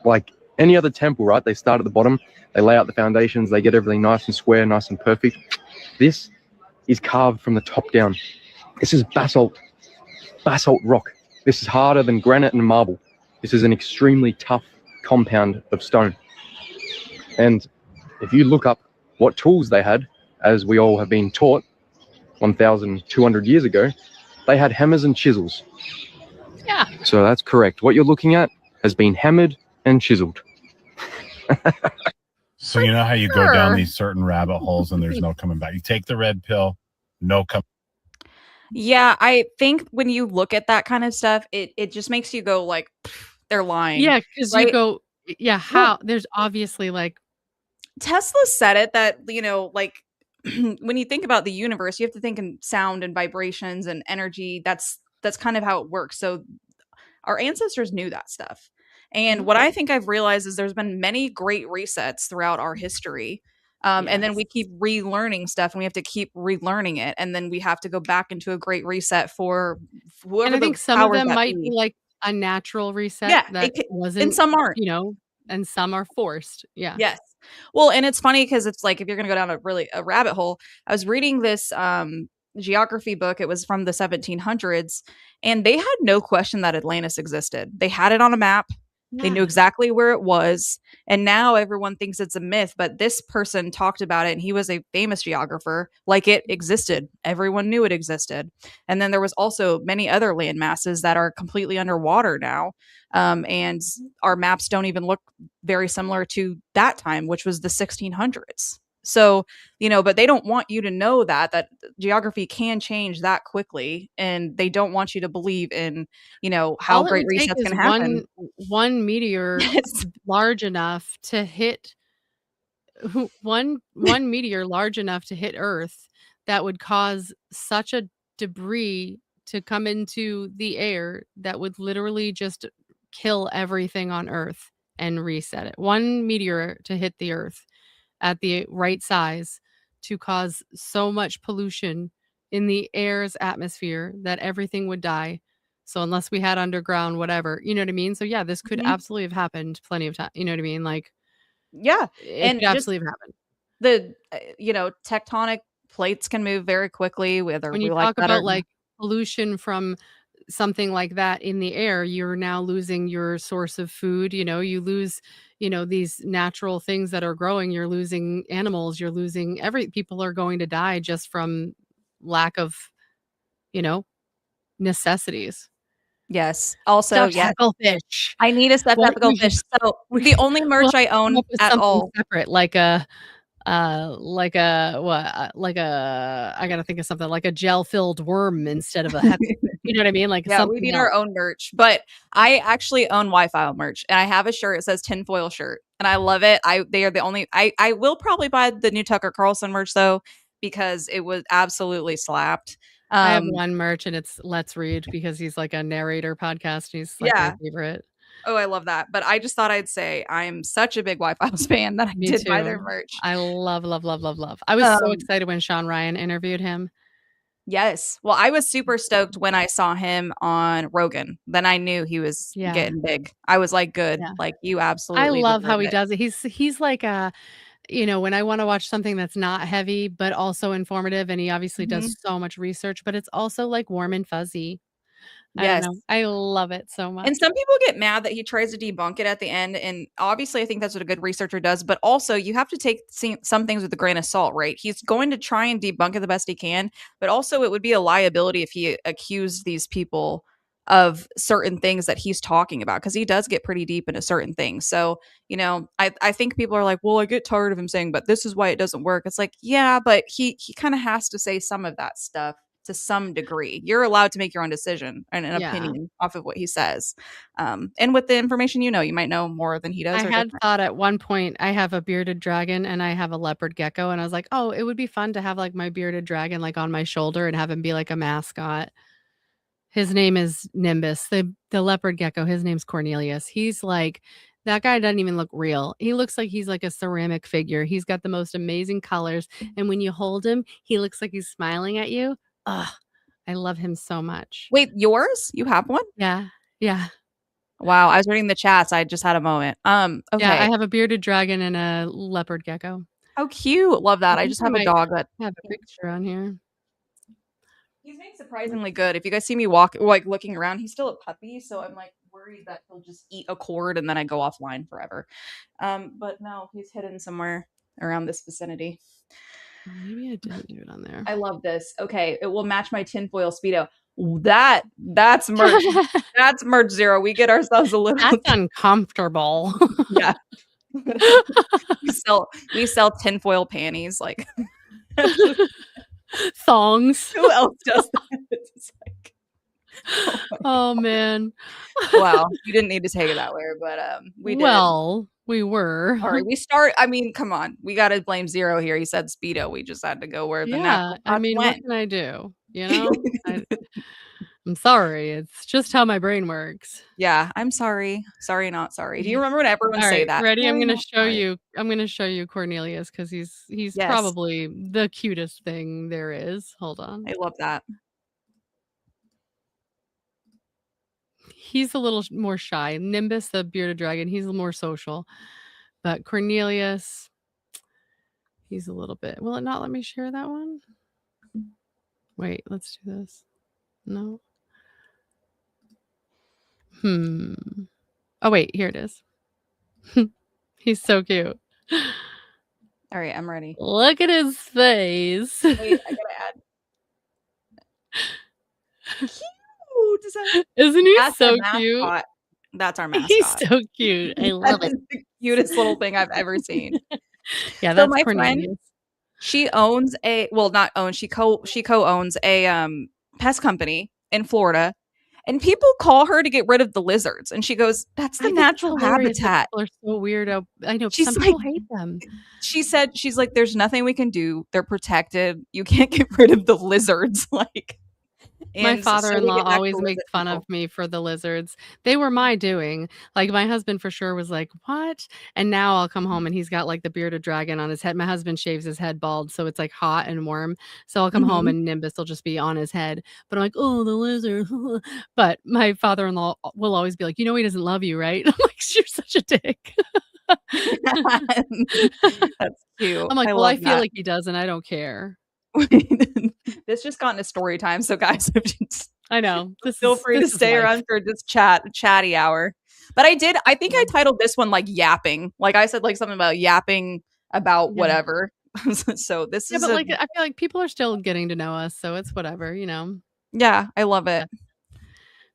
like any other temple, right? They start at the bottom, they lay out the foundations, they get everything nice and square, nice and perfect. This is carved from the top down. This is basalt rock. This is harder than granite and marble. This is an extremely tough compound of stone. And if you look up what tools they had, as we all have been taught 1,200 years ago, they had hammers and chisels. Yeah. So that's correct. What you're looking at has been hammered and chiseled. So you know how you go down these certain rabbit holes and there's no coming back. You take the red pill, no coming. Yeah, I think when you look at that kind of stuff, it just makes you go like, they're lying. Yeah, because right? you go, yeah, how? There's obviously like, Tesla said it that, you know, like when you think about the universe, you have to think in sound and vibrations and energy. That's kind of how it works. So our ancestors knew that stuff. And what I think I've realized is there's been many great resets throughout our history. And then we keep relearning stuff and we have to keep relearning it. And then we have to go back into a great reset for whoever. and I think some of them might be like a natural reset that wasn't, and some aren't, you know, and some are forced. Yeah. Yes. Well, and it's funny because it's like if you're going to go down a rabbit hole. I was reading this geography book. It was from the 1700s, and they had no question that Atlantis existed. They had it on a map. They knew exactly where it was. And now everyone thinks it's a myth, but this person talked about it and he was a famous geographer. Like it existed. Everyone knew it existed. And then there was also many other land masses that are completely underwater now. And our maps don't even look very similar to that time, which was the 1600s. So, you know, but they don't want you to know that geography can change that quickly. And they don't want you to believe in, you know, how great resets can happen. One meteor large enough to hit one meteor large enough to hit Earth that would cause such a debris to come into the air that would literally just kill everything on Earth and reset it. One meteor to hit the Earth at the right size to cause so much pollution in the air's atmosphere that everything would die. So unless we had underground, whatever, you know what I mean? So yeah, this could absolutely have happened plenty of time. You know what I mean? Like, yeah, it could absolutely have happened. The, you know, tectonic plates can move very quickly, whether when we you like talk that about or like pollution from something like that in the air, you're now losing your source of food. You know, you lose, you know, these natural things that are growing. You're losing animals. You're losing people are going to die just from lack of, you know, necessities. Yes. Also, Stuffed fish. I need a stuffed fish. So the only merch I own at all separate, like a I gotta think of something like a gel-filled worm instead of a you know what I mean? Like yeah, we need our own merch. But I actually own Wi-Fi merch, and I have a shirt. It says tinfoil shirt, and I love it. They are the only. I will probably buy the new Tucker Carlson merch though, because it was absolutely slapped. I have one merch, and it's Let's Read because he's like a narrator podcast. He's like my favorite. Oh, I love that. But I just thought I'd say I'm such a big Wi-Fi fan that I did buy their merch. I love. I was so excited when Sean Ryan interviewed him. Yes. Well, I was super stoked when I saw him on Rogan. Then I knew he was Yeah. getting big. I was like, good. Yeah. Like, you I absolutely love how deserve he it. does it. He's like a, when I want to watch something that's not heavy but also informative, and he obviously Mhm. does so much research, but it's also like warm and fuzzy. I don't Yes. know. I love it so much. And some people get mad that he tries to debunk it at the end. And obviously, I think that's what a good researcher does. But also, you have to take some things with a grain of salt, right? He's going to try and debunk it the best he can. But also, it would be a liability if he accused these people of certain things that he's talking about, because he does get pretty deep into certain things. So, I think people are like, well, I get tired of him saying, but this is why it doesn't work. It's like, yeah, but he kind of has to say some of that stuff to some degree. You're allowed to make your own decision and an Yeah. opinion off of what he says. And with the information, you might know more than he does. I or had different. thought at one point I have a bearded dragon and I have a leopard gecko, and I was like, oh, it would be fun to have like my bearded dragon like on my shoulder and have him be like a mascot. His name is Nimbus. The leopard gecko, his name's Cornelius. He's like, that guy doesn't even look real. He looks like he's like a ceramic figure. He's got the most amazing colors, and when you hold him, he looks like he's smiling at you. Ugh, I love him so much. Wait, yours? You have one? Yeah. Yeah. Wow, I was reading the chats. I just had a moment. Okay. Yeah, I have a bearded dragon and a leopard gecko. How cute. Love that. I think just I have a might dog that have a picture on here. he's made surprisingly good. If you guys see me looking around, he's still a puppy, so I'm like worried that he'll just eat a cord and then I go offline forever. But no, he's hidden somewhere around this vicinity. Oh, maybe I didn't do it on there. I love this. Okay, it will match my tinfoil Speedo. That's merch. That's merch zero. We get ourselves a little. That's uncomfortable. Yeah. we sell tinfoil panties. Like, thongs. who else does that? It's like, oh man. Wow, you didn't need to take it that way, but we did. Well, we were. All right, come on. We got to blame Zero here. He said Speedo. We just had to go where the natural I mean, went. what can I do? I'm sorry. It's just how my brain works. Yeah, I'm sorry. Sorry, not sorry. Do you remember when everyone All say right, that? ready? Sorry, I'm going to not show sorry. you. I'm going to show you Cornelius because he's Yes. probably the cutest thing there is. Hold on. I love that. He's a little more shy. Nimbus, the bearded dragon, he's more social. But Cornelius, he's a little bit. Will it not let me share that one? Wait, let's do this. No. Oh, wait, here it is. He's so cute. All right, I'm ready. Look at his face. Wait, I gotta add. Cute. Isn't he That's so our cute? mascot. That's our mascot. He's so cute. I love That it. is the cutest little thing I've ever seen. Yeah, So that's my Cornelius. friend, she owns not owns, she co-owns a pest company in Florida. And people call her to get rid of the lizards. And she goes, that's the natural habitat. People are so weird. I know She's some like- people hate them. She said, she's like, there's nothing we can do. They're protected. You can't get rid of the lizards. Like, My and so we father-in-law get back to always makes lizard fun people. of me for the lizards. They were my doing. Like my husband for sure was like, "What?" And now I'll come home and he's got like the bearded dragon on his head. My husband shaves his head bald, so it's like hot and warm. So I'll come home Mhm. and Nimbus will just be on his head. But I'm like, "Oh, the lizard." But my father-in-law will always be like, "You know he doesn't love you, right?" I'm like, "You're such a dick." That's cute. I'm like, "Well, love I feel that. like he does and I don't care." This just got into story time. So guys, I know. feel free to this is stay life. around for this chatty hour. But I think I titled this one like yapping. Like I said, like something about yapping about Yeah. whatever. So this Yeah, is but like I feel like people are still getting to know us, so it's whatever, yeah, I love it.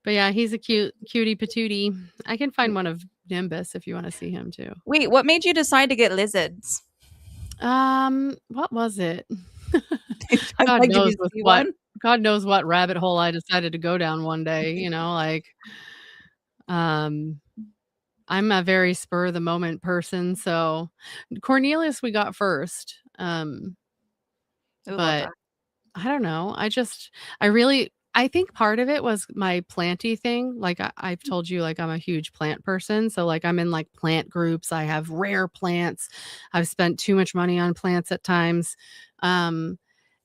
But yeah, he's a cutie patootie. I can find one of Nimbus if you want to see him too. Wait, what made you decide to get lizards? What was it? God Like, did knows you with see what one? God knows what rabbit hole I decided to go down one day, I'm a very spur of the moment person, so Cornelius we got first. I love But that. I don't know. I think part of it was my planty thing. Like I've told you, like I'm a huge plant person. So like I'm in like plant groups. I have rare plants. I've spent too much money on plants at times.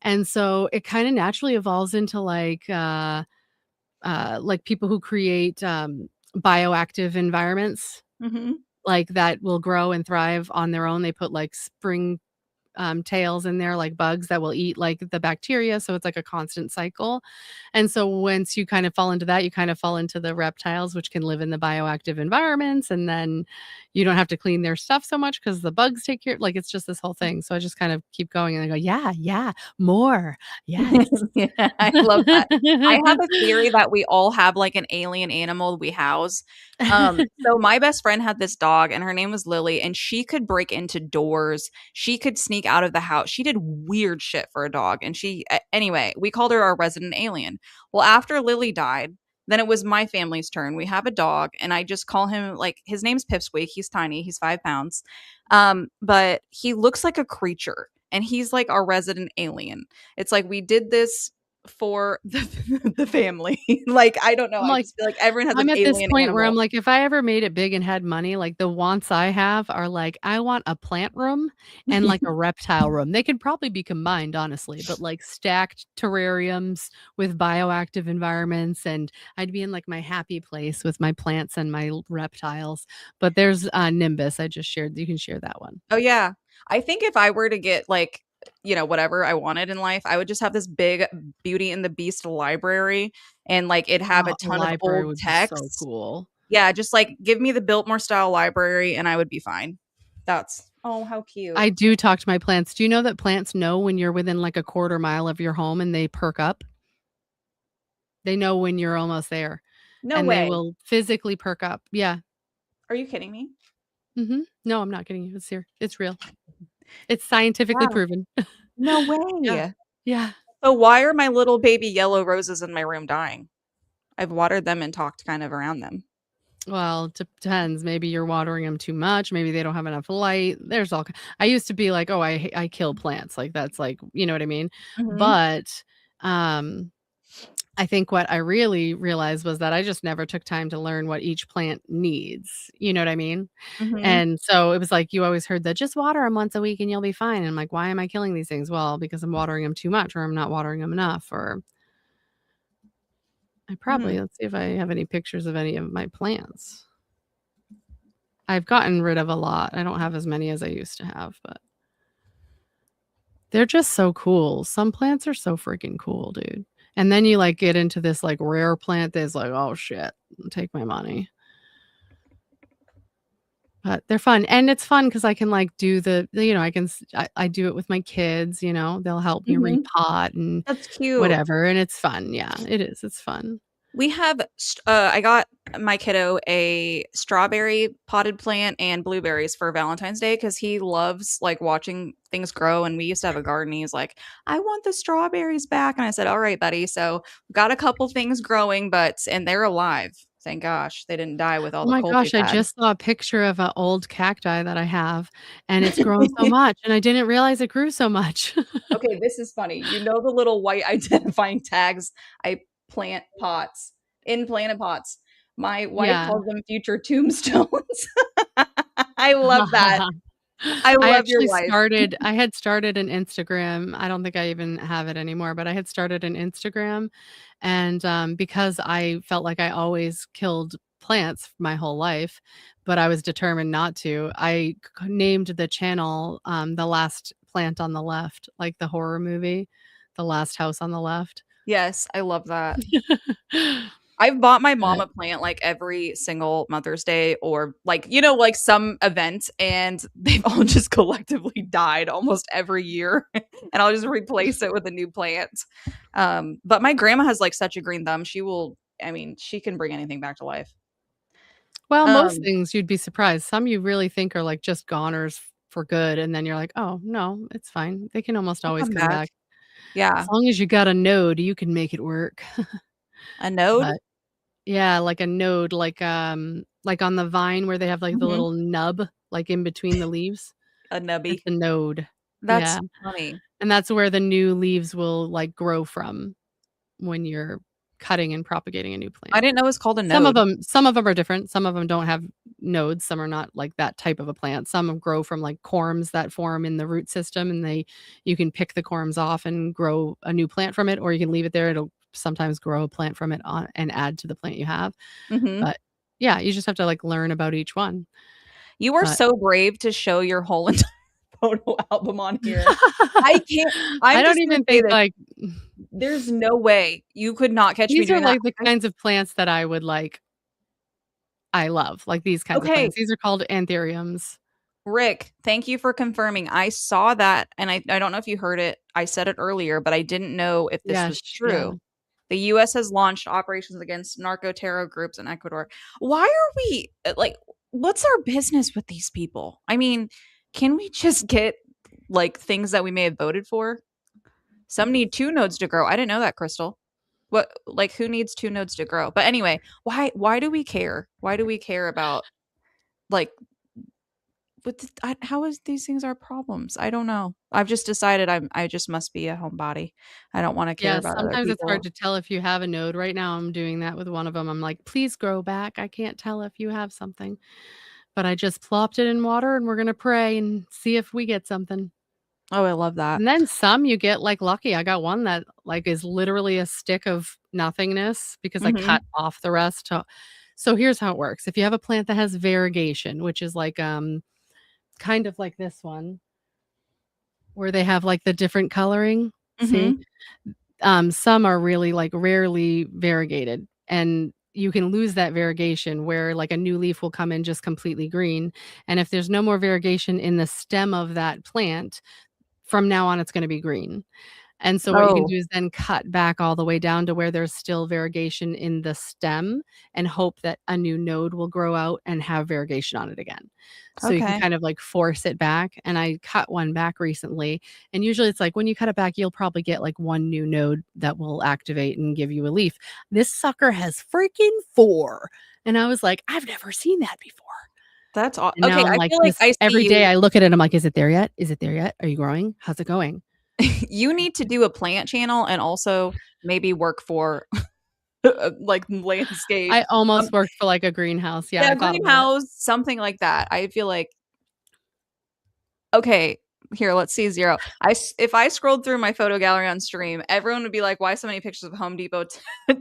And so it kind of naturally evolves into like people who create bioactive environments Mm-hmm. like that will grow and thrive on their own. They put like spring tails in there, like bugs that will eat like the bacteria. So it's like a constant cycle. And so once you kind of fall into that, you kind of fall into the reptiles, which can live in the bioactive environments. And then you don't have to clean their stuff so much because the bugs take care. Like it's just this whole thing. So I just kind of keep going and I go, yeah, more. Yes. Yeah, I love that. I have a theory that we all have like an alien animal we house. So my best friend had this dog and her name was Lily, and she could break into doors. She could sneak out of the house. She did weird shit for a dog. And anyway, we called her our resident alien. Well, after Lily died, then it was my family's turn. We have a dog, and I just call him like his name's Pipsqueak. He's tiny. He's 5 pounds. But he looks like a creature, and he's like our resident alien. It's like we did this for the family. Like, I don't know. I'm I like, just feel like everyone has I'm an at this alien point where I'm animal. like, if I ever made it big and had money, like the wants I have are like, I want a plant room and like a reptile room. They could probably be combined, honestly, but like stacked terrariums with bioactive environments. And I'd be in like my happy place with my plants and my reptiles. But there's Nimbus. I just shared. You can share that one. Oh yeah. I think if I were to get like, whatever I wanted in life, I would just have this big Beauty and the Beast library, and like it'd have a Oh, a ton of library old would be so texts. cool. Yeah, just like give me the Biltmore style library and I would be fine. Oh, how cute. I do talk to my plants. Do you know that plants know when you're within like a quarter mile of your home and they perk up? They know when you're almost there. No And they way. will physically perk up. Yeah. Are you kidding me? No, I'm not kidding you. It's here. It's real. It's scientifically Wow. proven. No Yeah. way. Yeah. So why are my little baby yellow roses in my room dying? I've watered them and talked kind of around them. Well, it depends. Maybe you're watering them too much. Maybe they don't have enough light. There's all. I used to be like, oh, I kill plants. Like that's like, you know what I mean? Mhm. But I think what I really realized was that I just never took time to learn what each plant needs. You know what I mean? Mhm. And so it was like you always heard that just water them once a week and you'll be fine. And I'm like, why am I killing these things? Well, because I'm watering them too much or I'm not watering them enough. Or Mhm. let's see if I have any pictures of any of my plants. I've gotten rid of a lot. I don't have as many as I used to have, but they're just so cool. Some plants are so freaking cool, dude. And then you like get into this like rare plant that's like, oh shit, take my money. But they're fun. And it's fun because I can like do I do it with my kids, they'll help me Mhm. repot and That's cute. whatever. And it's fun. Yeah, it is. It's fun. We have I got my kiddo a strawberry potted plant and blueberries for Valentine's Day because he loves like watching things grow. And we used to have a garden. He's like, I want the strawberries back. And I said, all right, buddy. So got a couple things growing, and they're alive. Thank gosh they didn't die with all Oh the my cold gosh, we've I had. just saw a picture of an old cacti that I have, and it's grown so much, and I didn't realize it grew so much. Okay, this is funny. You know the little white identifying tags I plant pots in planted pots. My wife Yeah. calls them future tombstones. I love that. I love your wife. I had started an Instagram. I don't think I even have it anymore, but I had started an Instagram, and, because I felt like I always killed plants my whole life, but I was determined not to, I named the channel, The Last Plant on the Left, like the horror movie, The Last House on the Left. Yes, I love that. I've bought my mom But a plant like every single Mother's Day or like, like some event, and they've all just collectively died almost every year. And I'll just replace it with a new plant. But my grandma has like such a green thumb. She can bring anything back to life. well, most Um, things you'd be surprised. Some you really think are, like, just goners for good, and then you're like, "Oh, no, it's fine. They can almost I'll always come come back. back. As Yeah. long as you got a node, you can make it work." A node? But yeah, like a node, like on the vine where they have, like, the Mhm. little nub, like, in between the leaves. A It's nubby. a node. That's Yeah, so funny. and that's where the new leaves will, like, grow from when you're cutting and propagating a new plant. I didn't know it was called a Some of node. them are different. Some of them don't have nodes. Some are not like that type of a plant. Some grow from like corms that form in the root system, and you can pick the corms off and grow a new plant from it, or you can leave it there. It'll sometimes grow a plant from it and add to the plant you have. Mhm. But yeah, you just have to like learn about each one. You are But so brave to show your whole entire photo album on here. I can't. I I'm don't just gonna even say think this. like There's no way you could not catch me these are doing that. like the kinds of plants that I would like. I love like these kinds of Okay, plants. These are called anthuriums. Rick, thank you for confirming. I saw that, and I don't know if you heard it. I said it earlier, but I didn't know if this was Yeah. true. The U.S. has launched operations against narco-terror groups in Ecuador. Why are we like? What's our business with these people? I mean, can we just get like things that we may have voted for? Some need 2 nodes to grow. I didn't know that, Crystal. What like who needs 2 nodes to grow? But anyway, why do we care? Why do we care about like how is these things our problems? I don't know. I've just decided I just must be a homebody. I don't want to care Yeah, about other sometimes it's hard people. to tell if you have a node. Right now, I'm doing that with one of them. I'm like, "Please grow back. I can't tell if you have something." But I just plopped it in water, and we're gonna pray and see if we get something. Oh, I love that. And then some you get, like, lucky. I got one that, like, is literally a stick of nothingness because I Mhm. cut off the rest to so here's how it works. If you have a plant that has variegation, which is like, kind of like this one, where they have, like, the different coloring, see? Mhm. Some are really, like, rarely variegated, and you can lose that variegation where, like, a new leaf will come in just completely green, and if there's no more variegation in the stem of that plant, from now on, it's gonna be green. And so what you can Oh, do is then cut back all the way down to where there's still variegation in the stem and hope that a new node will grow out and have variegation on it again. So you can okay. kind of like force it back. And I cut one back recently. And usually it's like when you cut it back, you'll probably get like one new node that will activate and give you a leaf. This sucker has freaking 4. And I was like, I've never seen that before. That's And now okay, I'm I like feel like this I every see day you. I look at it, I'm like, is it there yet? Is it there yet? Are you growing? How's it going? You need to do a plant channel and also maybe work for like landscape. I Um, almost worked for, like, a greenhouse. Yeah, yeah, I thought about it. greenhouse, something like that. I feel like okay, here, let's see 0. If I scrolled through my photo gallery on stream, everyone would be like, "Why so many pictures of Home Depot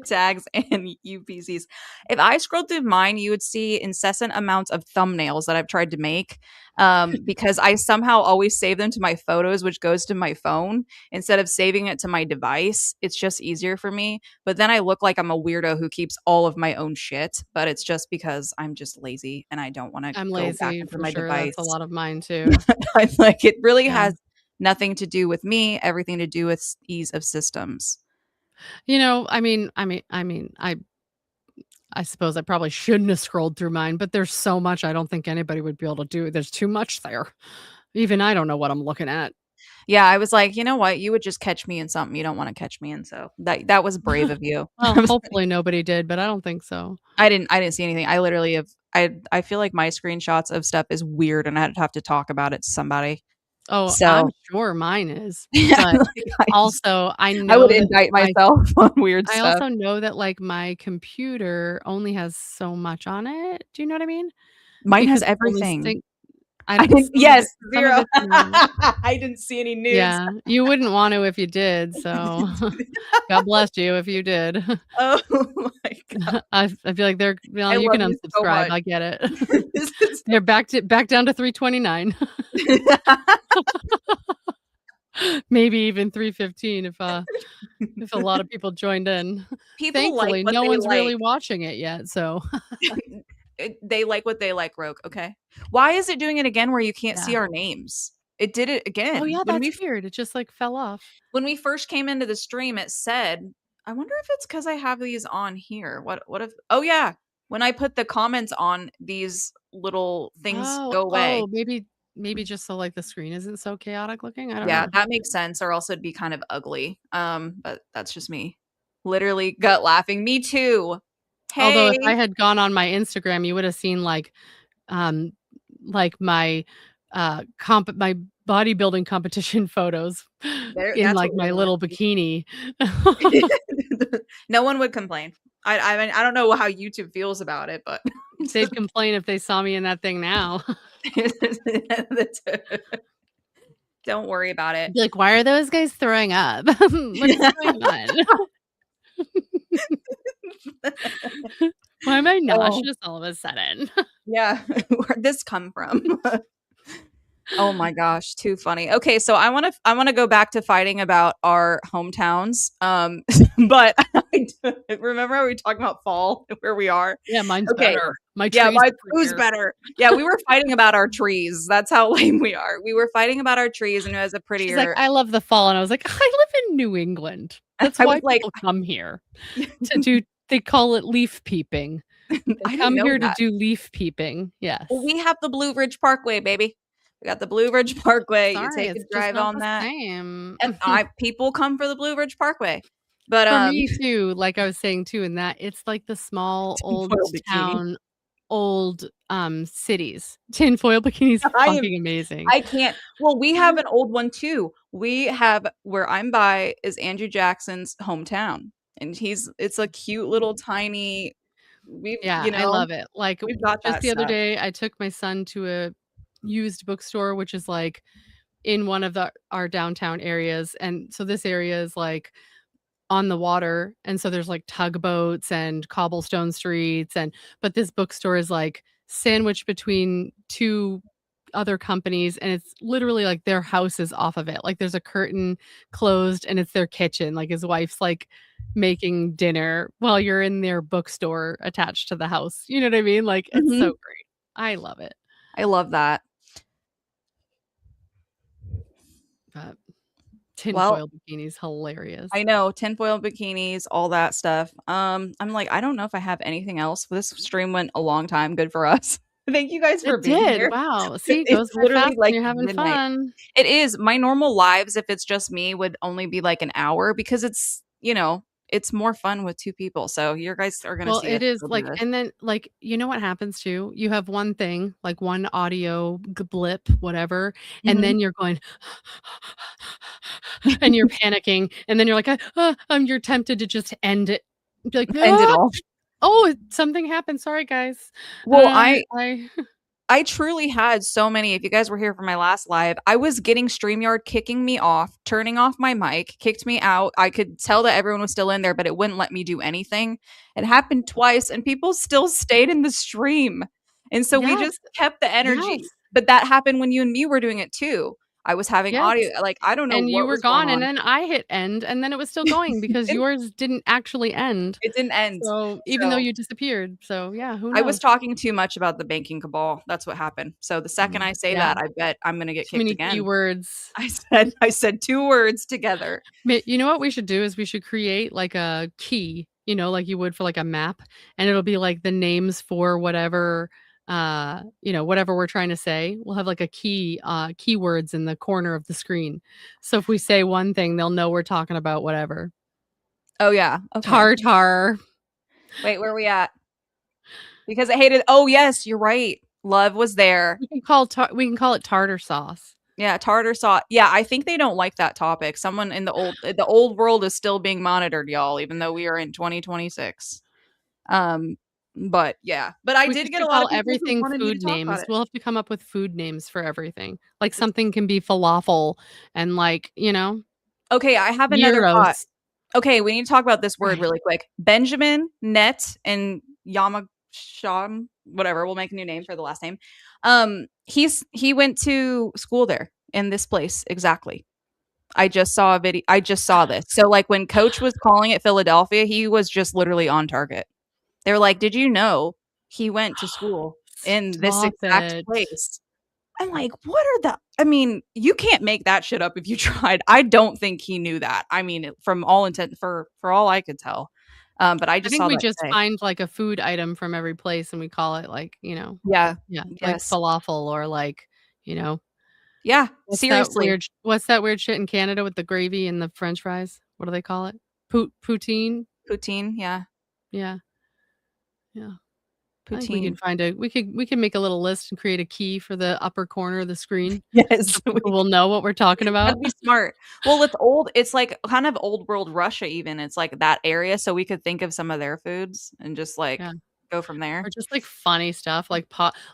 tags and UPCs?" If I scrolled through mine, you would see incessant amounts of thumbnails that I've tried to make, because I somehow always save them to my photos, which goes to my phone instead of saving it to my device. It's just easier for me. But then I look like I'm a weirdo who keeps all of my own shit, but it's just because I'm just lazy and I don't want to I'm go back lazy into for my sure, that's a device. lot of mine too. I'm like, it really Yeah. has nothing to do with me, everything to do with ease of systems. You know, I suppose I probably shouldn't have scrolled through mine, but there's so much I don't think anybody would be able to do. There's too much there. Even I don't know what I'm looking at. Yeah, I was like, you know what? You would just catch me in something you don't want to catch me in. So that was brave of you. Well, hopefully nobody did, but I don't think so. I didn't see anything. I literally have I feel like my screenshots of stuff is weird and I'd have to talk about it to somebody. Oh, I'm So sure mine is, yeah, but like, also I I would know that indict my myself on weird I stuff. also know that, like, my computer only has so much on it. Do you know what I mean? Mine has Because it's only everything. sync I I don't didn't yes, some of 0. it's not. I didn't see any nudes. Yeah, you wouldn't want to if you did, so God bless you if you did. Oh my god. I feel like they're well, I you love can you so unsubscribe, much. I get it. This is They're back down to 329. Maybe even 315 if a lot of people joined in. People like Thankfully, what no they one's really like. watching it yet, so They like what they like, Rogue, okay? Why is it doing it again where you can't yeah. see our names? It did it Oh, again. yeah, that's weird. It just, like, fell off. When we first came into the stream, it said, I wonder if it's because I have these on here. What if oh yeah. When I put the comments on, these little things go away. Maybe just so, like, the screen isn't so chaotic looking? I don't Yeah, know. that makes sense, or else it'd be kind of ugly. But that's just me. Literally gut laughing. Me too. Although if Hey. I had gone on my Instagram, you would have seen, um, like, my, my bodybuilding competition photos in That's like what my we little want. bikini. No one would complain. I mean, I don't know how YouTube feels about it, but They'd complain if they saw me in that thing now. don't worry about it. Be like, why are those guys throwing up? What's going on? Why am I nauseous all of a sudden? Yeah, where'd this come from? Oh my gosh, too funny. Okay, so I wanna go back to fighting about our hometowns. But remember how we were talking about fall where we are? Yeah, mine's Okay. better. My Yeah, trees who's better? Yeah, we were fighting about our trees. That's how lame we are. We were fighting about our trees, and who has a She's like, prettier. I love the fall. And I was like, I live in New England. That's I why was like, people come here to do, they call it leaf peeping. They I didn't come know here that. to do leaf peeping. Yes. Well, we have the Blue Ridge Parkway, baby. We got the Blue Ridge Parkway. You Sorry, take a it's just drive not on the that. same. And people come for the Blue Ridge Parkway. But For me too, like I was saying too, in that it's like the small old tinfoil bikini. town, old cities. Tinfoil bikini's fucking amazing. I can't. Well, we have an old one too. We have where I'm by is Andrew Jackson's hometown, and it's a cute little tiny. Yeah, I love it. Like we've got just that the other stuff. day, I took my son to a used bookstore, which is like in one of our downtown areas, and so this area is like on the water, and so there's like tugboats and cobblestone streets, but this bookstore is like sandwiched between two other companies, and it's literally like their house is off of it. Like there's a curtain closed and it's their kitchen. Like his wife's like making dinner while you're in their bookstore attached to the house. You know what I mean? Like it's so great. I love it. I love that. But tinfoil bikinis, hilarious. I know, tinfoil bikinis, all that stuff. I'm like, I don't know if I have anything else. This stream went a long time. Good for us. Thank you guys for It being did. here. Wow. See, it It's goes by literally fast when like you're having midnight. fun. It is. My normal lives, if it's just me, would only be like an hour because it's, it's more fun with two people. So you guys are gonna Well, see it us is still do like, this. and then like, you know what happens too? You have one thing, like one audio blip, whatever, and then you're going, and you're panicking, and then you're like, you're tempted to just end it. Be like, End it all. Oh, something happened. Sorry, guys. Well, I I truly had so many. If you guys were here for my last live, I was getting StreamYard kicking me off, turning off my mic, kicked me out. I could tell that everyone was still in there, but it wouldn't let me do anything. It happened twice, and people still stayed in the stream. And so we Yes. just kept the energy. Yes. But that happened when you and me were doing it too. I was having Yes. audio. Like, I don't know And what you were was going gone, and on. then I hit end, and then it was still going because yours didn't actually end. It didn't end. So even though you disappeared. So yeah, who knows? I was talking too much about the banking cabal. That's what happened. So the second I say that, I bet I'm gonna get Too many kicked again. keywords. I said 2 words together. You know what we should do is we should create like a key, like you would for like a map, and it'll be like the names for whatever whatever we're trying to say. We'll have like a keywords in the corner of the screen. So if we say one thing, they'll know we're talking about whatever. Oh yeah. Okay. Tartar. Wait, where are we at? Because I hated. Oh yes, you're right. Love was there. We can call it tartar sauce. Yeah, tartar sauce. Yeah, I think they don't like that topic. Someone in the old world is still being monitored, y'all, even though we are in 2026. But yeah, but I did get a lot of people everything who wanted me to food talk about names. it. We'll have to come up with food names for everything. Like something can be falafel and like, Okay, I have another gyros. thought. Okay, we need to talk about this word really quick. Benjamin, Net, and Yamasham, whatever. We'll make a new name for the last name. He went to school there in this place exactly. I just saw a video. I just saw this. So like when Coach was calling it Philadelphia, he was just literally on target. They were like, "Did you know he went to school in this exact place?" I'm like, what are the? I mean, you can't make that shit up if you tried. I don't think he knew that. I mean, from all intent, for all I could tell. But I think we just find like a food item from every place and we call it like, yeah, like yes. falafel or like, yeah, seriously. What's that weird shit in Canada with the gravy and the French fries? What do they call it? Poutine. Poutine, yeah. Yeah. I think we can Poutine. we can make a little list and create a key for the upper corner of the screen Yes. so people will know what we're talking about. That'd be smart. Well, it's old. It's like kind of old world Russia even. It's like that area, so we could think of some of their foods and just like Yeah. go from there. Or just like funny stuff, like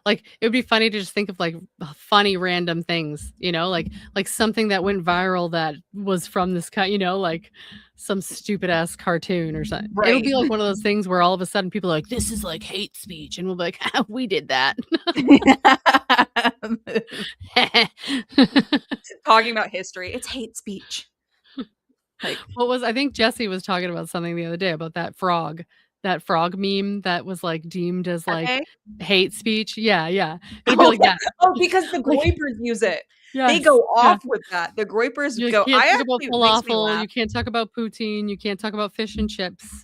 like it would be funny to just think of like funny random things, like something that went viral that was from this kind, like some stupid ass cartoon or something. It'll Right. be like one of those things where all of a sudden people are like, this is like hate speech, and we'll be like, we did that. Talking about history. It's hate speech. Like I think Jesse was talking about something the other day about that frog meme that was like deemed as like Pepe? hate speech. Yeah. It'll be like that. Oh, because the Like- Groypers use it. They Yes, go yeah. off with that. The Groypers You go. can't I talk about actually makes me falafel. laugh. You can't talk about poutine. You can't talk about fish and chips. Is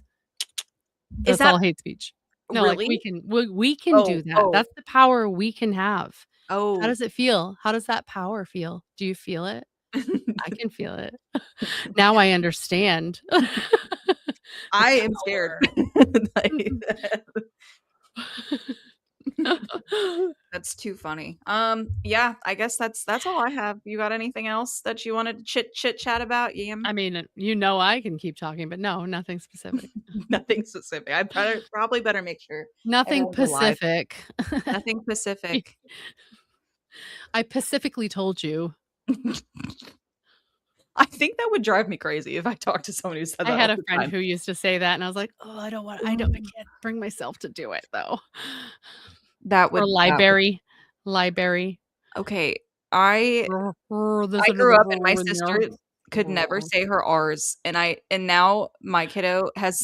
That's that all hate speech. No, like really? we can do that. Oh. That's the power we can have. Oh, How does it feel? How does that power feel? Do you feel it? I can feel it. Now I understand. I am scared. Like, that's too funny. Yeah, I guess that's all I have. You got anything else that you wanted to chit chat about, Yam? I mean, I can keep talking, but no, nothing specific. Nothing specific. I probably better make sure. Nothing everyone's alive. Pacific. Nothing Pacific. I pacifically told you. I think that would drive me crazy if I talked to someone who said that. I had all a the friend time. who used to say that, and I was like, oh, I can't bring myself to do it though. That would Or library. Library. Okay, I I grew up and my sister could never say her R's, and now my kiddo has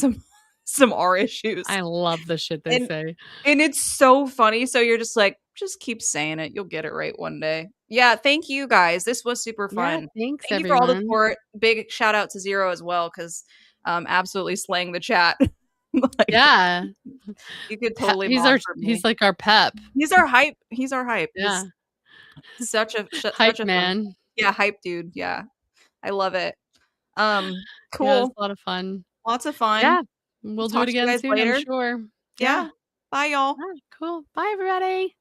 some R issues. I love the shit they And- say. And it's so funny. So you're just like, just keep saying it. You'll get it right one day. Yeah. Thank you guys. This was super fun. Yeah, thanks, Thank you for all the everyone. support. Big shout out to Zero as well, because absolutely slaying the chat. Like, Yeah. you could totally. He's like our pep. He's our hype. He's our hype. Yeah. He's such a Hype such a man. fun, yeah, hype dude. Yeah, I love it. Yeah, Cool. it was a lot of fun. Lots of fun. Yeah. We'll do Talk it to you again guys soon, later. I'm sure. Yeah. Bye, y'all. All right, cool. Bye, everybody.